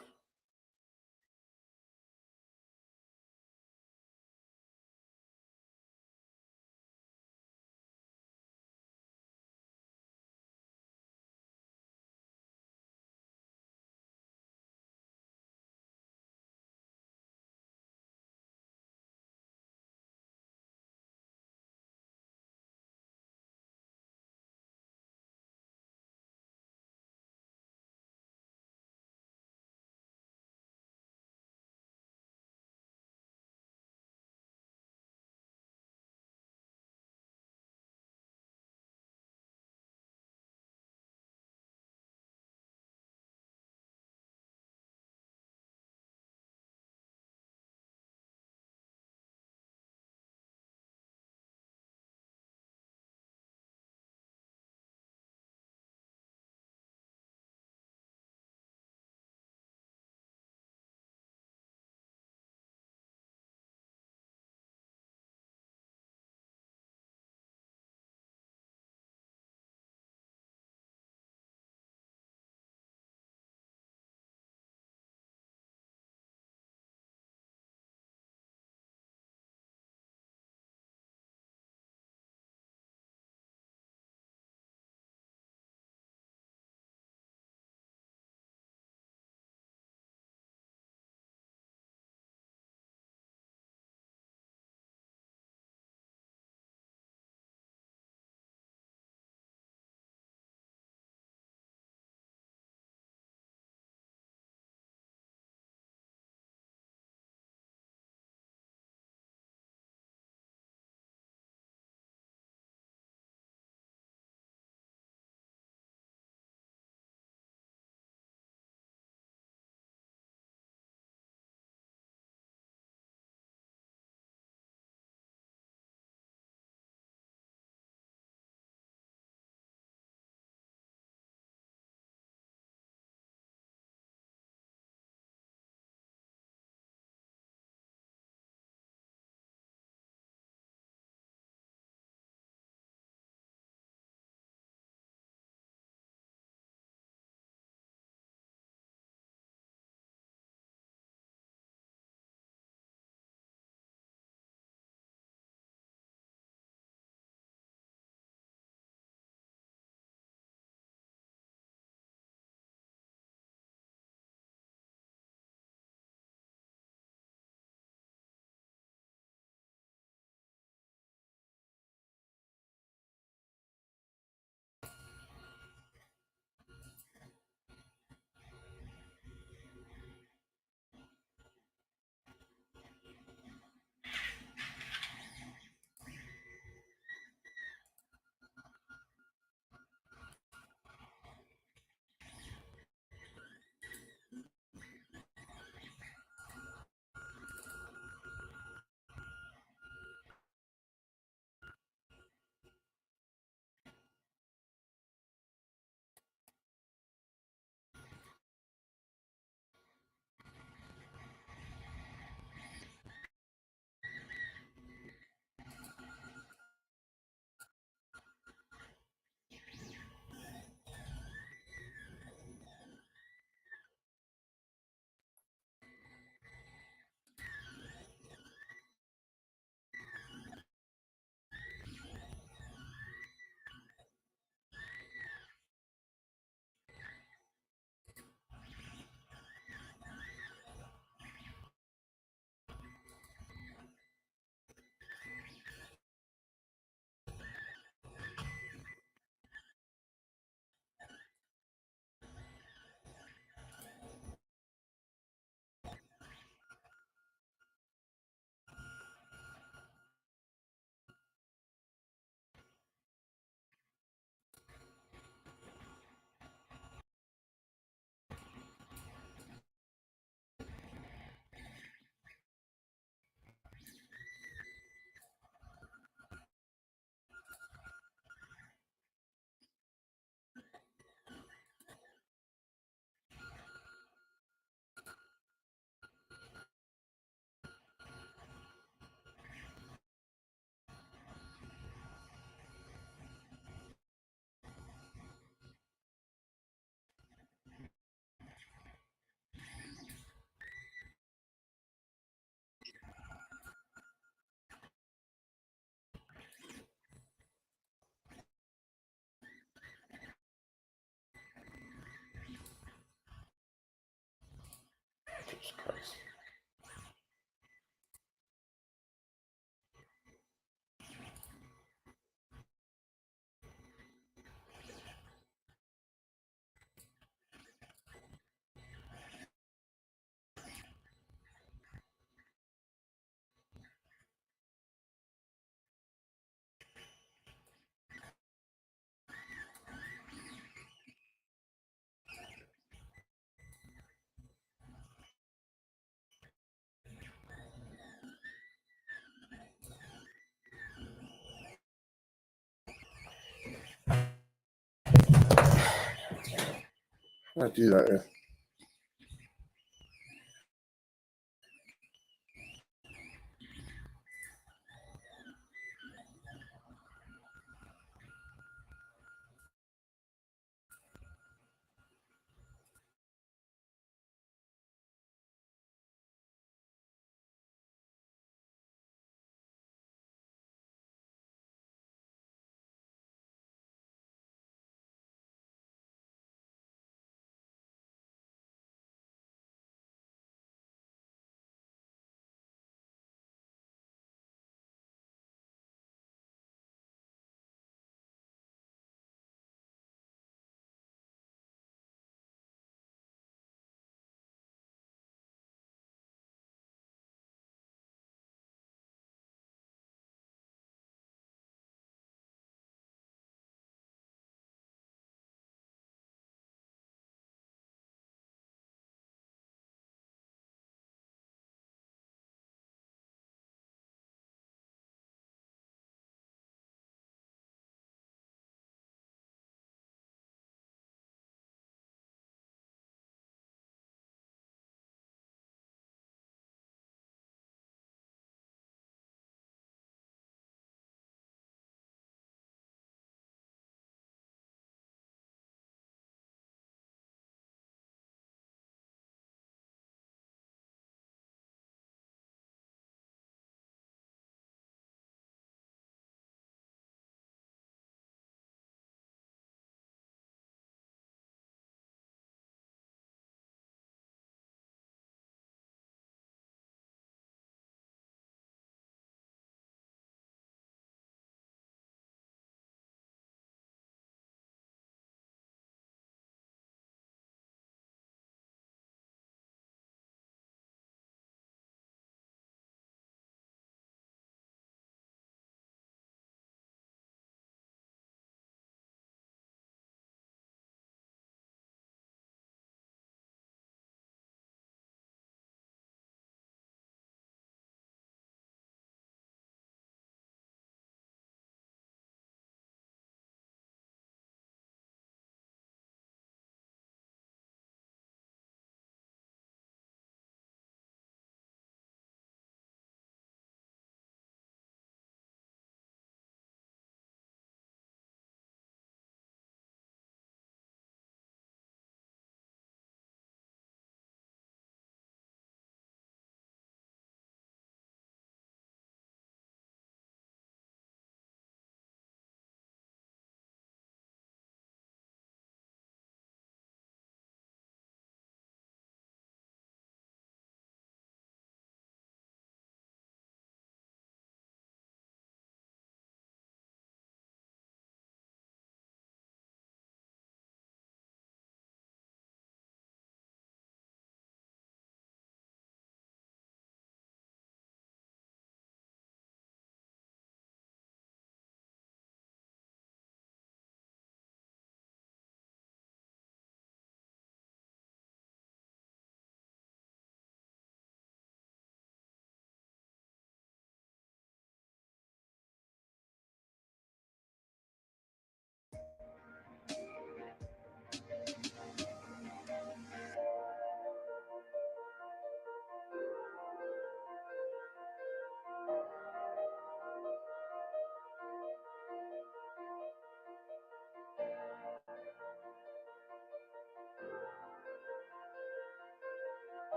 I do that. Yeah.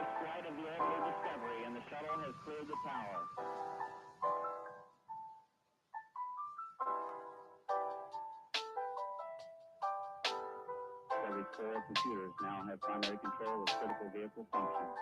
first flight of the Orbital Discovery, and the shuttle has cleared the tower. Discovery's 4 computers now have primary control of critical vehicle functions.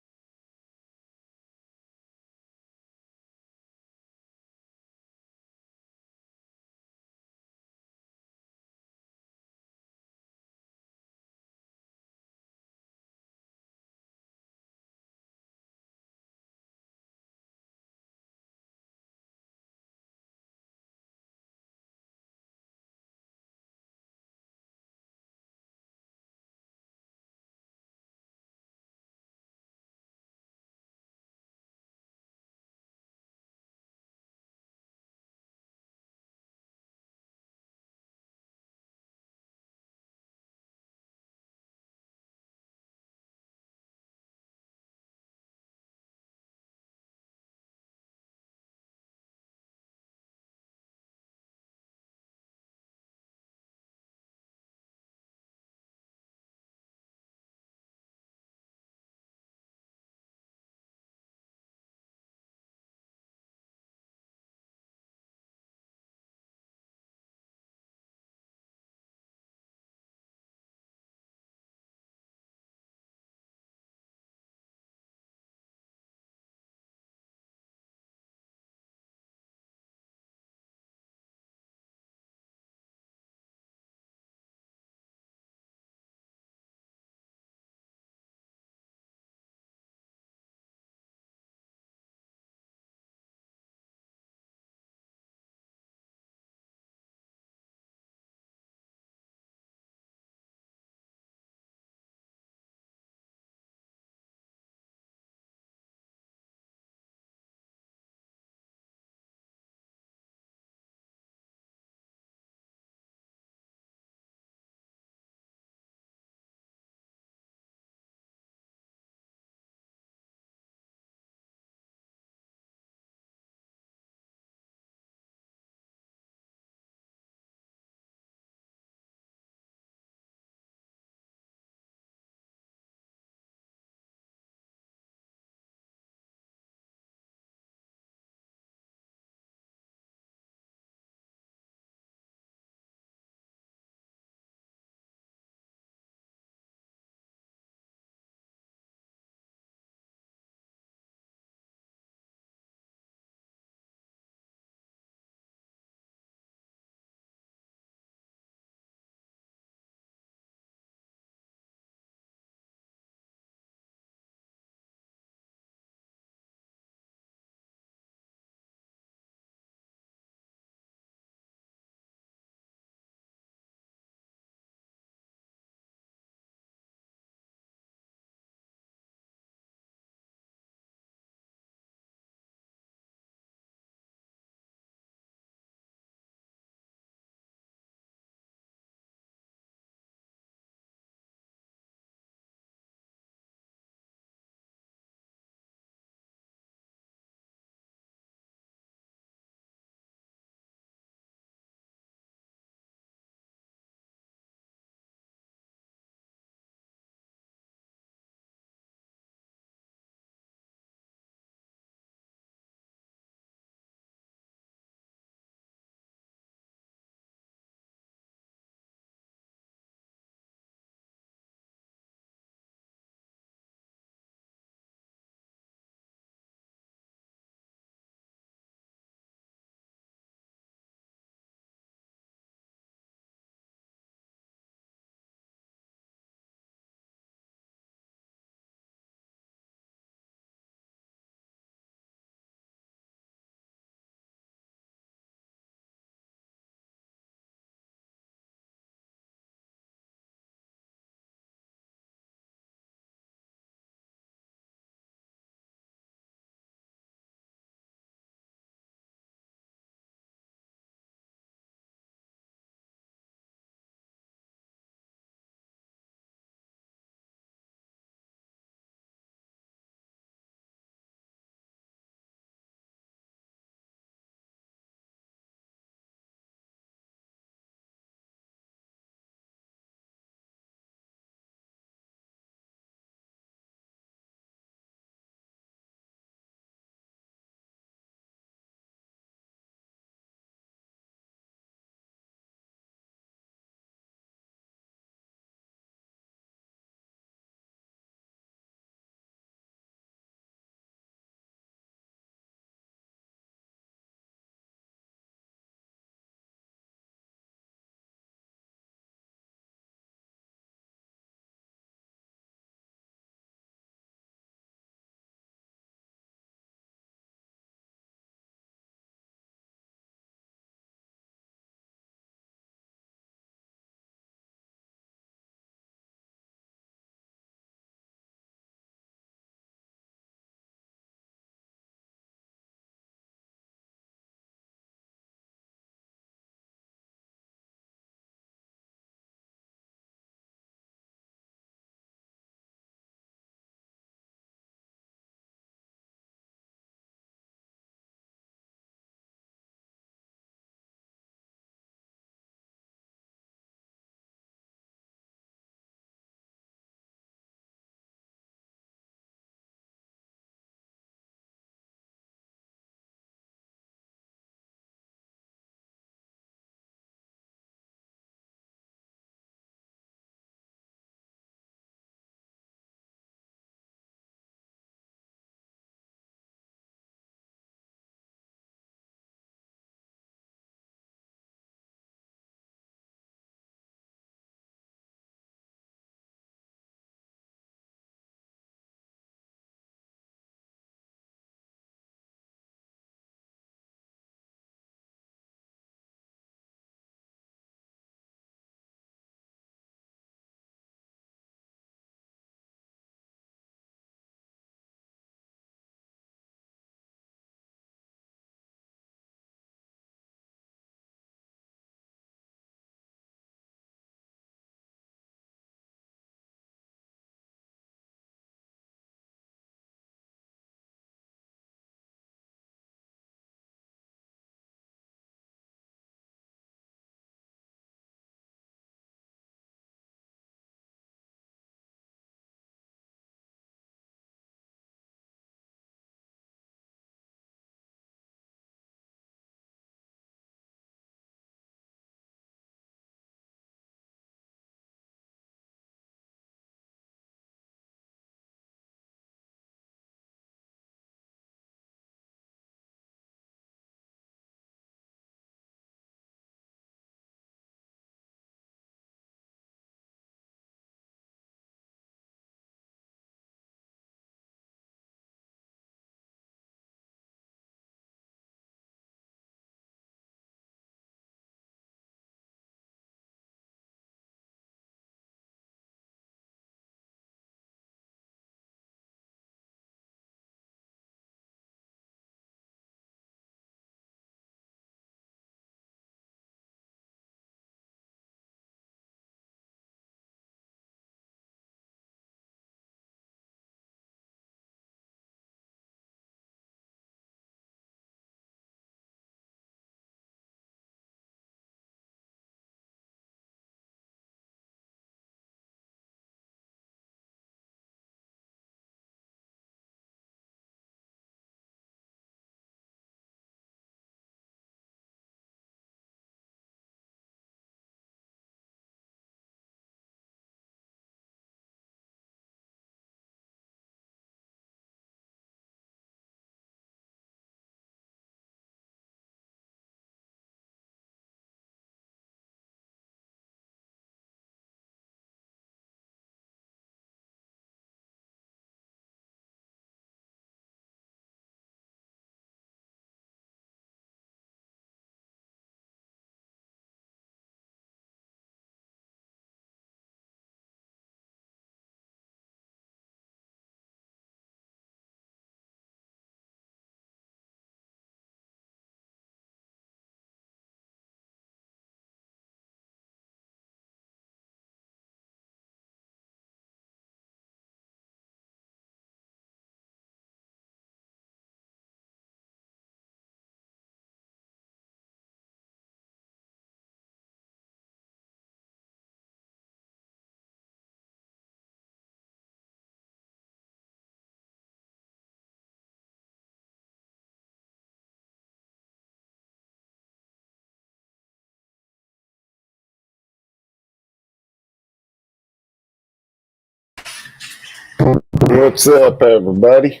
What's up, everybody?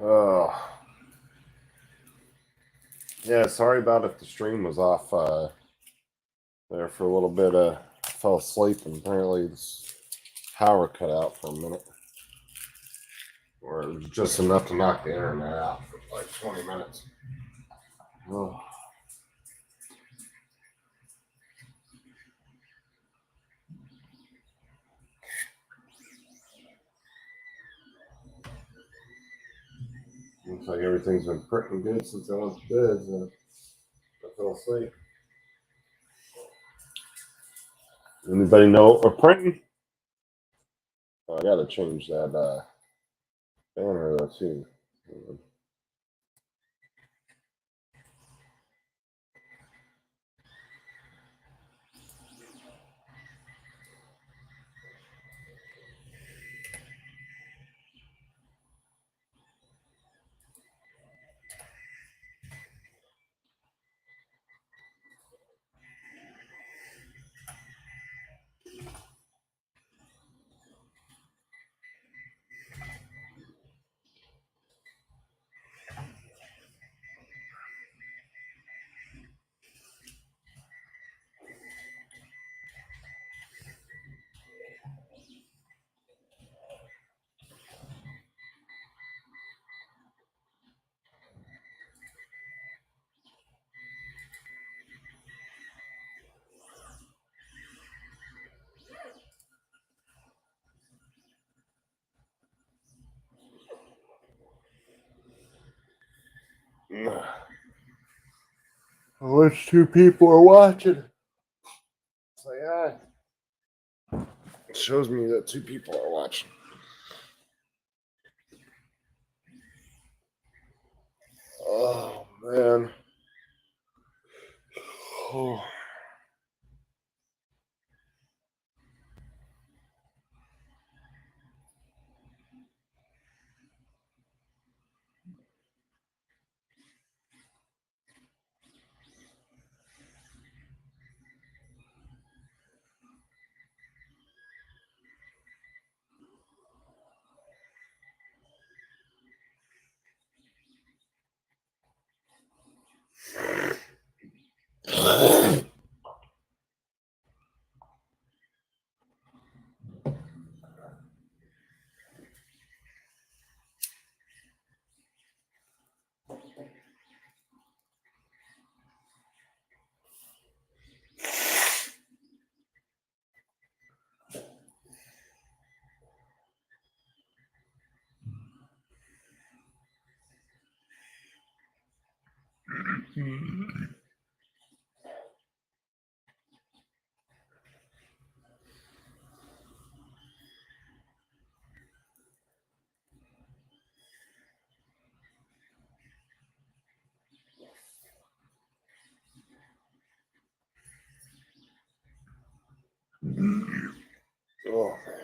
Oh, yeah. Sorry about if the stream was off there for a little bit. Fell asleep and apparently this power cut out for a minute, or it was just enough to knock the internet out for like 20 minutes. Oh. Looks like everything's been pretty good since I went to bed. So I fell asleep. Anybody know what we're printing? Oh, I gotta change that banner though too. I wish 2 people are watching. Say hi. It shows me that 2 people are watching. Oh man. Oh. Oh man.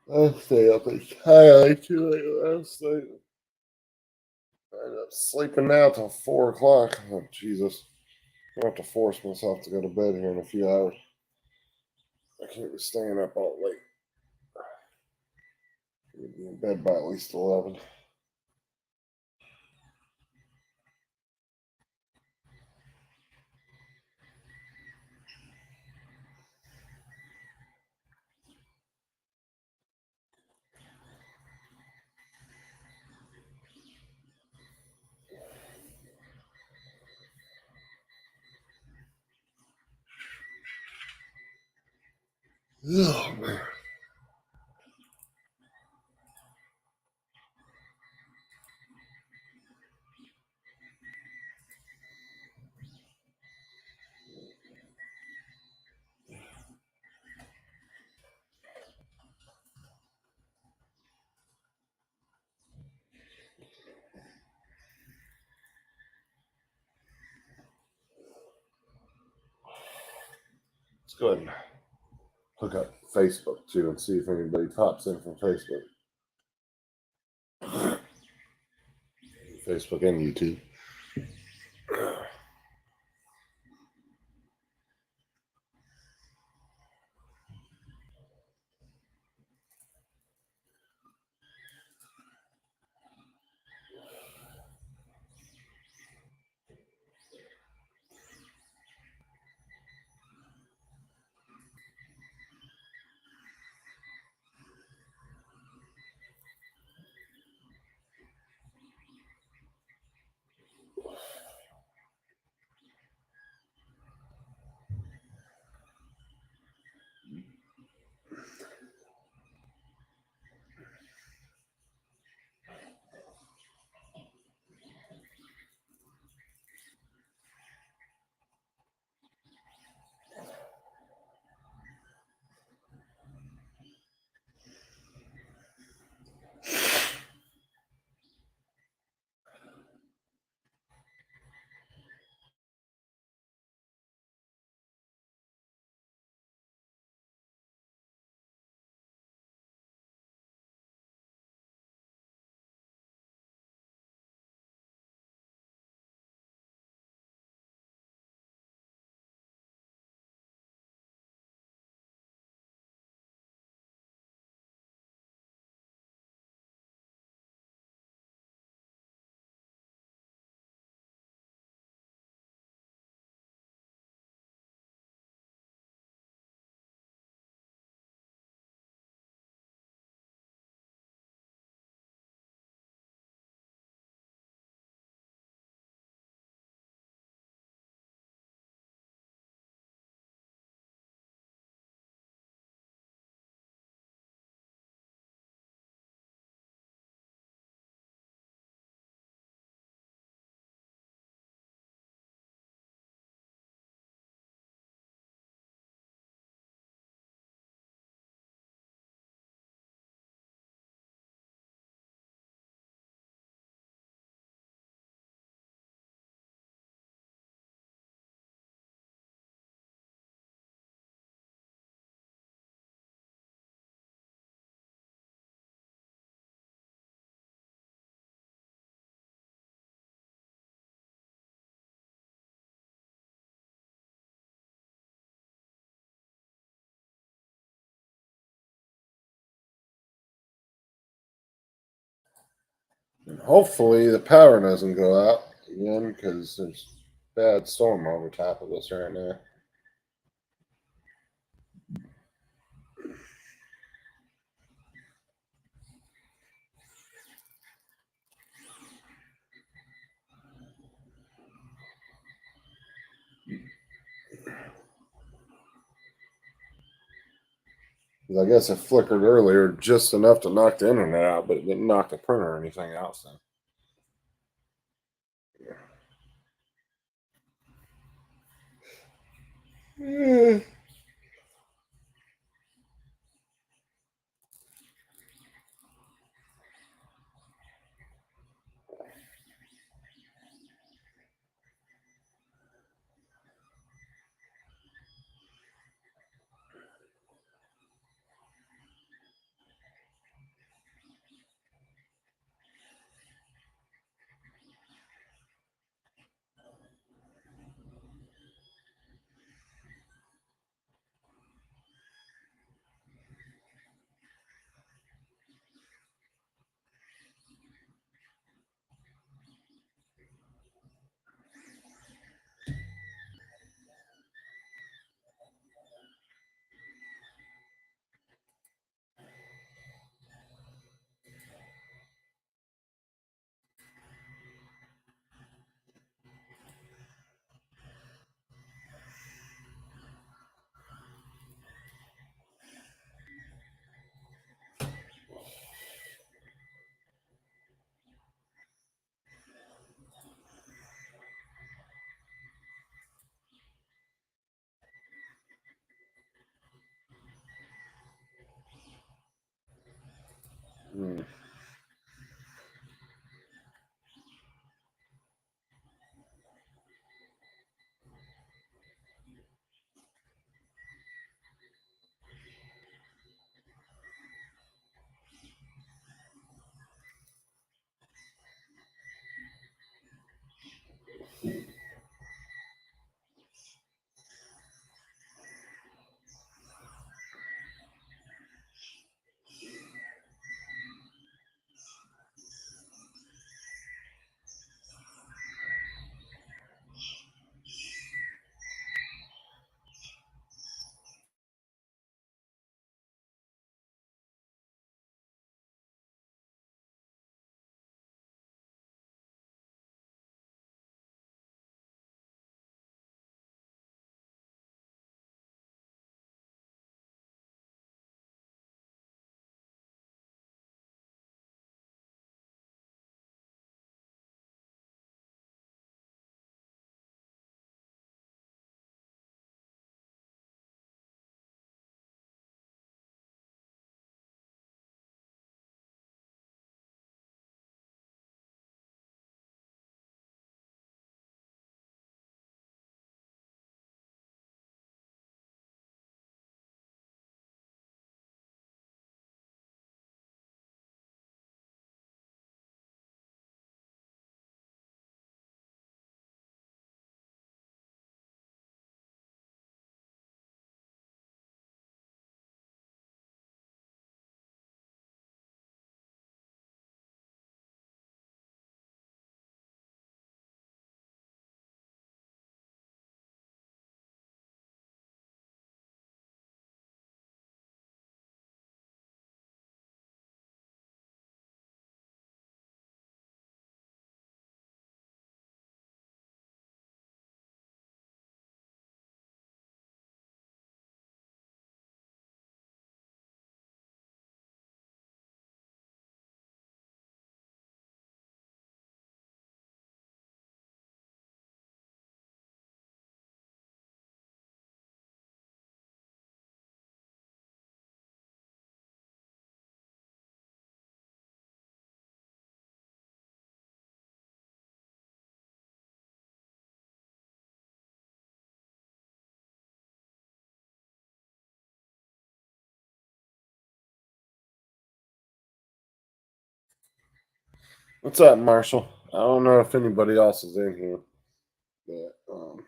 I stay up entirely too late last night. I ended up sleeping now till 4 o'clock. Oh Jesus. I have to force myself to go to bed here in a few hours. I can't be staying up all late. I'll be in bed by at least 11. Oh man. go ahead and hook up Facebook too and see if anybody pops in from Facebook. Facebook and YouTube. And hopefully the power doesn't go out again because there's bad storm over top of us right now. I guess it flickered earlier just enough to knock the internet out, but it didn't knock the printer or anything else. So. Yeah. What's up, Marshall? I don't know if anybody else is in here, but all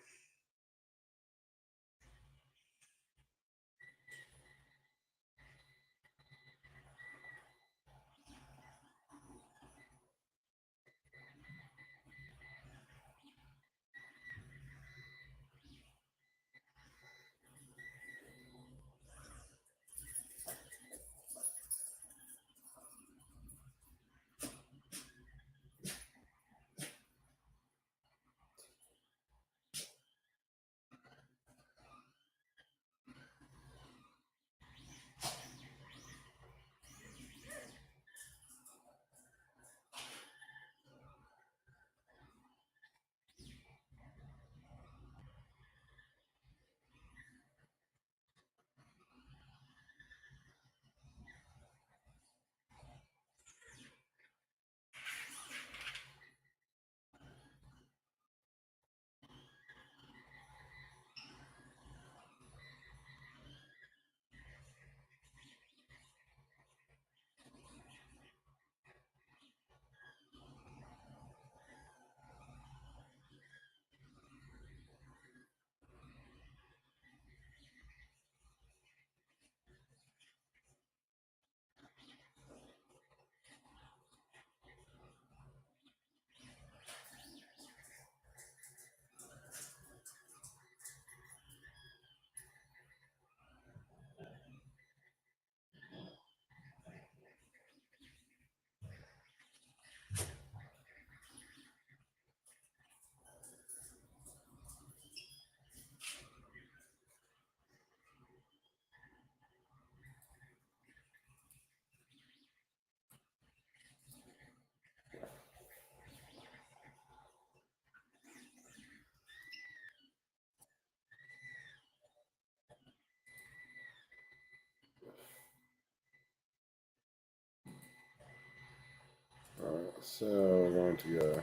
right, so we're going to go.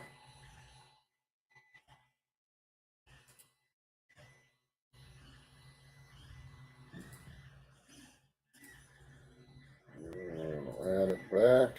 Add it back.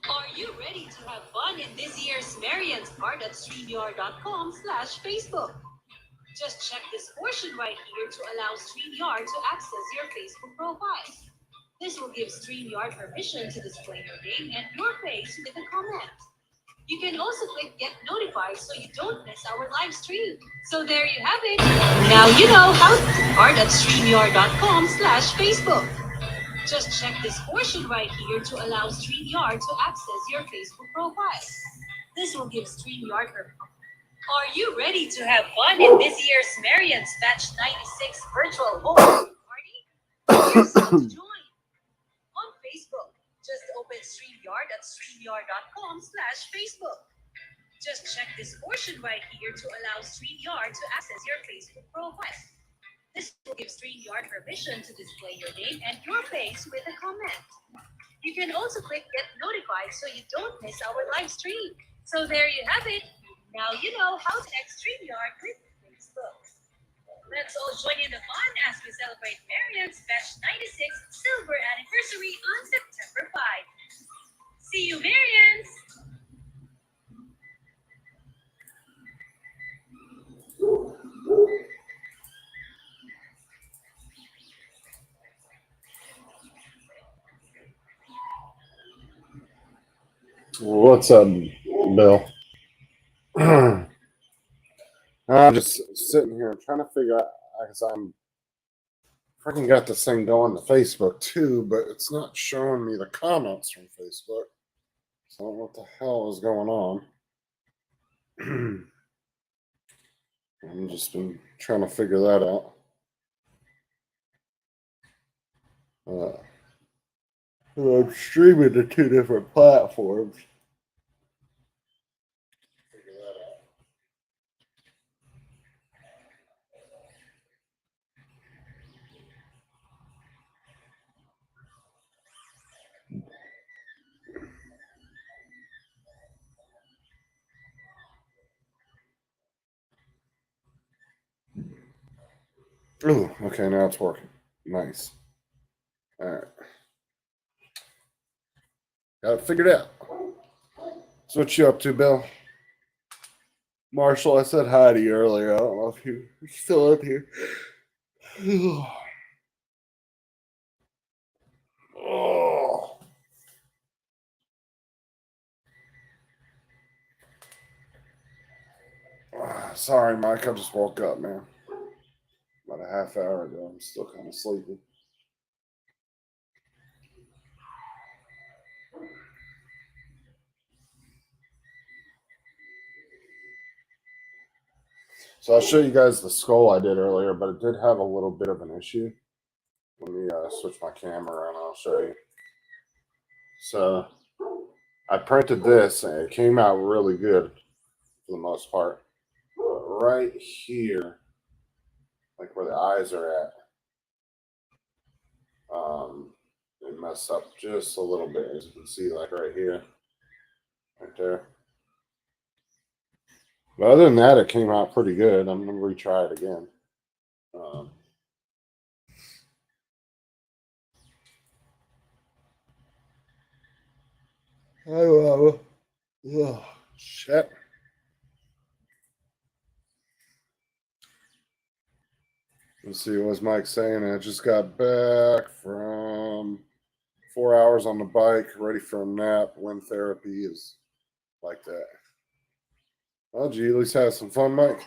Are you ready to have fun in this year's Marian's Part at StreamYard.com/Facebook? Just check this portion right here to allow StreamYard to access your Facebook profile. This will give StreamYard permission to display your name and your face with a comment. You can also click Get Notified so you don't miss our live stream. So there you have it. Now you know how to part at StreamYard.com/Facebook. Just check this portion right here to allow StreamYard to access your Facebook profile. This will give StreamYard permission. Are you ready to have fun in this year's Marian's Batch 96 virtual home party? Here's how to join. On Facebook, just open StreamYard at StreamYard.com/Facebook. Just check this portion right here to allow StreamYard to access your Facebook profile. This will give StreamYard permission to display your name and your face with a comment. You can also click Get Notified so you don't miss our live stream. So there you have it. Now you know how to connect StreamYard with Facebook. Let's all join in the fun as we celebrate Marian's Batch 96 Silver Anniversary on September 5. See you, Marians! What's up, Bill? I'm just sitting here trying to figure out, because I'm Freaking got this thing going to Facebook too, but it's not showing me the comments from Facebook. So I don't know what the hell is going on. I've just been trying to figure that out. I'm streaming to 2 different platforms. Figure that out. Ooh, okay, now it's working. Nice. All right. Got it figured out. So what you up to, Bill? Marshall, I said hi to you earlier. I don't know if you're still up here. Oh. Sorry, Mike. I just woke up, man. About a half hour ago. I'm still kind of sleepy. So I'll show you guys the skull I did earlier, but it did have a little bit of an issue. Let me switch my camera and I'll show you. So I printed this and it came out really good for the most part. But right here, like where the eyes are at, it messed up just a little bit, as you can see, like right here, right there. But other than that, it came out pretty good. I'm gonna retry it again. Oh, shit. Let's see, what was Mike saying? I just got back from 4 hours on the bike, ready for a nap. Wind therapy is like that. Well, gee, at least have some fun, Mike.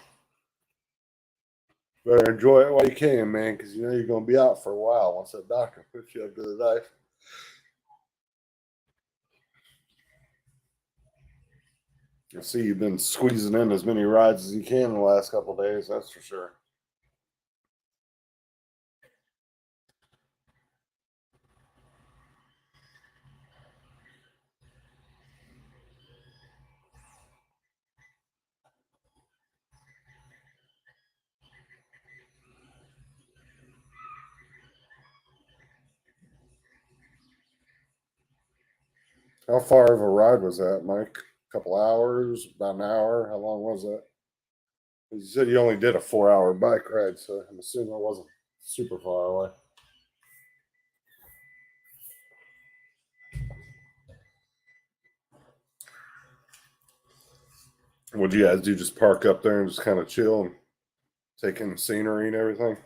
Better enjoy it while you can, man, because you know you're going to be out for a while once that doctor puts you up to the knife. I see you've been squeezing in as many rides as you can in the last couple of days, that's for sure. How far of a ride was that, Mike? A couple hours, about an hour? How long was that? You said you only did a 4 hour bike ride, so I'm assuming it wasn't super far away. What'd you guys do? Just park up there and just kind of chill and take in the scenery and everything?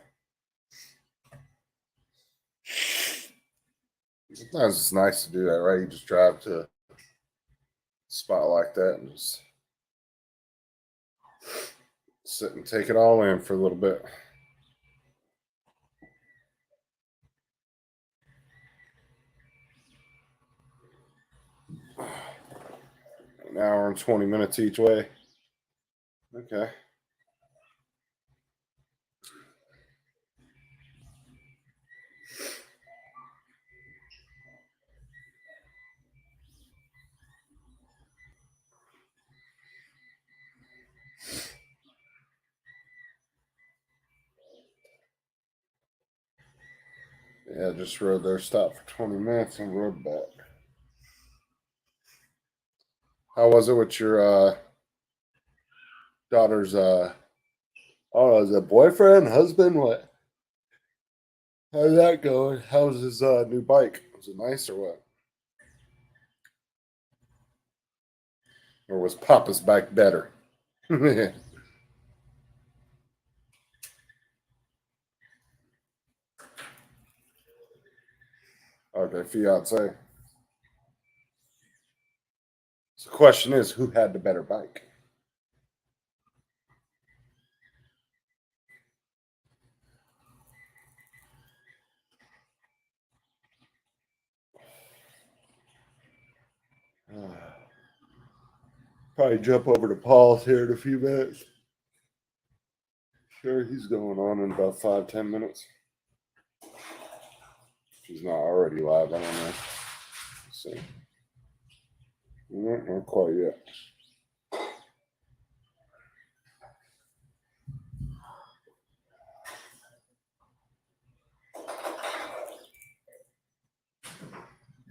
Sometimes it's nice to do that, right? You just drive to a spot like that and just sit and take it all in for a little bit. An hour and 20 minutes each way. Okay. Yeah, just rode there, stopped for 20 minutes and rode back. How was it with your daughter's oh, is it boyfriend, husband, what? How's that going? How's his new bike? Was it nice or what? Or was Papa's bike better? Okay, fiance. So the question is, who had the better bike? Probably jump over to Paul's here in a few minutes. Sure, he's going on in about 5-10 minutes. If he's not already live, I don't know. Let's see. Not quite yet.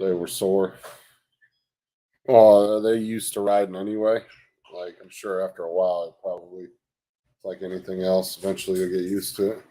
They were sore. Well, they used to riding anyway. Like, I'm sure after a while, it probably, like anything else, eventually you'll get used to it.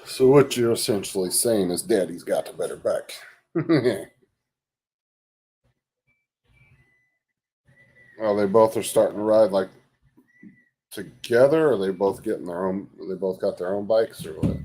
So what you're essentially saying is Daddy's got the better back. Well, they both are starting to ride like together, or they both getting their own. They both got their own bikes, or what?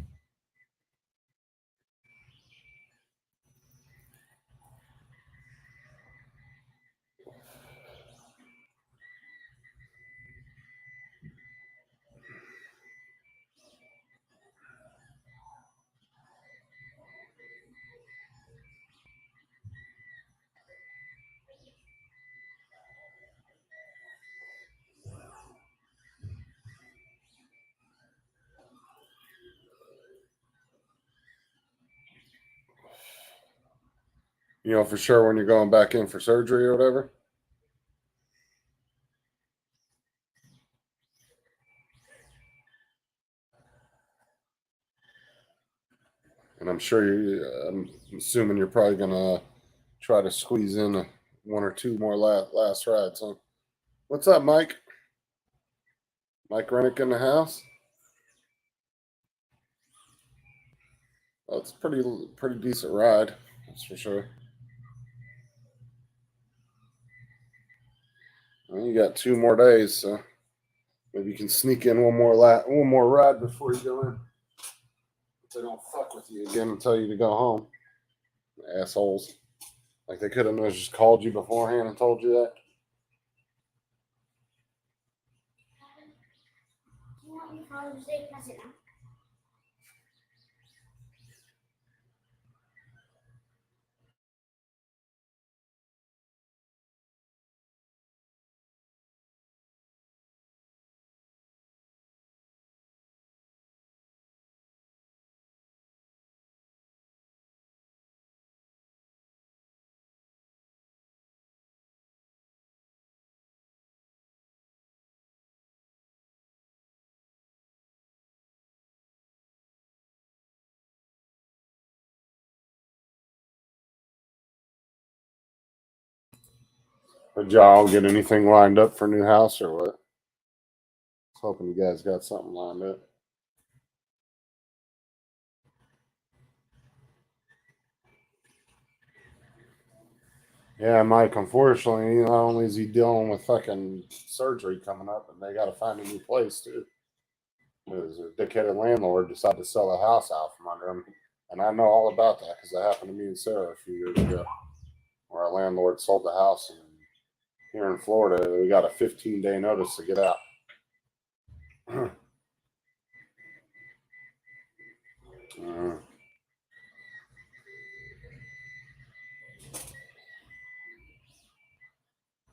You know for sure when you're going back in for surgery or whatever. And I'm sure I'm assuming you're probably gonna try to squeeze in one or two more last rides. Huh? What's up, Mike? Mike Rennick in the house. Oh, it's pretty decent ride. That's for sure. Well, you got 2 more days, so maybe you can sneak in one more ride before you go in. If they don't fuck with you again and tell you to go home, assholes. Like they could have just called you beforehand and told you that. Do you want me Father's Day present now? Did y'all get anything lined up for new house or what? I was hoping you guys got something lined up. Yeah, Mike, unfortunately, not only is he dealing with fucking surgery coming up, and they got to find a new place, too. Because a dickheaded landlord decided to sell a house out from under him. And I know all about that because that happened to me and Sarah a few years ago, where our landlord sold the house. And here in Florida, we got a 15-day notice to get out.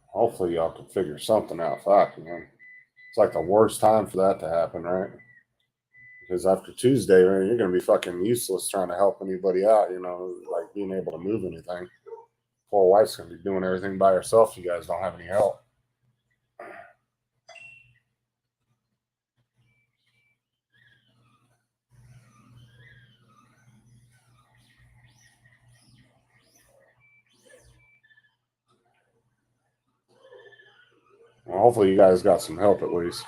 Hopefully, y'all can figure something out. Fuck, man. It's like the worst time for that to happen, right? Because after Tuesday, man, you're going to be fucking useless trying to help anybody out, like being able to move anything. Poor wife's going to be doing everything by herself. You guys don't have any help. Well, hopefully, you guys got some help at least.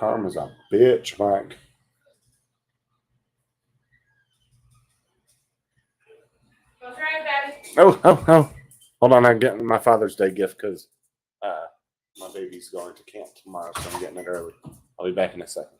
Karma's a bitch, Mike. Go try it, Daddy. Oh. Hold on, I'm getting my Father's Day gift because my baby's going to camp tomorrow, so I'm getting it early. I'll be back in a second.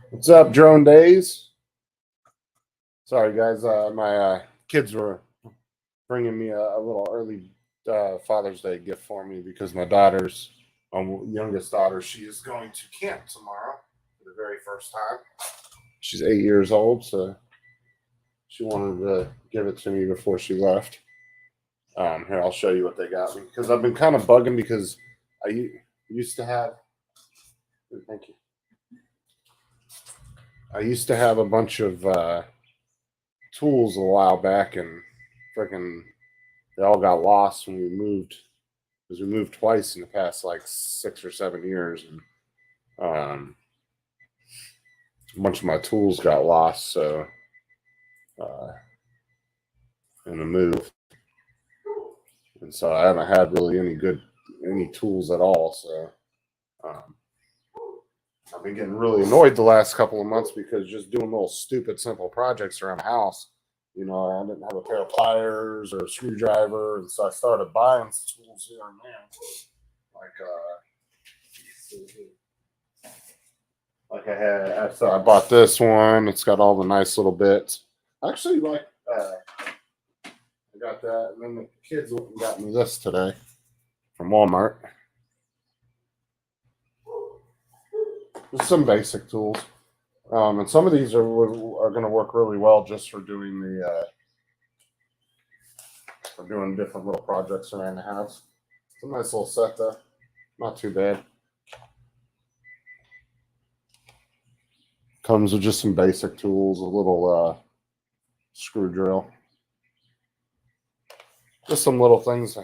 What's up, Drone Days? Sorry, guys. My kids were bringing me a little early Father's Day gift for me because my youngest daughter, she is going to camp tomorrow for the very first time. She's 8 years old, so she wanted to give it to me before she left. Here, I'll show you what they got me because I've been kind of bugging because I used to have. Thank you. I used to have a bunch of tools a while back, and freaking they all got lost when we moved because we moved twice in the past like 6 or 7 years, and a bunch of my tools got lost. So in the move, and so I haven't had really any tools at all. So I've been getting really annoyed the last couple of months because just doing little stupid simple projects around the house You know, I didn't have a pair of pliers or a screwdriver, and so I started buying tools here and there. So I bought this one. It's got all the nice little bits. Actually, I got that, and then the kids went and got me this today from Walmart. Just some basic tools. And some of these are going to work really well just for doing different little projects around the house. It's a nice little set though, not too bad. Comes with just some basic tools, a little screw drill, just some little things.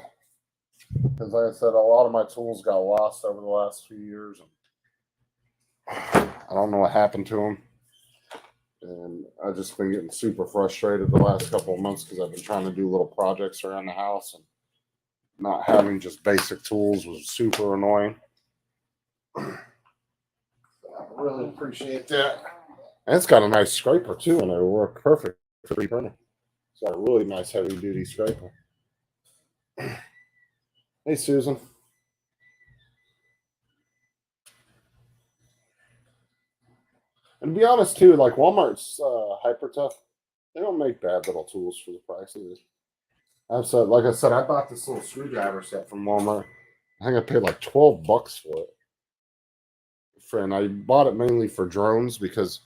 Because like I said, a lot of my tools got lost over the last few years. I don't know what happened to them. And I've just been getting super frustrated the last couple of months because I've been trying to do little projects around the house, and not having just basic tools was super annoying. I really appreciate that. And it's got a nice scraper too, and it'll work perfect for 3D printer. It's got a really nice heavy duty scraper. Hey, Susan. And to be honest, too, like Walmart's Hyper Tough, they don't make bad little tools for the price of this. Like I said, I bought this little screwdriver set from Walmart. I think I paid like $12 for it. And I bought it mainly for drones because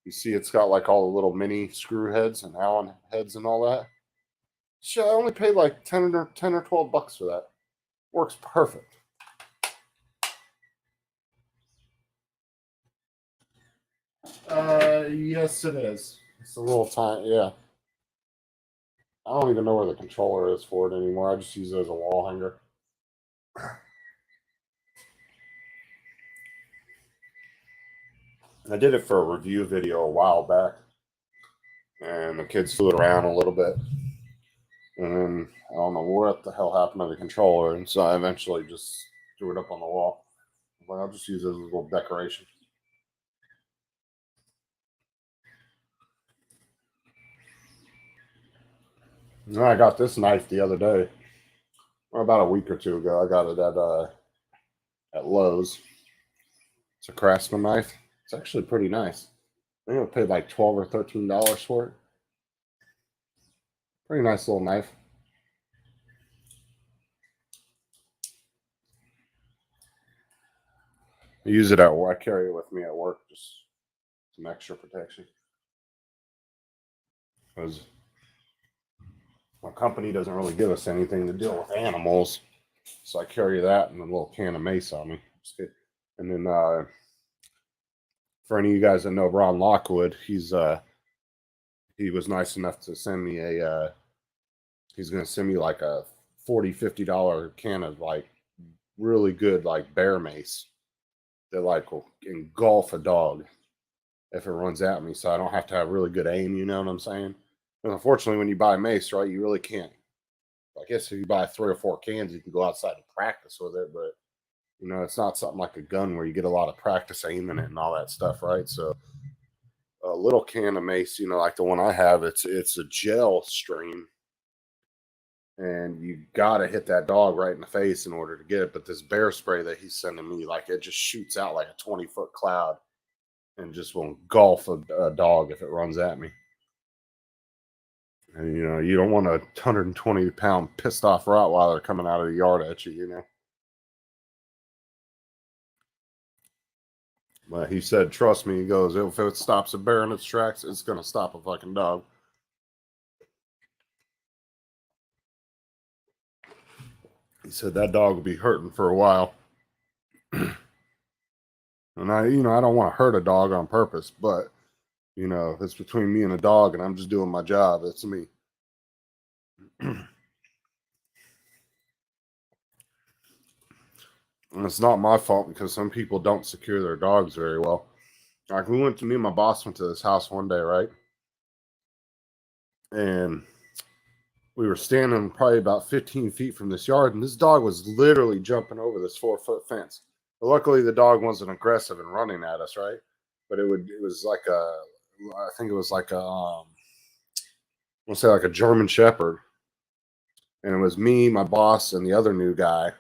you see it's got like all the little mini screw heads and Allen heads and all that. Shit, I only paid like 10 or $12 for that. Works perfect. Yes, it is. It's a little tiny, yeah. I don't even know where the controller is for it anymore. I just use it as a wall hanger. I did it for a review video a while back, and the kids flew it around a little bit. And then I don't know what the hell happened to the controller, and so I eventually just threw it up on the wall. But I'll just use it as a little decoration. And I got this knife the other day, or about a week or two ago. I got it at Lowe's. It's a Craftsman knife. It's actually pretty nice. I think I paid like $12 or $13 for it. Pretty nice little knife. I use it at work. I carry it with me at work, just some extra protection. Because my company doesn't really give us anything to deal with animals, so I carry that and a little can of mace on me. And then for any of you guys that know Ron Lockwood, he was nice enough to send me he's going to send me like a $40-$50 can of like really good like bear mace that like will engulf a dog if it runs at me, so I don't have to have really good aim, you know what I'm saying? And unfortunately, when you buy mace, right, you really can't. I guess if you buy 3 or 4 cans, you can go outside and practice with it, but you know, it's not something like a gun where you get a lot of practice aiming it and all that stuff, right? So a little can of mace, you know, like the one I have, it's a gel stream, and you gotta hit that dog right in the face in order to get it. But this bear spray that he's sending me, like it just shoots out like a 20-foot cloud and just will engulf a dog if it runs at me. And, you know, you don't want a 120-pound pissed off Rottweiler coming out of the yard at you, you know. But he said, trust me, he goes, if it stops a bear in its tracks, it's going to stop a fucking dog. He said that dog will be hurting for a while. And I don't want to hurt a dog on purpose, but you know, if it's between me and a dog and I'm just doing my job, it's me. And it's not my fault because some people don't secure their dogs very well. Like me and my boss went to this house one day, right? And we were standing probably about 15 feet from this yard, and this dog was literally jumping over this 4-foot fence. But luckily, the dog wasn't aggressive and running at us, right? But it was like I think it was like a we'll say like a German Shepherd. And it was me, my boss, and the other new guy.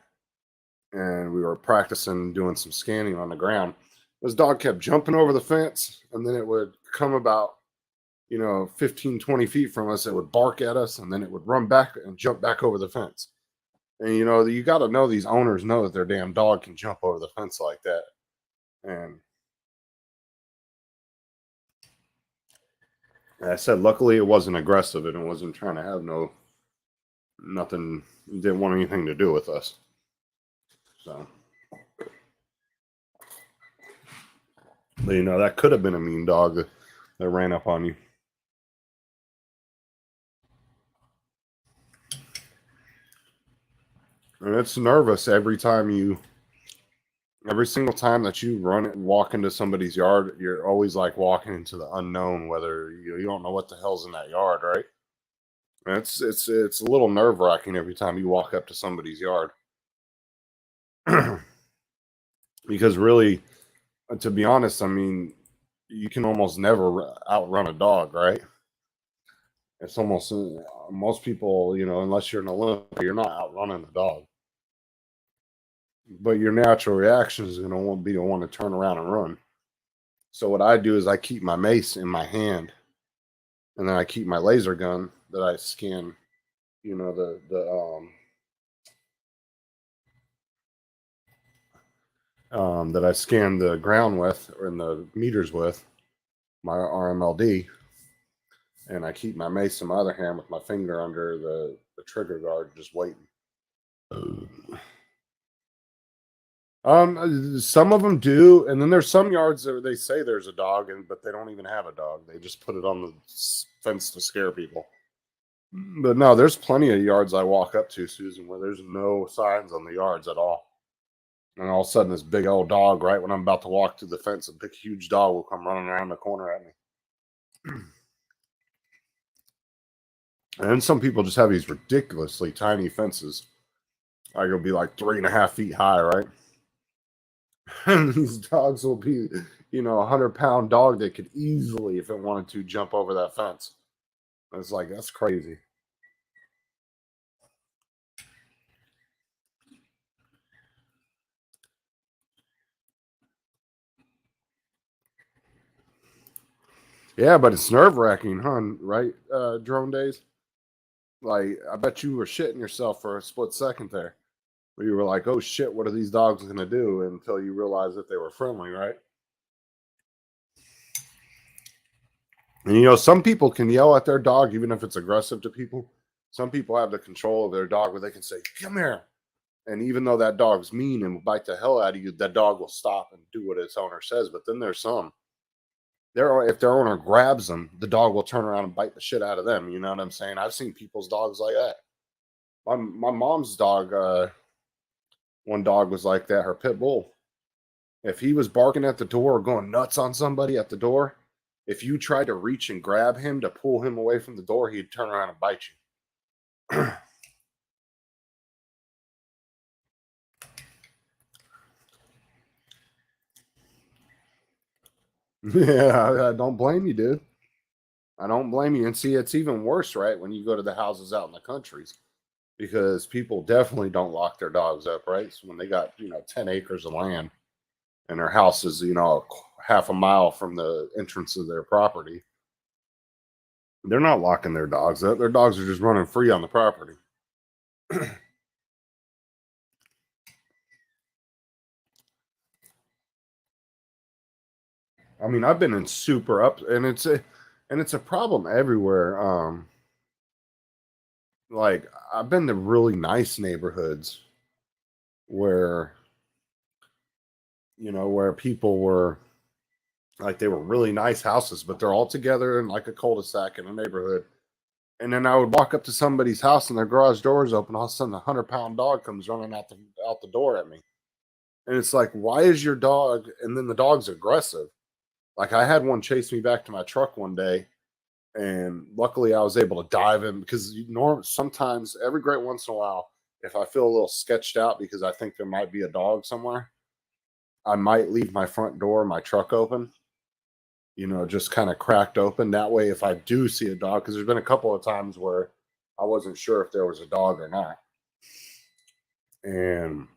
And we were practicing doing some scanning on the ground. This dog kept jumping over the fence, and then it would come about, 15, 20 feet from us. It would bark at us, and then it would run back and jump back over the fence. And, you got to know these owners know that their damn dog can jump over the fence like that. And I said, luckily it wasn't aggressive, and it wasn't trying to have nothing, didn't want anything to do with us. So, but that could have been a mean dog that ran up on you. And it's nervous every single time that you run and walk into somebody's yard. You're always like walking into the unknown, whether you don't know what the hell's in that yard, right? And it's a little nerve-wracking every time you walk up to somebody's yard. Because really, to be honest, I mean, you can almost never outrun a dog, right? It's almost, most people, unless you're an Olympic, you're not outrunning a dog. But your natural reaction is going to be to want to turn around and run. So what I do is I keep my mace in my hand, and then I keep my laser gun that I scan, that I scan the ground with, or in the meters with, my RMLD, and I keep my mace in my other hand with my finger under the trigger guard, just waiting. Some of them do, and then there's some yards that they say there's a dog, but they don't even have a dog. They just put it on the fence to scare people. But no, there's plenty of yards I walk up to, Susan, where there's no signs on the yards at all. And all of a sudden, this big old dog, right when I'm about to walk to the fence, a big, huge dog will come running around the corner at me. And then some people just have these ridiculously tiny fences. Like it'll be like 3.5 feet high, right? And these dogs will be, a 100-pound dog that could easily, if it wanted to, jump over that fence. It's like, that's crazy. Yeah, but it's nerve-wracking, huh? Right, Drone Days? Like, I bet you were shitting yourself for a split second there. Where you were like, oh shit, what are these dogs going to do? Until you realized that they were friendly, right? And some people can yell at their dog even if it's aggressive to people. Some people have the control of their dog where they can say, come here. And even though that dog's mean and will bite the hell out of you, that dog will stop and do what its owner says. But then there's some. If their owner grabs them, the dog will turn around and bite the shit out of them. You know what I'm saying? I've seen people's dogs like that. My mom's dog, one dog was like that, her pit bull. If he was barking at the door or going nuts on somebody at the door, if you tried to reach and grab him to pull him away from the door, he'd turn around and bite you. Yeah, I don't blame you, dude. I don't blame you. And see, it's even worse, right, when you go to the houses out in the countries, because people definitely don't lock their dogs up, right? So when they got, 10 acres of land and their house is, half a mile from the entrance of their property, they're not locking their dogs up. Their dogs are just running free on the property. I mean, I've been in super up, and it's a problem everywhere. Like I've been to really nice neighborhoods where, where people were like, they were really nice houses, but they're all together in like a cul-de-sac in a neighborhood. And then I would walk up to somebody's house and their garage door is open. All of a sudden, a 100-pound dog comes running out the door at me. And it's like, why is your dog? And then the dog's aggressive. Like I had one chase me back to my truck one day, and luckily I was able to dive in, because sometimes, every great once in a while, if I feel a little sketched out because I think there might be a dog somewhere, I might leave my front door, my truck open, just kind of cracked open. That way, if I do see a dog, because there's been a couple of times where I wasn't sure if there was a dog or not. And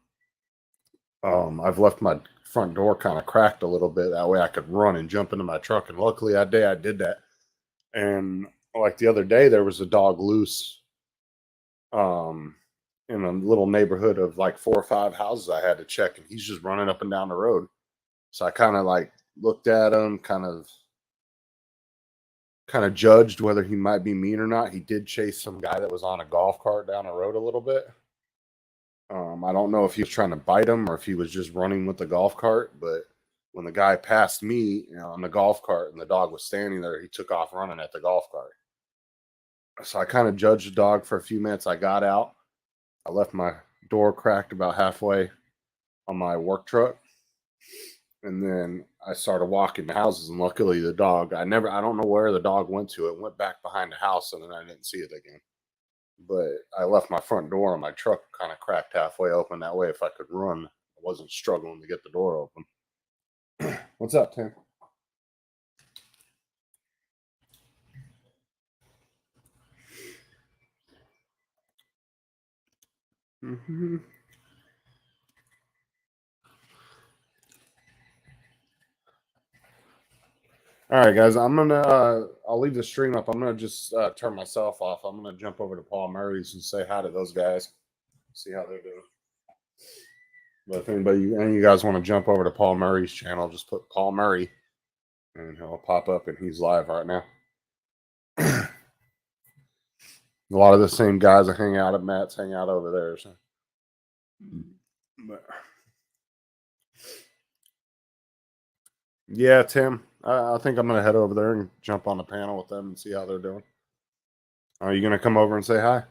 I've left my front door kind of cracked a little bit. That way I could run and jump into my truck. And luckily I did that. And like the other day, there was a dog loose in a little neighborhood of like 4 or 5 houses I had to check. And he's just running up and down the road. So I kind of like looked at him, kind of judged whether he might be mean or not. He did chase some guy that was on a golf cart down the road a little bit. I don't know if he was trying to bite him or if he was just running with the golf cart, but when the guy passed me on the golf cart and the dog was standing there, he took off running at the golf cart. So I kind of judged the dog for a few minutes. I got out. I left my door cracked about halfway on my work truck. And then I started walking the houses, and luckily the dog, I don't know where the dog went to. It went back behind the house, and then I didn't see it again. But I left my front door on my truck kind of cracked halfway open. That way, if I could run, I wasn't struggling to get the door open. What's up, Tim? Mm-hmm. All right, guys, I'll leave the stream up. I'm gonna just turn myself off. I'm gonna jump over to Paul Murray's and say hi to those guys, see how they're doing. But if any of you guys want to jump over to Paul Murray's channel, just put Paul Murray, and he'll pop up, and he's live right now. A lot of the same guys that hang out at Matt's hang out over there. So. But yeah, Tim, I think I'm going to head over there and jump on the panel with them and see how they're doing. Are you going to come over and say hi?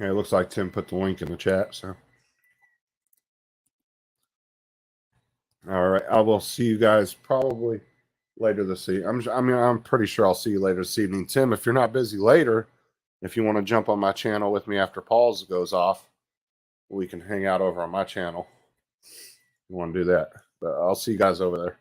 Yeah, it looks like Tim put the link in the chat. So, all right, I will see you guys probably later this evening. I'm pretty sure I'll see you later this evening. Tim, if you're not busy later, if you want to jump on my channel with me after Paul's goes off, we can hang out over on my channel. You want to do that? But I'll see you guys over there.